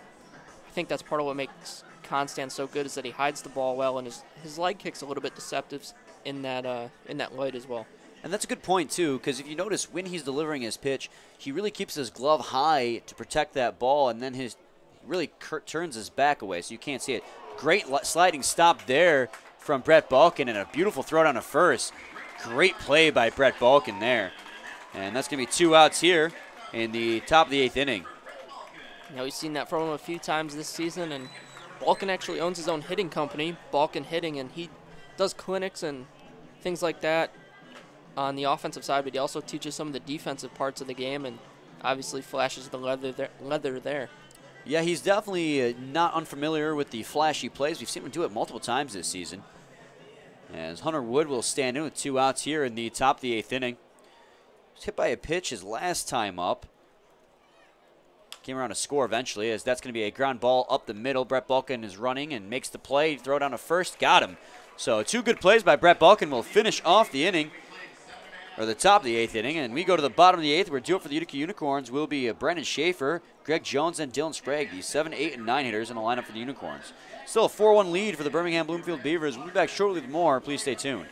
I think that's part of what makes Constant so good is that he hides the ball well, and his leg kick's a little bit deceptive in that light as well. And that's a good point, too, because if you notice when he's delivering his pitch, he really keeps his glove high to protect that ball, and then he really turns his back away so you can't see it. Great sliding stop there from Brett Balkin, and a beautiful throw down to first. Great play by Brett Balkin there. And that's going to be 2 outs here in the top of the 8th inning. We've seen that from him a few times this season, and Balkin actually owns his own hitting company, Balkin Hitting, and he does clinics and things like that on the offensive side, but he also teaches some of the defensive parts of the game and obviously flashes the leather there. Yeah, he's definitely not unfamiliar with the flashy plays. We've seen him do it multiple times this season. As Hunter Wood will stand in with 2 outs here in the top of the 8th inning. He was hit by a pitch his last time up. Came around to score eventually, as that's going to be a ground ball up the middle. Brett Balkin is running and makes the play. Throw down to first, got him. So 2 good plays by Brett Balkin will finish off the inning, or the top of the 8th inning. And we go to the bottom of the 8th, where due for the Utica Unicorns will be Brendan Schaefer, Greg Jones, and Dylan Sprague, the 7, 8, and 9 hitters in the lineup for the Unicorns. Still a 4-1 lead for the Birmingham-Bloomfield Beavers. We'll be back shortly with more. Please stay tuned.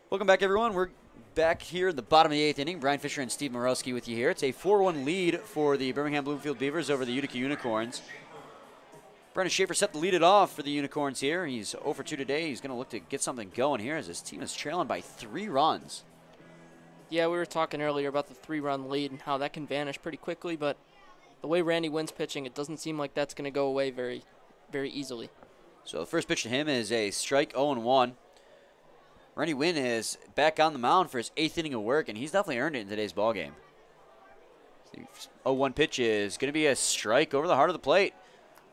Welcome back, everyone. We're back here in the bottom of the 8th inning. Brian Fisher and Steve Morowski with you here. It's a 4-1 lead for the Birmingham-Bloomfield Beavers over the Utica Unicorns. Brendan Schaefer set to lead it off for the Unicorns here. He's 0 for 2 today. He's going to look to get something going here as his team is trailing by 3 runs. Yeah, we were talking earlier about the 3-run lead and how that can vanish pretty quickly, but the way Randy Wynn's pitching, it doesn't seem like that's going to go away very, very easily. So the first pitch to him is a strike, 0-1. Randy Wynn is back on the mound for his 8th inning of work, and he's definitely earned it in today's ballgame. The 0-1 pitch is going to be a strike over the heart of the plate.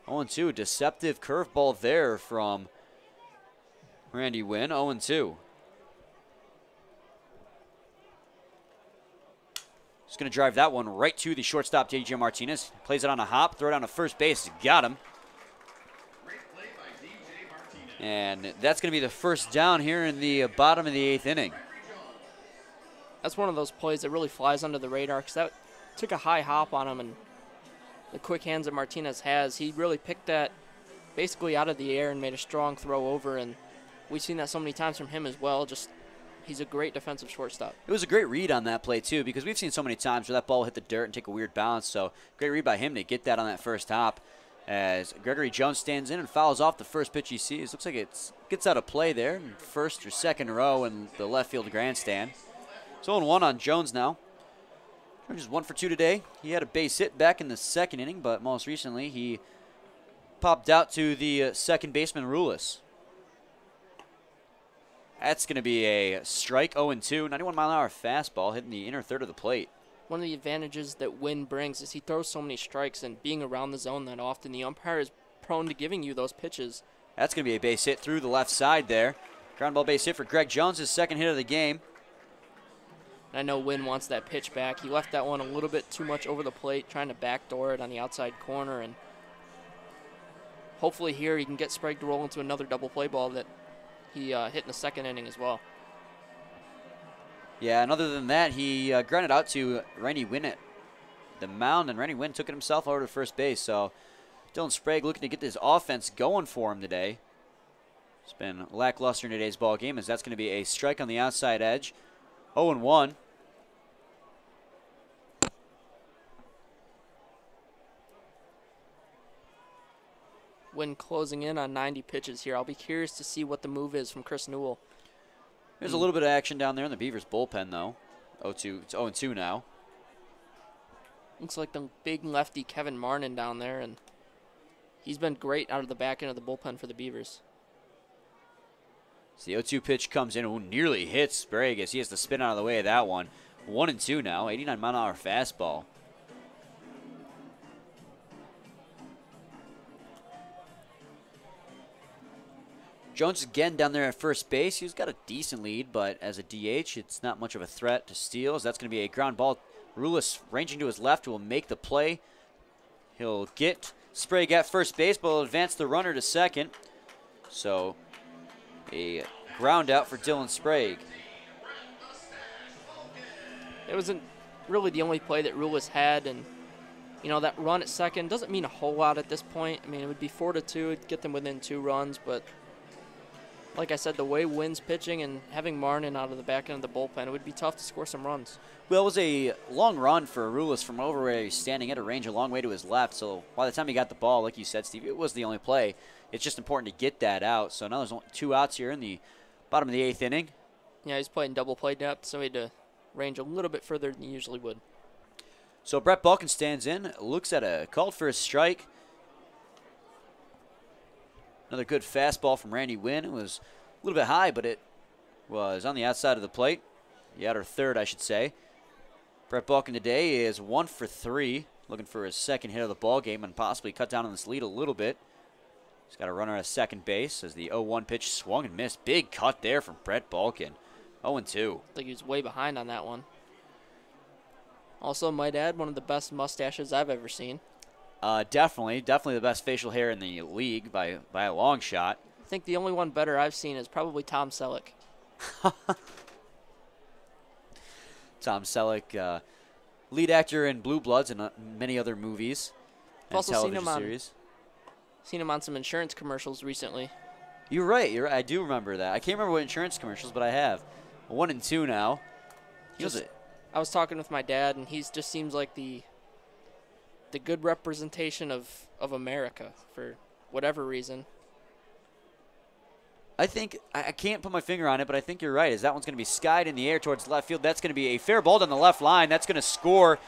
0-2, deceptive curveball there from Randy Wynn, 0-2. He's going to drive that one right to the shortstop, J.J. Martinez. Plays it on a hop, throw it down to first base, got him. And that's going to be the first down here in the bottom of the 8th inning. That's one of those plays that really flies under the radar because that took a high hop on him, and the quick hands that Martinez has, he really picked that basically out of the air and made a strong throw over, and we've seen that so many times from him as well. Just he's a great defensive shortstop. It was a great read on that play, too, because we've seen so many times where that ball will hit the dirt and take a weird bounce. So great read by him to get that on that first hop. As Gregory Jones stands in and fouls off the first pitch he sees. Looks like it gets out of play there in first or second row in the left field grandstand. So 0-1 on Jones now. Jones is 1 for 2 today. He had a base hit back in the second inning, but most recently he popped out to the second baseman, Rulis. That's going to be a strike, 0-2. 91-mile-an-hour fastball hitting the inner third of the plate. One of the advantages that Wynn brings is he throws so many strikes, and being around the zone that often, the umpire is prone to giving you those pitches. That's going to be a base hit through the left side there. Ground ball base hit for Greg Jones, his second hit of the game. And I know Wynn wants that pitch back. He left that one a little bit too much over the plate, trying to backdoor it on the outside corner, and hopefully here he can get Sprague to roll into another double play ball that he hit in the second inning as well. Yeah, and other than that, he grounded out to Randy Wynn at the mound, and Randy Wynn took it himself over to first base. So Dylan Sprague looking to get this offense going for him today. It's been lackluster in today's ball game, as that's going to be a strike on the outside edge. 0-1. Wynn closing in on 90 pitches here. I'll be curious to see what the move is from Chris Newell. There's a little bit of action down there in the Beavers bullpen, though. 0-2. It's 0-2 now. Looks like the big lefty Kevin Marnin down there, and he's been great out of the back end of the bullpen for the Beavers. So the 0-2 pitch comes in. Oh, nearly hits Sprague as he has to spin out of the way of that one. 1-2 now. 89-mile-an-hour fastball. Jones again down there at first base. He's got a decent lead, but as a DH, it's not much of a threat to steals. That's going to be a ground ball. Rulis ranging to his left will make the play. He'll get Sprague at first base, but will advance the runner to second. So a ground out for Dylan Sprague. It wasn't really the only play that Rulis had, and you know that run at second doesn't mean a whole lot at this point. I mean, it would be 4-2, it'd get them within 2 runs, but like I said, the way Wynn's pitching and having Marnin out of the back end of the bullpen, it would be tough to score some runs. Well, it was a long run for Rulis from over where he's standing at a range a long way to his left. So by the time he got the ball, like you said, Steve, it was the only play. It's just important to get that out. So now there's only 2 outs here in the bottom of the 8th inning. Yeah, he's playing double play depth, so he had to range a little bit further than he usually would. So Brett Balkin stands in, looks at a called for a strike. Another good fastball from Randy Wynn. It was a little bit high, but it was on the outside of the plate. The outer third, I should say. Brett Balkin today is 1 for 3, looking for his second hit of the ball game and possibly cut down on this lead a little bit. He's got a runner at second base as the 0-1 pitch swung and missed. Big cut there from Brett Balkin. 0-2. I think he was way behind on that one. Also, might add, one of the best mustaches I've ever seen. Definitely the best facial hair in the league by a long shot. I think the only one better I've seen is probably Tom Selleck. Tom Selleck, lead actor in Blue Bloods and many other movies and also television series. Seen him on some insurance commercials recently. You're right. I do remember that. I can't remember what insurance commercials, but I have. 1-2 now. I was talking with my dad, and he just seems like the good representation of America for whatever reason. I think, I can't put my finger on it, but I think you're right, as that one's going to be skied in the air towards left field. That's going to be a fair ball down the left line. That's going to score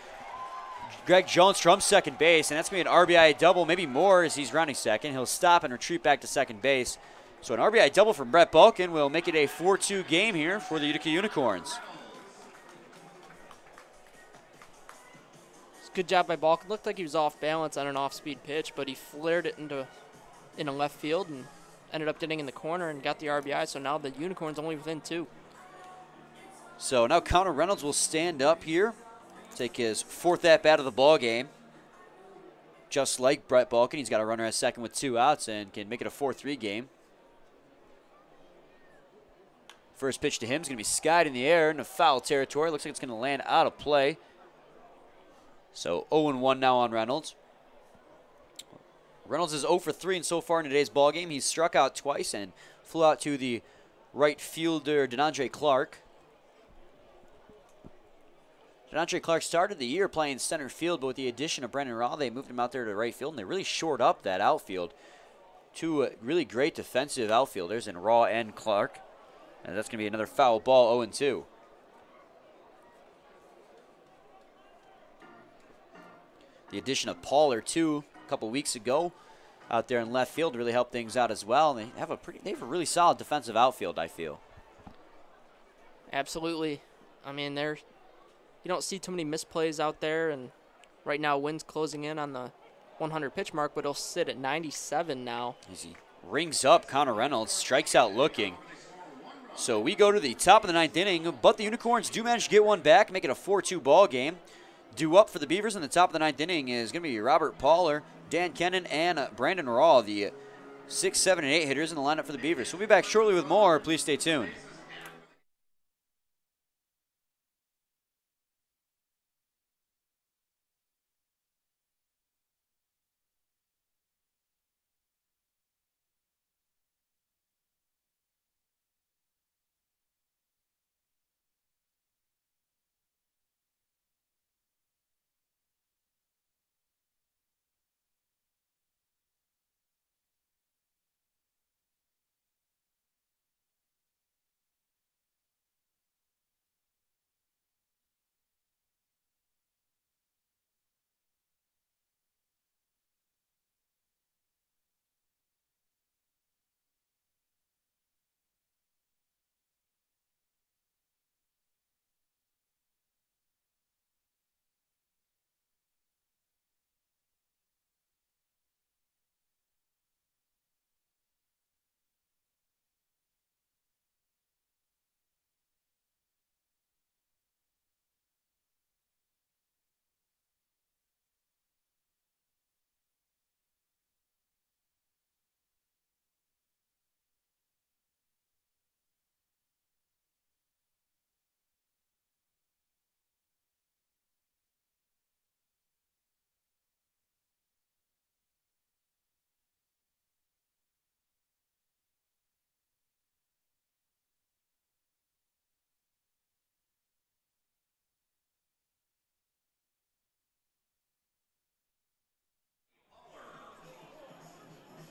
Greg Jones from second base, and that's going to be an RBI double, maybe more as he's rounding second. He'll stop and retreat back to second base. So an RBI double from Brett Balkin will make it a 4-2 game here for the Utica Unicorns. Good job by Balkin. Looked like he was off balance on an off-speed pitch, but he flared it into left field and ended up getting in the corner and got the RBI. So now the Unicorns only within 2. So now Connor Reynolds will stand up here, take his 4th at-bat of the ball game. Just like Brett Balkin, he's got a runner at second with 2 outs and can make it a 4-3 game. First pitch to him is going to be skied in the air into foul territory. Looks like it's going to land out of play. So 0-1 now on Reynolds. Reynolds is 0 for 3 so far in today's ballgame. He's struck out twice and flew out to the right fielder, DeAndre Clark. DeAndre Clark started the year playing center field, but with the addition of Brendan Raw, they moved him out there to right field, and they really shored up that outfield. 2 really great defensive outfielders in Raw and Clark. And that's going to be another foul ball, 0-2. The addition of Pollard, too, a couple weeks ago out there in left field really helped things out as well. And they have a really solid defensive outfield, I feel. Absolutely. I mean, you don't see too many misplays out there, and right now Wynn's closing in on the 100 pitch mark, but he'll sit at 97 now. As he rings up Connor Reynolds, strikes out looking. So we go to the top of the 9th inning, but the Unicorns do manage to get one back, make it a 4-2 ball game. Due up for the Beavers in the top of the 9th inning is going to be Robert Pollard, Dan Kennan, and Brandon Raw, the 6, 7, and 8 hitters in the lineup for the Beavers. We'll be back shortly with more. Please stay tuned.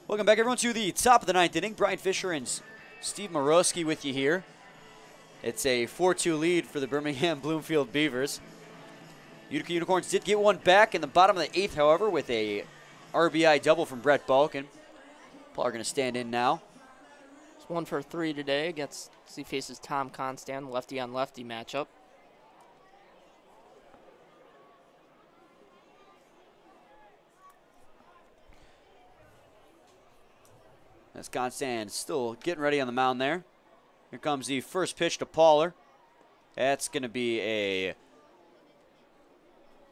Welcome back, everyone, to the top of the 9th inning. Brian Fisher and Steve Morosky with you here. It's a 4-2 lead for the Birmingham-Bloomfield Beavers. Utica Unicorns did get one back in the bottom of the 8th, however, with a RBI double from Brett Balkin. Paul are going to stand in now. It's 1 for 3 today against, he faces Tom Constant, lefty-on-lefty matchup. As Constant still getting ready on the mound there. Here comes the first pitch to Pollard. That's going to be it's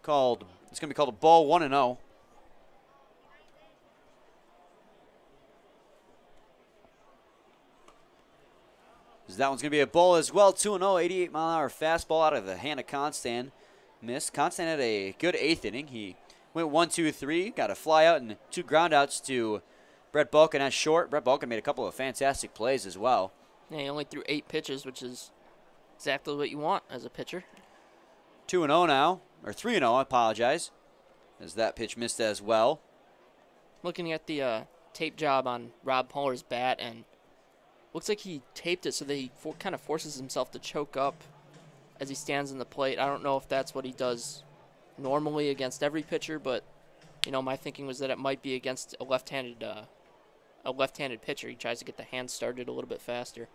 going to be called a ball, 1-0. That one's going to be a ball as well, 2-0, 88-mile-an-hour fastball out of the hand of Constant. Missed. Constant had a good 8th inning. He went 1-2-3, got a fly out and 2 groundouts to Brett Balkin at short. Brett Balkin made a couple of fantastic plays as well. Yeah, he only threw 8 pitches, which is exactly what you want as a pitcher. 2-0 now, or 3-0, I apologize, as that pitch missed as well. Looking at the tape job on Rob Poller's bat, and looks like he taped it so that he kind of forces himself to choke up as he stands in the plate. I don't know if that's what he does normally against every pitcher, but my thinking was that it might be against a left-handed pitcher. He tries to get the hand started a little bit faster.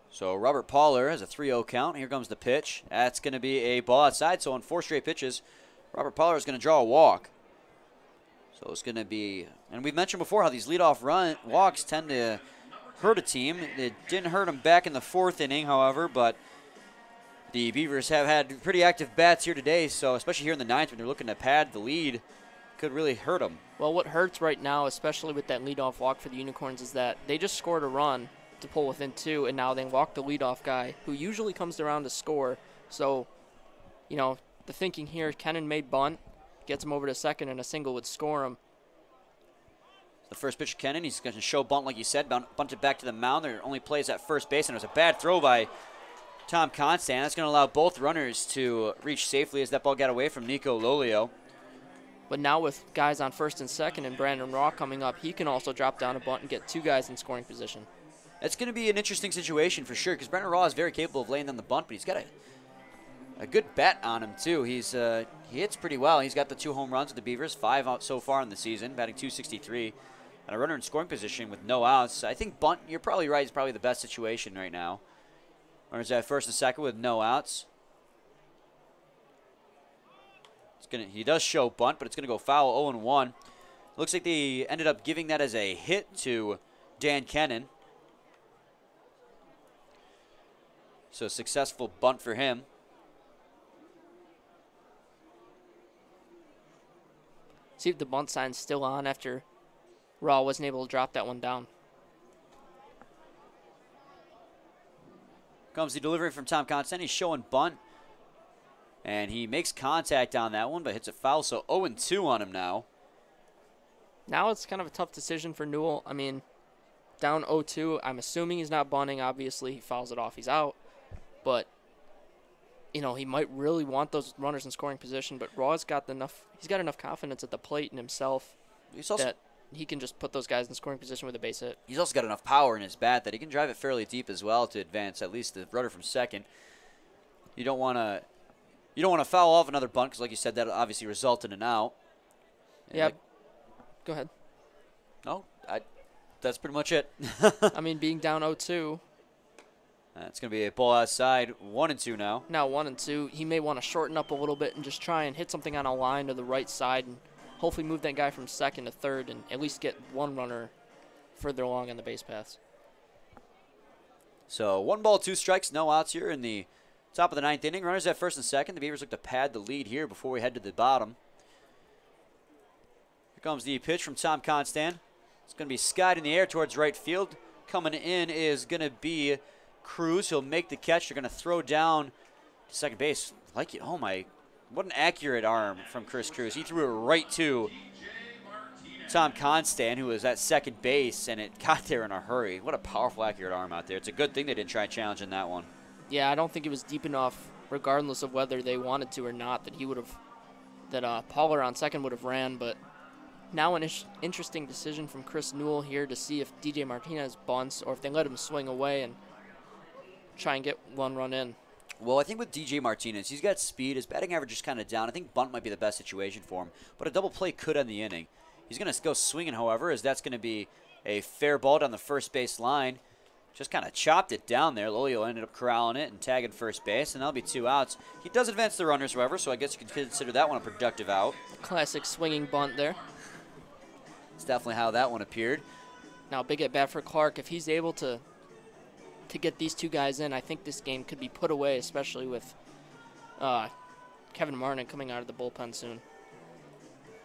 So Robert Poller has a 3-0 count. Here comes the pitch. That's going to be a ball outside. So on 4 straight pitches, Robert Poller is going to draw a walk. So it's going to be, and we've mentioned before how these leadoff walks tend to hurt a team. It didn't hurt them back in the 4th inning, however, but the Beavers have had pretty active bats here today, so especially here in the 9th when they're looking to pad the lead, could really hurt them. Well, what hurts right now, especially with that leadoff walk for the Unicorns, is that they just scored a run to pull within 2, and now they walk the leadoff guy, who usually comes around to score. So, the thinking here, Kennan may bunt, gets him over to second, and a single would score him. The first pitch of Kennan, he's going to show bunt like you said, bunted back to the mound. There only plays at first base, and it was a bad throw by Tom Constant. That's going to allow both runners to reach safely as that ball got away from Nico Lolio. But now with guys on first and second and Brandon Raw coming up, he can also drop down a bunt and get 2 guys in scoring position. It's going to be an interesting situation for sure because Brandon Raw is very capable of laying down the bunt, but he's got a good bat on him too. He hits pretty well. He's got the 2 home runs with the Beavers, 5 out so far in the season, batting .263. And a runner in scoring position with no outs. I think bunt, you're probably right, is probably the best situation right now. Runners at first and second with no outs. He does show bunt, but it's going to go foul, 0-1. Looks like they ended up giving that as a hit to Dan Kennan. So successful bunt for him. See if the bunt sign's still on after Raw wasn't able to drop that one down. Comes the delivery from Tom Constant. He's showing bunt. And he makes contact on that one, but hits it foul, so 0-2 on him now. Now it's kind of a tough decision for Newell. I mean, down 0-2, I'm assuming he's not bunting. Obviously, he fouls it off, he's out. But, he might really want those runners in scoring position, but Raw's got enough confidence at the plate in himself that he can just put those guys in scoring position with a base hit. He's also got enough power in his bat that he can drive it fairly deep as well to advance at least the runner from second. You don't want to foul off another bunt because, like you said, that'll obviously result in an out. Yeah. Go ahead. No, that's pretty much it. I mean, being down 0-2. It's going to be a ball outside, 1-2 now. Now 1-2. He may want to shorten up a little bit and just try and hit something on a line to the right side and hopefully move that guy from second to third and at least get one runner further along on the base paths. So 1 ball, 2 strikes, no outs here in the top of the 9th inning. Runners at first and second. The Beavers look to pad the lead here before we head to the bottom. Here comes the pitch from Tom Constant. It's going to be skied in the air towards right field. Coming in is going to be Cruz. He'll make the catch. They're going to throw down to second base. Like it. Oh, my. What an accurate arm from Chris Cruz. He threw it right to Tom Constant, who was at second base, and it got there in a hurry. What a powerful, accurate arm out there. It's a good thing they didn't try challenging that one. Yeah, I don't think it was deep enough, regardless of whether they wanted to or not, that he would have, that Poller on second would have ran. But now an interesting decision from Chris Newell here to see if DJ Martinez bunts or if they let him swing away and try and get one run in. Well, I think with DJ Martinez, he's got speed. His batting average is kind of down. I think bunt might be the best situation for him, but a double play could end the inning. He's going to go swinging, however, as that's going to be a fair ball down the first base line. Just kind of chopped it down there. Lolio ended up corralling it and tagging first base, and that'll be 2 outs. He does advance the runners, however, so I guess you can consider that one a productive out. Classic swinging bunt there. That's definitely how that one appeared. Now, big at bat for Clark. If he's able to get these 2 guys in, I think this game could be put away, especially with Kevin Martin coming out of the bullpen soon.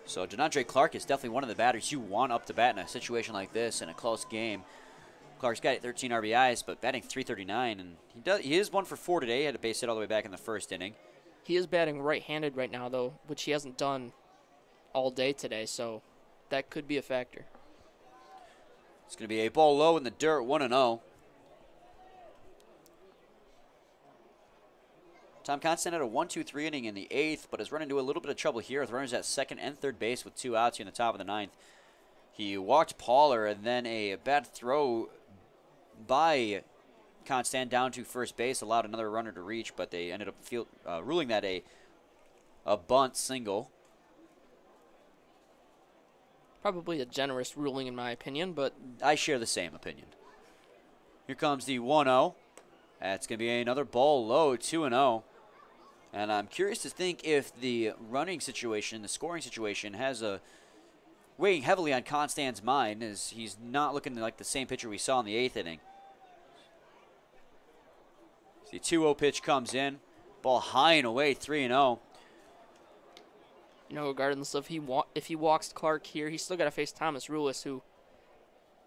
So Denandre Clark is definitely one of the batters you want up to bat in a situation like this in a close game. Clark's got 13 RBIs, but batting .339, and he is 1 for 4 today. He had a base hit all the way back in the first inning. He is batting right-handed right now, though, which he hasn't done all day today, so that could be a factor. It's going to be a ball low in the dirt, 1-0. Tom Constant had a 1-2-3 inning in the 8th, but has run into a little bit of trouble here with runners at second and third base with 2 outs here in the top of the 9th. He walked Pauler, and then a bad throw by Constant down to first base allowed another runner to reach, but they ended up ruling that a bunt single. Probably a generous ruling in my opinion, but I share the same opinion. Here comes the 1-0. That's going to be another ball low, 2-0. And I'm curious to think if the running situation, the scoring situation, has a weighing heavily on Constant's mind, as he's not looking like the same pitcher we saw in the 8th inning. The 2-0 pitch comes in. Ball high and away, 3-0. You know, regardless of if he walks Clark here, he's still got to face Thomas Rulis, who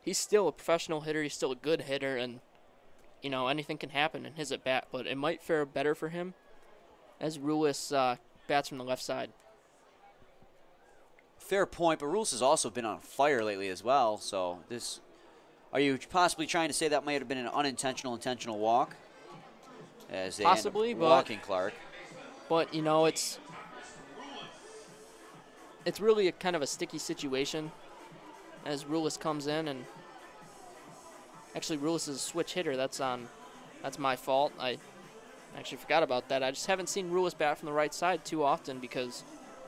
he's still a professional hitter. He's still a good hitter, and, you know, anything can happen in his at-bat, but it might fare better for him as Rulis bats from the left side. Fair point, but Rules has also been on fire lately as well, so this, are you possibly trying to say that might have been an unintentional intentional walk? As they possibly, end up walking Clark. But, you know, it's really a kind of a sticky situation as Rulis comes in, and actually Rulis is a switch hitter. That's my fault. I actually forgot about that. I just haven't seen Rulis bat from the right side too often because...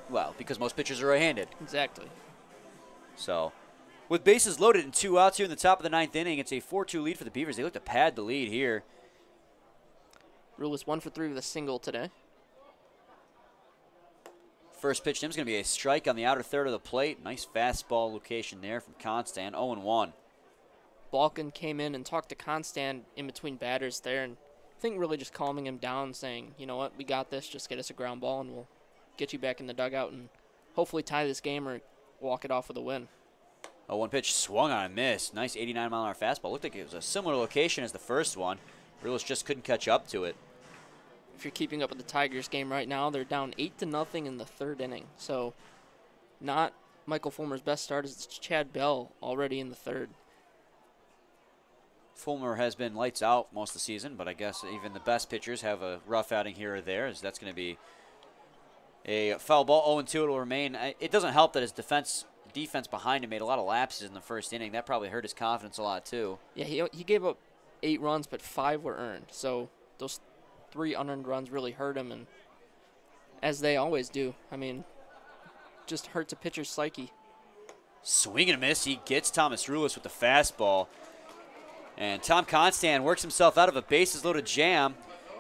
Well, because most pitchers are right-handed. Exactly. So, with bases loaded and 2 outs here in the top of the 9th inning, it's a 4-2 lead for the Beavers. They look to pad the lead here. Rulis 1 for 3 with a single today. First pitch to him is going to be a strike on the outer third of the plate. Nice fastball location there from Constant, 0-1. Balkin came in and talked to Constant in between batters there, and I think really just calming him down, saying, you know what, we got this, just get us a ground ball and we'll get you back in the dugout and hopefully tie this game or walk it off with a win. Oh, one pitch swung on a miss. Nice 89-mile-an-hour fastball. Looked like it was a similar location as the first one. Rulis just couldn't catch up to it. If you're keeping up with the Tigers game right now, they're down 8-0 in the 3rd inning. So not Michael Fulmer's best start, as it's Chad Bell already in the 3rd. Fulmer has been lights out most of the season, but I guess even the best pitchers have a rough outing here or there, as that's going to be a foul ball. 0-2 it will remain. It doesn't help that his defense behind him made a lot of lapses in the first inning. That probably hurt his confidence a lot too. Yeah, he gave up 8 runs, but 5 were earned. So those 3 unearned runs really hurt him, and as they always do. I mean, just hurts a pitcher's psyche. Swing and a miss. He gets Thomas Rulis with the fastball. And Tom Constant works himself out of a bases-loaded jam.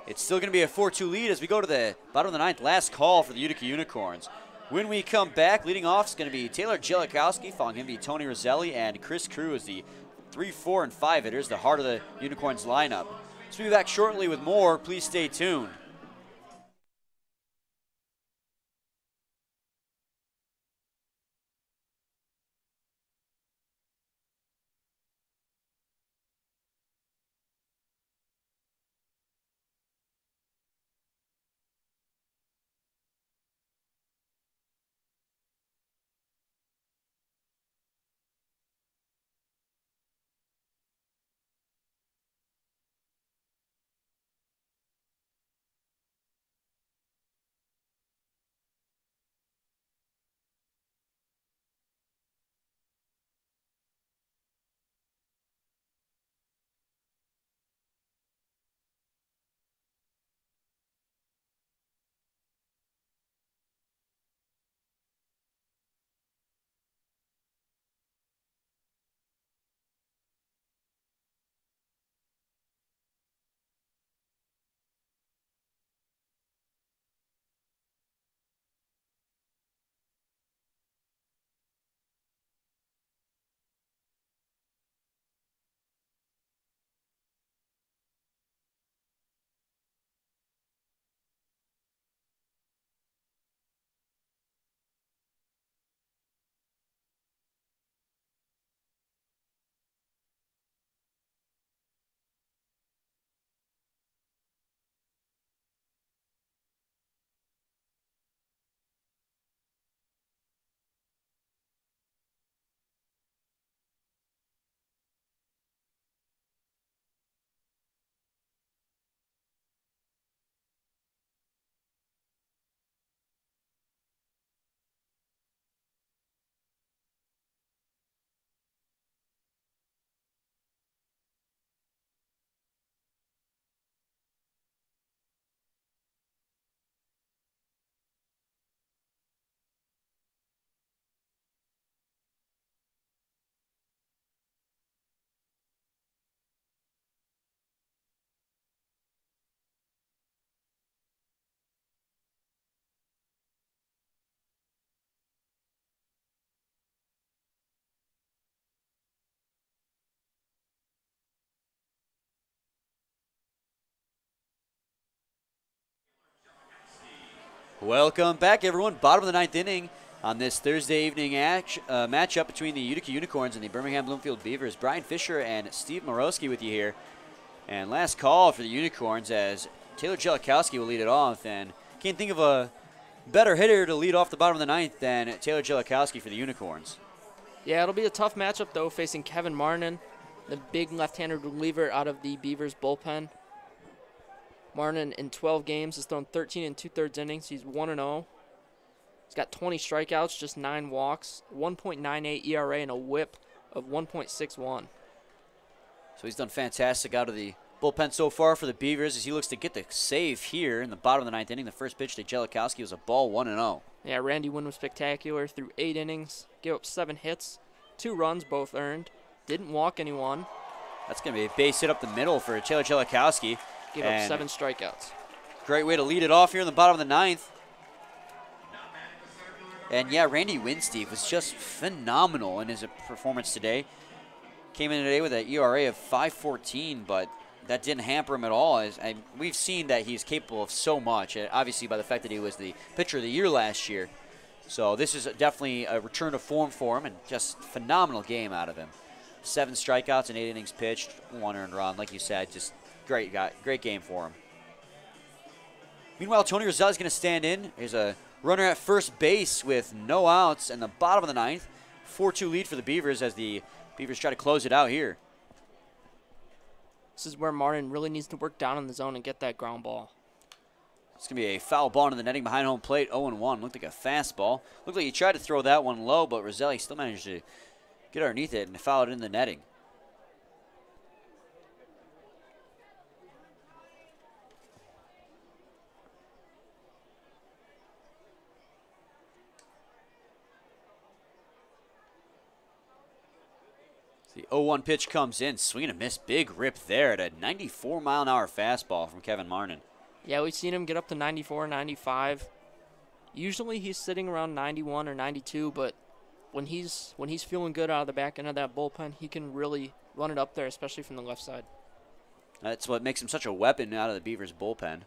It's still going to be a 4-2 lead as we go to the bottom of the 9th. Last call for the Utica Unicorns. When we come back, leading off is going to be Taylor Jelikowski. Following him be Tony Roselli and Chris Cruz, the 3, 4, and 5 hitters, the heart of the Unicorns lineup. So we'll be back shortly with more. Please stay tuned. Welcome back, everyone. Bottom of the ninth inning on this Thursday evening matchup between the Utica Unicorns and the Birmingham-Bloomfield Beavers. Brian Fisher and Steve Morosky with you here. And last call for the Unicorns as Taylor Jellikowski will lead it off. And can't think of a better hitter to lead off the bottom of the ninth than Taylor Jellikowski for the Unicorns. Yeah, it'll be a tough matchup, though, facing Kevin Martin, the big left-handed reliever out of the Beavers bullpen. Martin, in 12 games, has thrown 13 2/3 innings. He's 1-0. He's got 20 strikeouts, just 9 walks, 1.98 ERA, and a whip of 1.61. So he's done fantastic out of the bullpen so far for the Beavers as he looks to get the save here in the bottom of the ninth inning. The first pitch to Jellikowski was a ball, 1-0. Yeah, Randy Wynn was spectacular through 8 innings, gave up 7 hits, 2 runs, both earned, didn't walk anyone. That's going to be a base hit up the middle for Taylor Jellikowski. Gave up 7 strikeouts. Great way to lead it off here in the bottom of the ninth. And yeah, Randy Wynn, Steve, was just phenomenal in his performance today. Came in today with an ERA of 5.14, but that didn't hamper him at all. We've seen that he's capable of so much, obviously by the fact that he was the pitcher of the year last year. So this is definitely a return to form for him, and just phenomenal game out of him. 7 strikeouts and 8 innings pitched, 1 earned run. Like you said, just great game for him. Meanwhile, Tony Rizzelli is going to stand in. There's a runner at first base with no outs in the bottom of the ninth. 4-2 lead for the Beavers as the Beavers try to close it out here. This is where Martin really needs to work down in the zone and get that ground ball. It's going to be a foul ball into the netting behind home plate, 0-1. Looked like a fastball. Looked like he tried to throw that one low, but Rizzelli still managed to get underneath it and foul it in the netting. The 0-1 pitch comes in, swing and a miss, big rip there at a 94-mile-an-hour fastball from Kevin Martin. Yeah, we've seen him get up to 94, 95. Usually he's sitting around 91 or 92, but when he's feeling good out of the back end of that bullpen, he can really run it up there, especially from the left side. That's what makes him such a weapon out of the Beavers bullpen.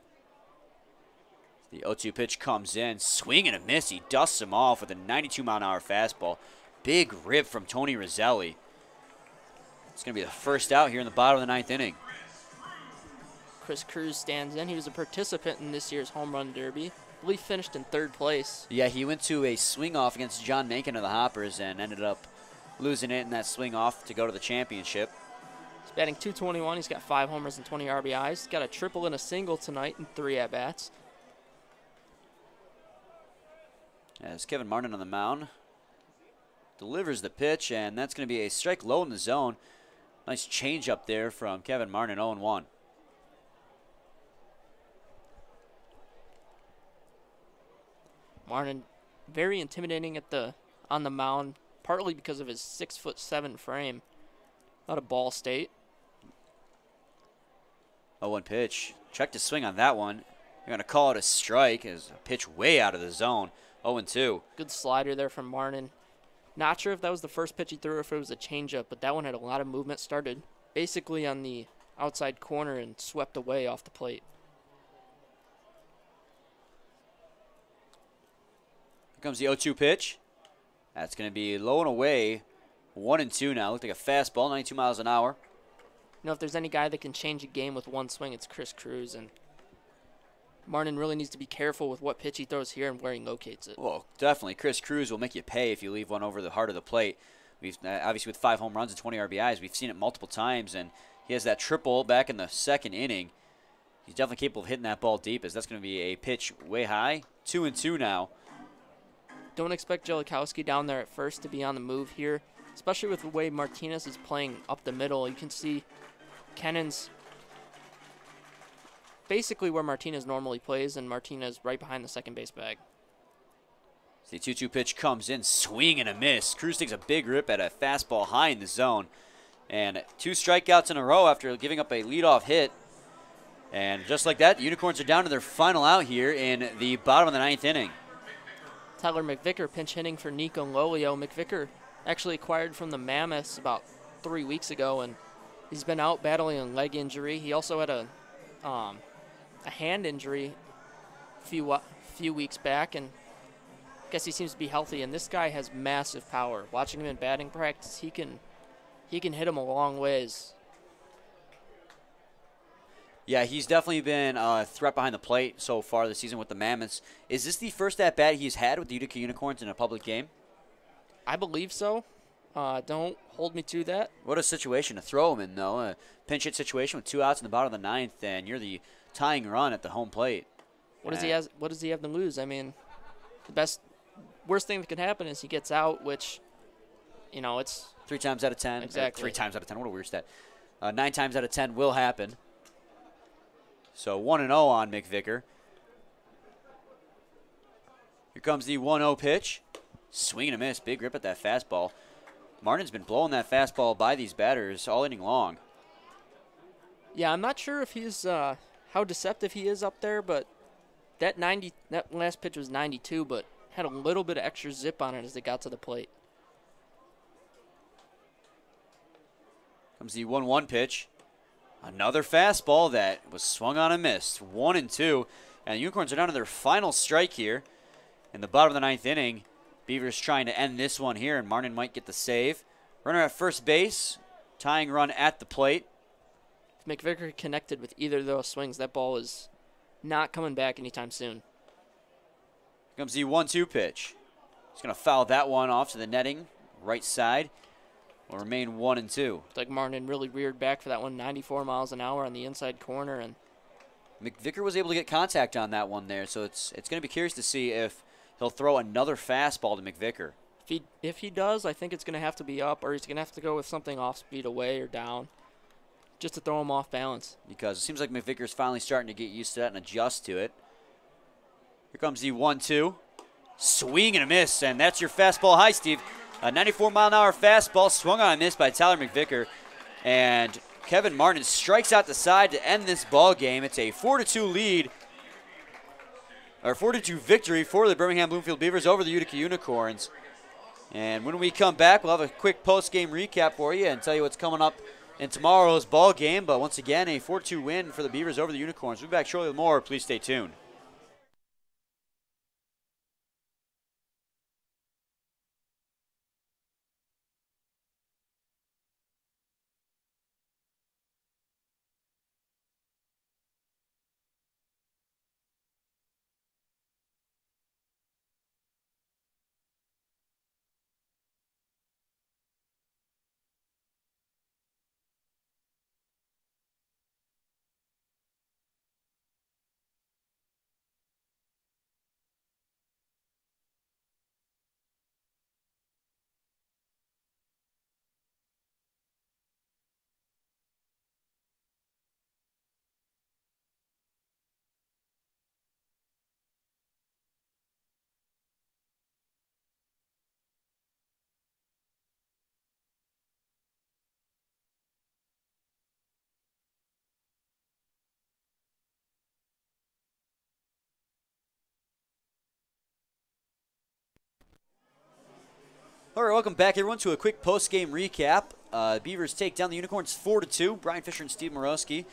The 0-2 pitch comes in, swing and a miss. He dusts him off with a 92-mile-an-hour fastball. Big rip from Tony Rizzelli. It's going to be the first out here in the bottom of the ninth inning. Chris Cruz stands in. He was a participant in this year's home run derby. I believe finished in 3rd place. Yeah, he went to a swing-off against John Mankin of the Hoppers and ended up losing it in that swing-off to go to the championship. He's batting .221. He's got 5 homers and 20 RBIs. He's got a triple and a single tonight in 3 at-bats. As Kevin Martin on the mound delivers the pitch, and that's going to be a strike low in the zone. Nice change up there from Kevin Martin, 0-1. Martin, very intimidating on the mound, partly because of his 6'7" frame. Not a ball state. 0-1 pitch. Check to swing on that one. You're going to call it a strike as a pitch way out of the zone. 0-2. Good slider there from Martin. Not sure if that was the first pitch he threw or if it was a changeup, but that one had a lot of movement. Started basically on the outside corner and swept away off the plate. Here comes the 0-2 pitch. That's going to be low and away. 1-2 now. Looked like a fastball, 92 miles an hour. You know, if there's any guy that can change a game with one swing, it's Chris Cruz. And Martin really needs to be careful with what pitch he throws here and where he locates it. Well, definitely. Chris Cruz will make you pay if you leave one over the heart of the plate. We've obviously with 5 home runs and 20 RBIs, we've seen it multiple times, and he has that triple back in the 2nd inning. He's definitely capable of hitting that ball deep, as that's going to be a pitch way high. 2-2 now. Don't expect Jellikowski down there at first to be on the move here, especially with the way Martinez is playing up the middle. You can see Kennan's basically where Martinez normally plays, and Martinez right behind the second base bag. The 2-2 pitch comes in, swing and a miss. Cruz takes a big rip at a fastball high in the zone. And 2 strikeouts in a row after giving up a leadoff hit. And just like that, the Unicorns are down to their final out here in the bottom of the 9th inning. Tyler McVicker pinch hitting for Nico Lolio. McVicker actually acquired from the Mammoths about 3 weeks ago, and he's been out battling a leg injury. He also had a hand injury a few weeks back, and I guess he seems to be healthy. And this guy has massive power. Watching him in batting practice, he can hit him a long ways. Yeah, he's definitely been a threat behind the plate so far this season with the Mammoths. Is this the first at-bat he's had with the Utica Unicorns in a public game? I believe so. Don't hold me to that. What a situation to throw him in, though. A pinch hit situation with 2 outs in the bottom of the 9th, and you're the tying run at the home plate. What does he have to lose? I mean, the worst thing that could happen is he gets out, which, it's 3 times out of 10. Exactly. 3 times out of 10. What a weird stat. 9 times out of 10 will happen. So 1-0 on McVicker. Here comes the 1-0 pitch. Swing and a miss. Big grip at that fastball. Martin's been blowing that fastball by these batters all inning long. Yeah, I'm not sure if he's how deceptive he is up there, but that last pitch was 92, but had a little bit of extra zip on it as it got to the plate. Comes the 1-1 pitch. Another fastball that was swung on and missed. 1-2. And the Unicorns are down to their final strike here in the bottom of the 9th inning. Beavers trying to end this one here, and Martin might get the save. Runner at first base. Tying run at the plate. If McVicker connected with either of those swings, that ball is not coming back anytime soon. Here comes the 1-2 pitch. He's going to foul that one off to the netting. Right side. Will remain 1-2. Like Martin really reared back for that one, 94 miles an hour on the inside corner, and McVicker was able to get contact on that one there, so it's going to be curious to see if he'll throw another fastball to McVicker. If he does, I think it's going to have to be up, or he's going to have to go with something off speed away or down, just to throw him off balance. Because it seems like McVicker's finally starting to get used to that and adjust to it. Here comes the 1-2. Swing and a miss, and that's your fastball high, Steve. A 94-mile-an-hour fastball swung on and missed by Tyler McVicker. And Kevin Martin strikes out the side to end this ball game. It's a 4-2 lead, or 4-2 victory for the Birmingham-Bloomfield Beavers over the Utica Unicorns. And when we come back, we'll have a quick post-game recap for you and tell you what's coming up in tomorrow's ball game. But once again, a 4-2 win for the Beavers over the Unicorns. We'll be back shortly with more. Please stay tuned. All right, welcome back, everyone, to a quick post-game recap. Beavers take down the Unicorns 4-2. Brian Fisher and Steve Morosky.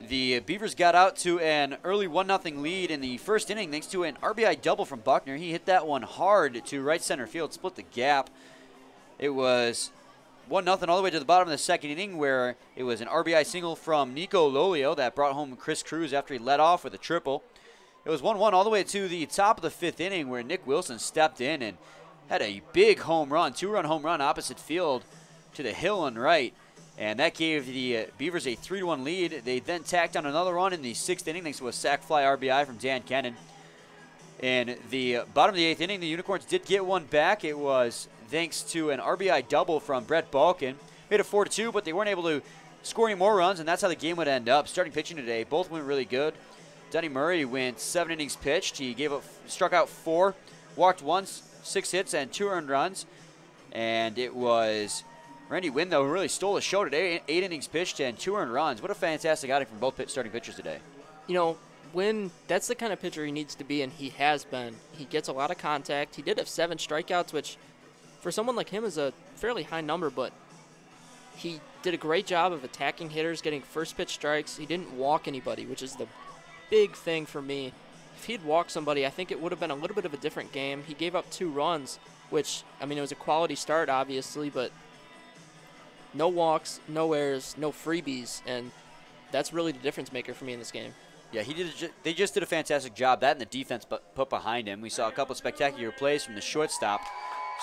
The Beavers got out to an early 1-0 lead in the first inning thanks to an RBI double from Buckner. He hit that one hard to right center field, split the gap. It was 1-0 all the way to the bottom of the second inning, where it was an RBI single from Nico Lolio that brought home Chris Cruz after he led off with a triple. It was 1-1 all the way to the top of the fifth inning, where Nick Wilson stepped in and had a big home run, 2-run home run opposite field to the hill and right. And that gave the Beavers a 3-1 lead. They then tacked on another run in the sixth inning thanks to a sac fly RBI from Dan Kennan. In the bottom of the eighth inning, the Unicorns did get one back. It was thanks to an RBI double from Brett Balkin. Made it 4-2, but they weren't able to score any more runs, and that's how the game would end up. Starting pitching today, both went really good. Denny Murray went 7 innings pitched. He struck out 4, walked once, 6 hits, and 2 earned runs. And it was Randy Wynn, though, who really stole the show today. 8 innings pitched and 2 earned runs. What a fantastic outing from both starting pitchers today. You know, Wynn, that's the kind of pitcher he needs to be, and he has been. He gets a lot of contact. He did have 7 strikeouts, which for someone like him is a fairly high number, but he did a great job of attacking hitters, getting first pitch strikes. He didn't walk anybody, which is the big thing for me. if he'd walked somebody, I think it would have been a little bit of a different game. He gave up 2 runs, which, I mean, it was a quality start, obviously, but no walks, no errors, no freebies, and that's really the difference maker for me in this game. Yeah, they just did a fantastic job. That and the defense put behind him. We saw a couple of spectacular plays from the shortstop.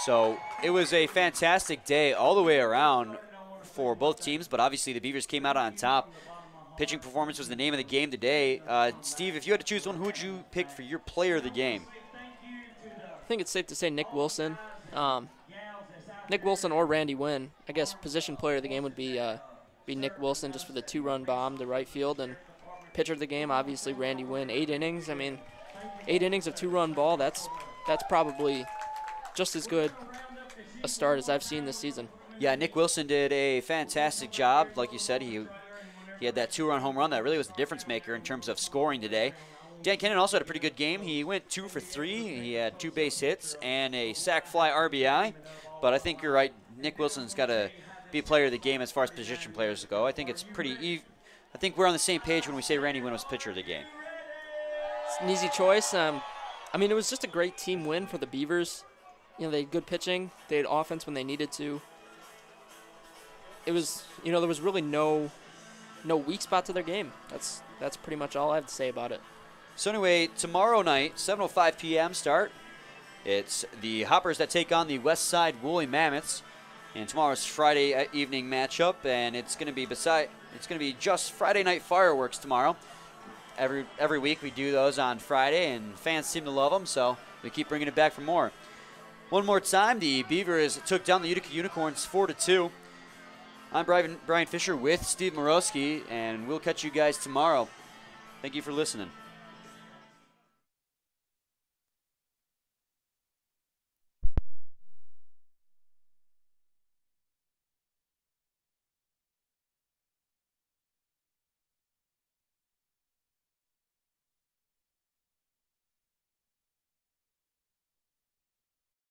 So it was a fantastic day all the way around for both teams, but obviously the Beavers came out on top. Pitching performance was the name of the game today. Steve, if you had to choose one, who would you pick for your player of the game? I think it's safe to say Nick Wilson. Nick Wilson or Randy Wynn. I guess position player of the game would be Nick Wilson, just for the 2-run bomb to right field. And pitcher of the game, obviously Randy Wynn. 8 innings. I mean, 8 innings of 2-run ball. That's probably just as good a start as I've seen this season. Yeah, Nick Wilson did a fantastic job. Like you said, he had that 2-run home run that really was the difference maker in terms of scoring today. Dan Kennan also had a pretty good game. He went 2 for 3. He had 2 base hits and a sac fly RBI. But I think you're right. Nick Wilson's got to be player of the game as far as position players go. I think it's pretty even. I think we're on the same page when we say Randy Wynn was pitcher of the game. It's an easy choice. I mean, it was just a great team win for the Beavers. You know, they had good pitching. They had offense when they needed to. It was, you know, there was really no weak spot to their game. That's pretty much all I have to say about it. So anyway, tomorrow night, 7:05 p.m. start. It's the Hoppers that take on the West Side Woolly Mammoths, and tomorrow's Friday evening matchup, and it's going to be just Friday night fireworks tomorrow. Every week we do those on Friday, and fans seem to love them, so we keep bringing it back for more. One more time, the Beavers took down the Utica Unicorns 4-2. I'm Brian Fisher with Steve Morosky, and we'll catch you guys tomorrow. Thank you for listening.